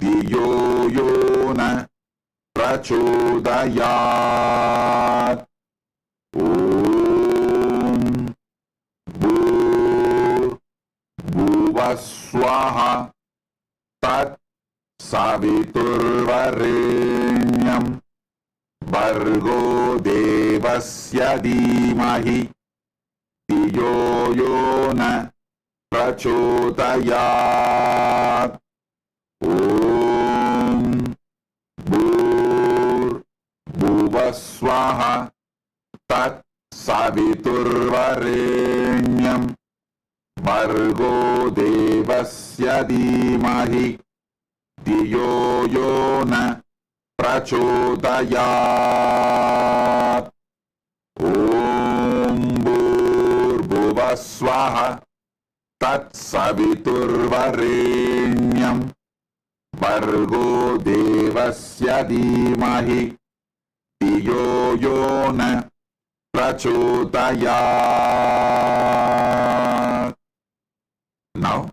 Dhiyo Yona Prachodayat. Om Bhur Bhuva Swaha Tat Saviturvarenyam Bhargo Devasya Dhimahi Dhiyo Yona Prachodayat. Om Bhur Bhuva Swaha Tat Saviturvarenyam Bhargo Devasya Dhimahi Dhiyo Yona प्रचोदयात् ॐ भूर्भुवः स्वः तत्सवितुर्वरेण्यं भर्गो देवस्य धीमहि धियो यो न प्रचोदयात्. Now,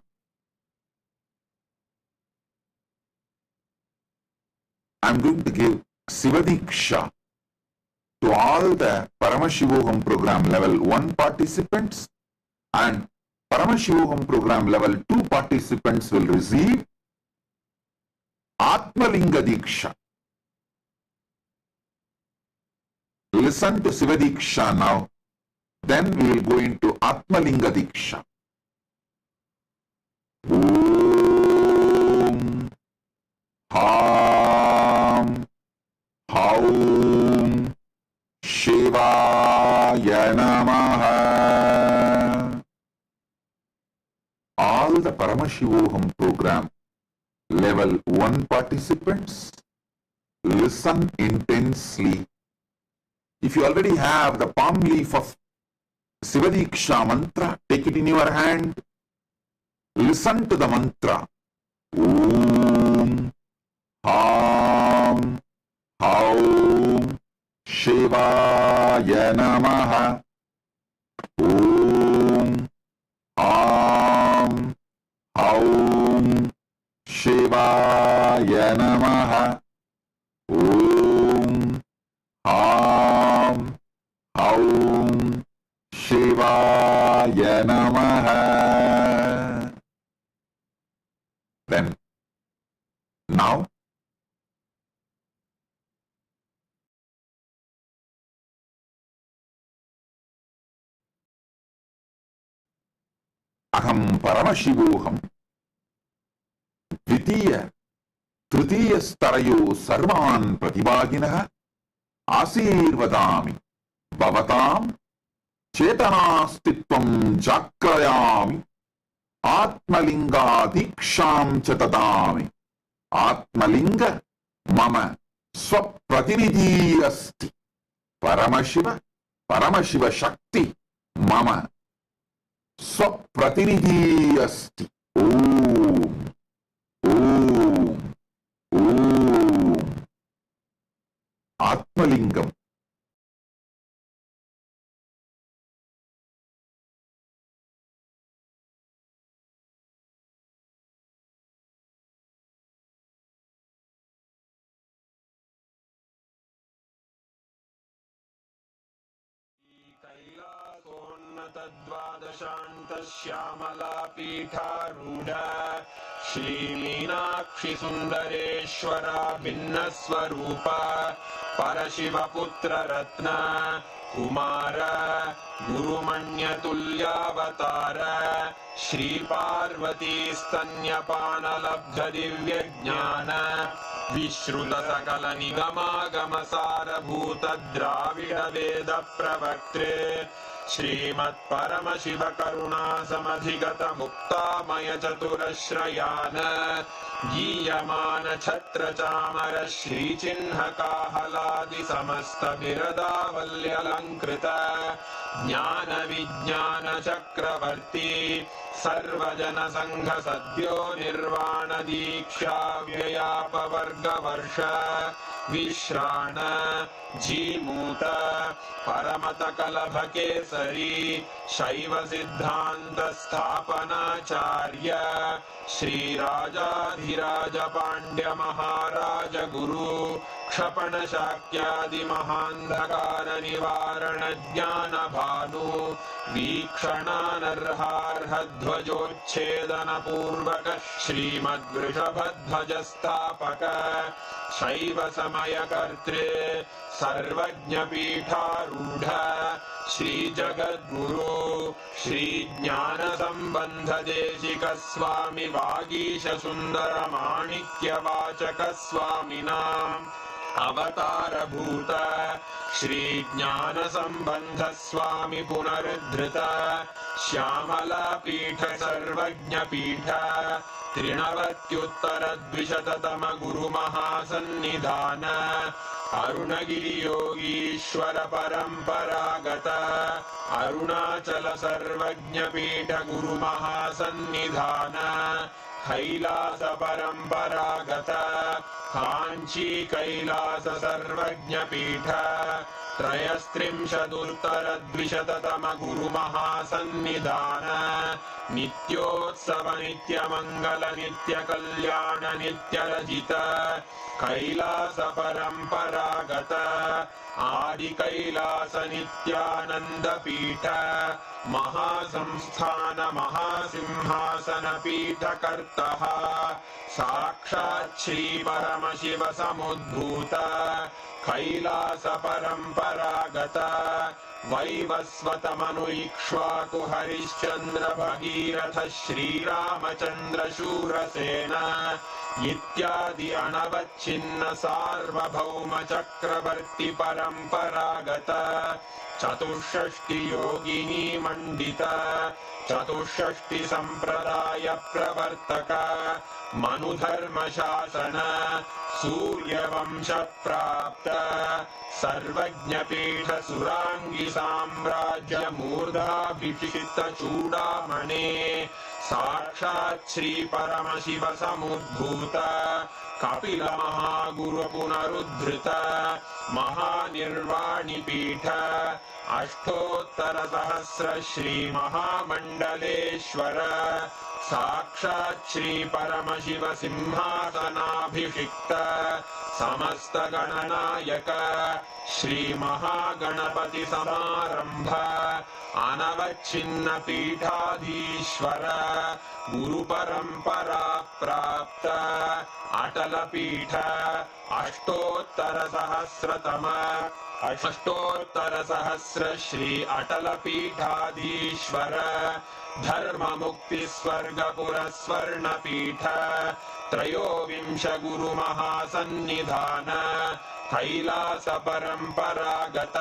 I'm going to give Sivadiksha to all the Paramashivoham program level 1 participants, and Paramashivoham program level 2 participants will receive Atmalinga Diksha. Listen to Sivadiksha now, then we will go into Atmalinga Diksha. Om Ham Haum Shivaya Namaha. All the Paramashivoham program level 1 participants, listen intensely. If you already have the palm leaf of Sivadiksha mantra, take it in your hand. Listen to the mantra. Om Ham Haum Shivaya Namaha. Om Ham Haum Shivaya Namaha. Om Ham Haum Shivaya Namaha. Then, now, Aham Paramashivoham Dvitiya Tritiya Starayo Sarvan Pratibhaginaha Asirvadami Bhavatam Chetanastitvam Jakrayami Atmalinga Diksham Chatadami. Atmalinga Mama Swapratinidhi Asti. Paramashiva Paramashiva Shakti Mama Swapratinidhi Asti. Om Om Om. Atmalingam. कैलासोन्नतद्वादशान्तश्यामलापीठारूढा श्रीमीनाक्षि सुन्दरेश्वरा भिन्नस्वरूपा परशिवपुत्ररत्न Kumar गुरुमण्यतुल्यावतार Shri Parvati स्तन्यपानलब्धदिव्यज्ञान विश्रुतसकलनिगमागमसारभूतद्राविडवेदप्रवक्त्रे श्रीमत्परमशिवकरुणासमधिगतमुक्तामयचतुरश्रयान् गीयमानछत्रचामर श्रीचिह्नकाहलादिसमस्तबिरदावल्यलङ्कृत ज्ञानविज्ञानचक्रवर्ती सर्वजनसङ्घसद्यो निर्वाणदीक्षा व्ययापवर्गवर्ष विश्राण Jimuta परमतकलभकेसरी शैवसिद्धान्तस्थापनाचार्य श्रीराजाधिराजपाण्ड्यमहाराज गुरु क्षपणशाक्यादिमहान्धकारनिवारणज्ञानभानु वीक्षणानर्हार्हध्वजोच्छेदनपूर्वक श्रीमद्वृषभध्वजस्थापक शैवसमयकर्त्रे सर्वज्ञपीठारूढ श्रीजगद्गुरु श्रीज्ञानसम्बन्धदेशिकस्वामि वागीशसुन्दरमाणिक्यवाचकस्वामिनाम् अवतारभूत श्रीज्ञानसम्बन्धस्वामि पुनरुद्धृत श्यामलापीठ सर्वज्ञपीठ त्रिनवत्युत्तरद्विशततम गुरुमहासन्निधान अरुणगिरियोगीश्वर परम्परागत अरुणाचल सर्वज्ञपीठ गुरुमहासन्निधान कैलास परम्परागत काञ्ची कैलास सर्वज्ञपीठ त्रयस्त्रिंशदुत्तरद्विशततम गुरुमहासन्निधान नित्योत्सव नित्यमङ्गल नित्यकल्याण नित्यरजित कैलास परम्परागत आदि कैलास नित्यानन्दपीठ महासंस्थान महासिंहासन पीठकर्तः साक्षात् श्री परमशिव समुद्भूत कैलास परम्परागत वैवस्वतमनुइक्ष्वाकु हरिश्चन्द्र भगीरथ श्रीरामचन्द्र शूरसेन इत्यादि अनवच्छिन्न सार्वभौम चक्रवर्ति परम्परागत चतुष्षष्टि योगिनी मण्डित चतुष्षष्टि सम्प्रदाय प्रवर्तक मनुधर्म शासन सूर्यवंश प्राप्त सर्वज्ञपीठ सुरांगी साम्राज्य मूर्धाभिषिक्त चूडामणे साक्षात् श्री परमशिव समुद्भूत कपिल महागुरु पुनरुद्धृत महानिर्वाणि पीठ अष्टोत्तर सहस्र श्री महामंडलेश्वर साक्षात् श्री परमशिव सिंहासनाभिषिक्त समस्त गणनायक श्री महागणपति समारंभ अनवच्छिन्न पीठाधीश्वर गुरु परंपरा प्राप्त अटल पीठ अष्टोत्तर सहस्र श्री अटल पीठाधीश्वर धर्म मुक्ति स्वर्गपुर स्वर्ण पीठ त्रयोविंश गुरु महासन्निधान कैलास परम्परागत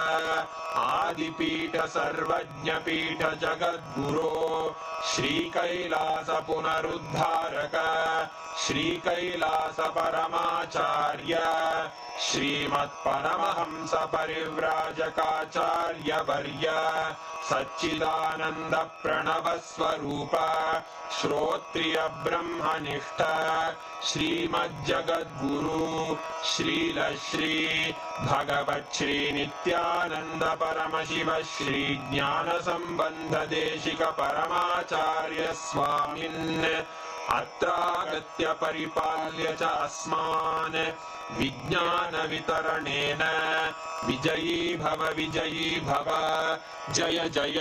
आदिपीठ सर्वज्ञ पीठ जगद्गुरो श्री कैलास पुनरुद्धारक श्री कैलास परमाचार्य श्रीमत्परमहंस परिव्राजकाचार्य वर्य सच्चिदानंद प्रणव स्वरूप श्रोत्रिय ब्रह्मनिष्ठ श्रीमज्जगद्गुरु श्रील श्री भगवत् श्री नित्यानंद परमशिव श्री ज्ञान संबंध देशिक परमाचार्य स्वामिन् अत्रागत्य परिपाल्य च अस्मान् विज्ञान वितरणेन विजयी भव जय जय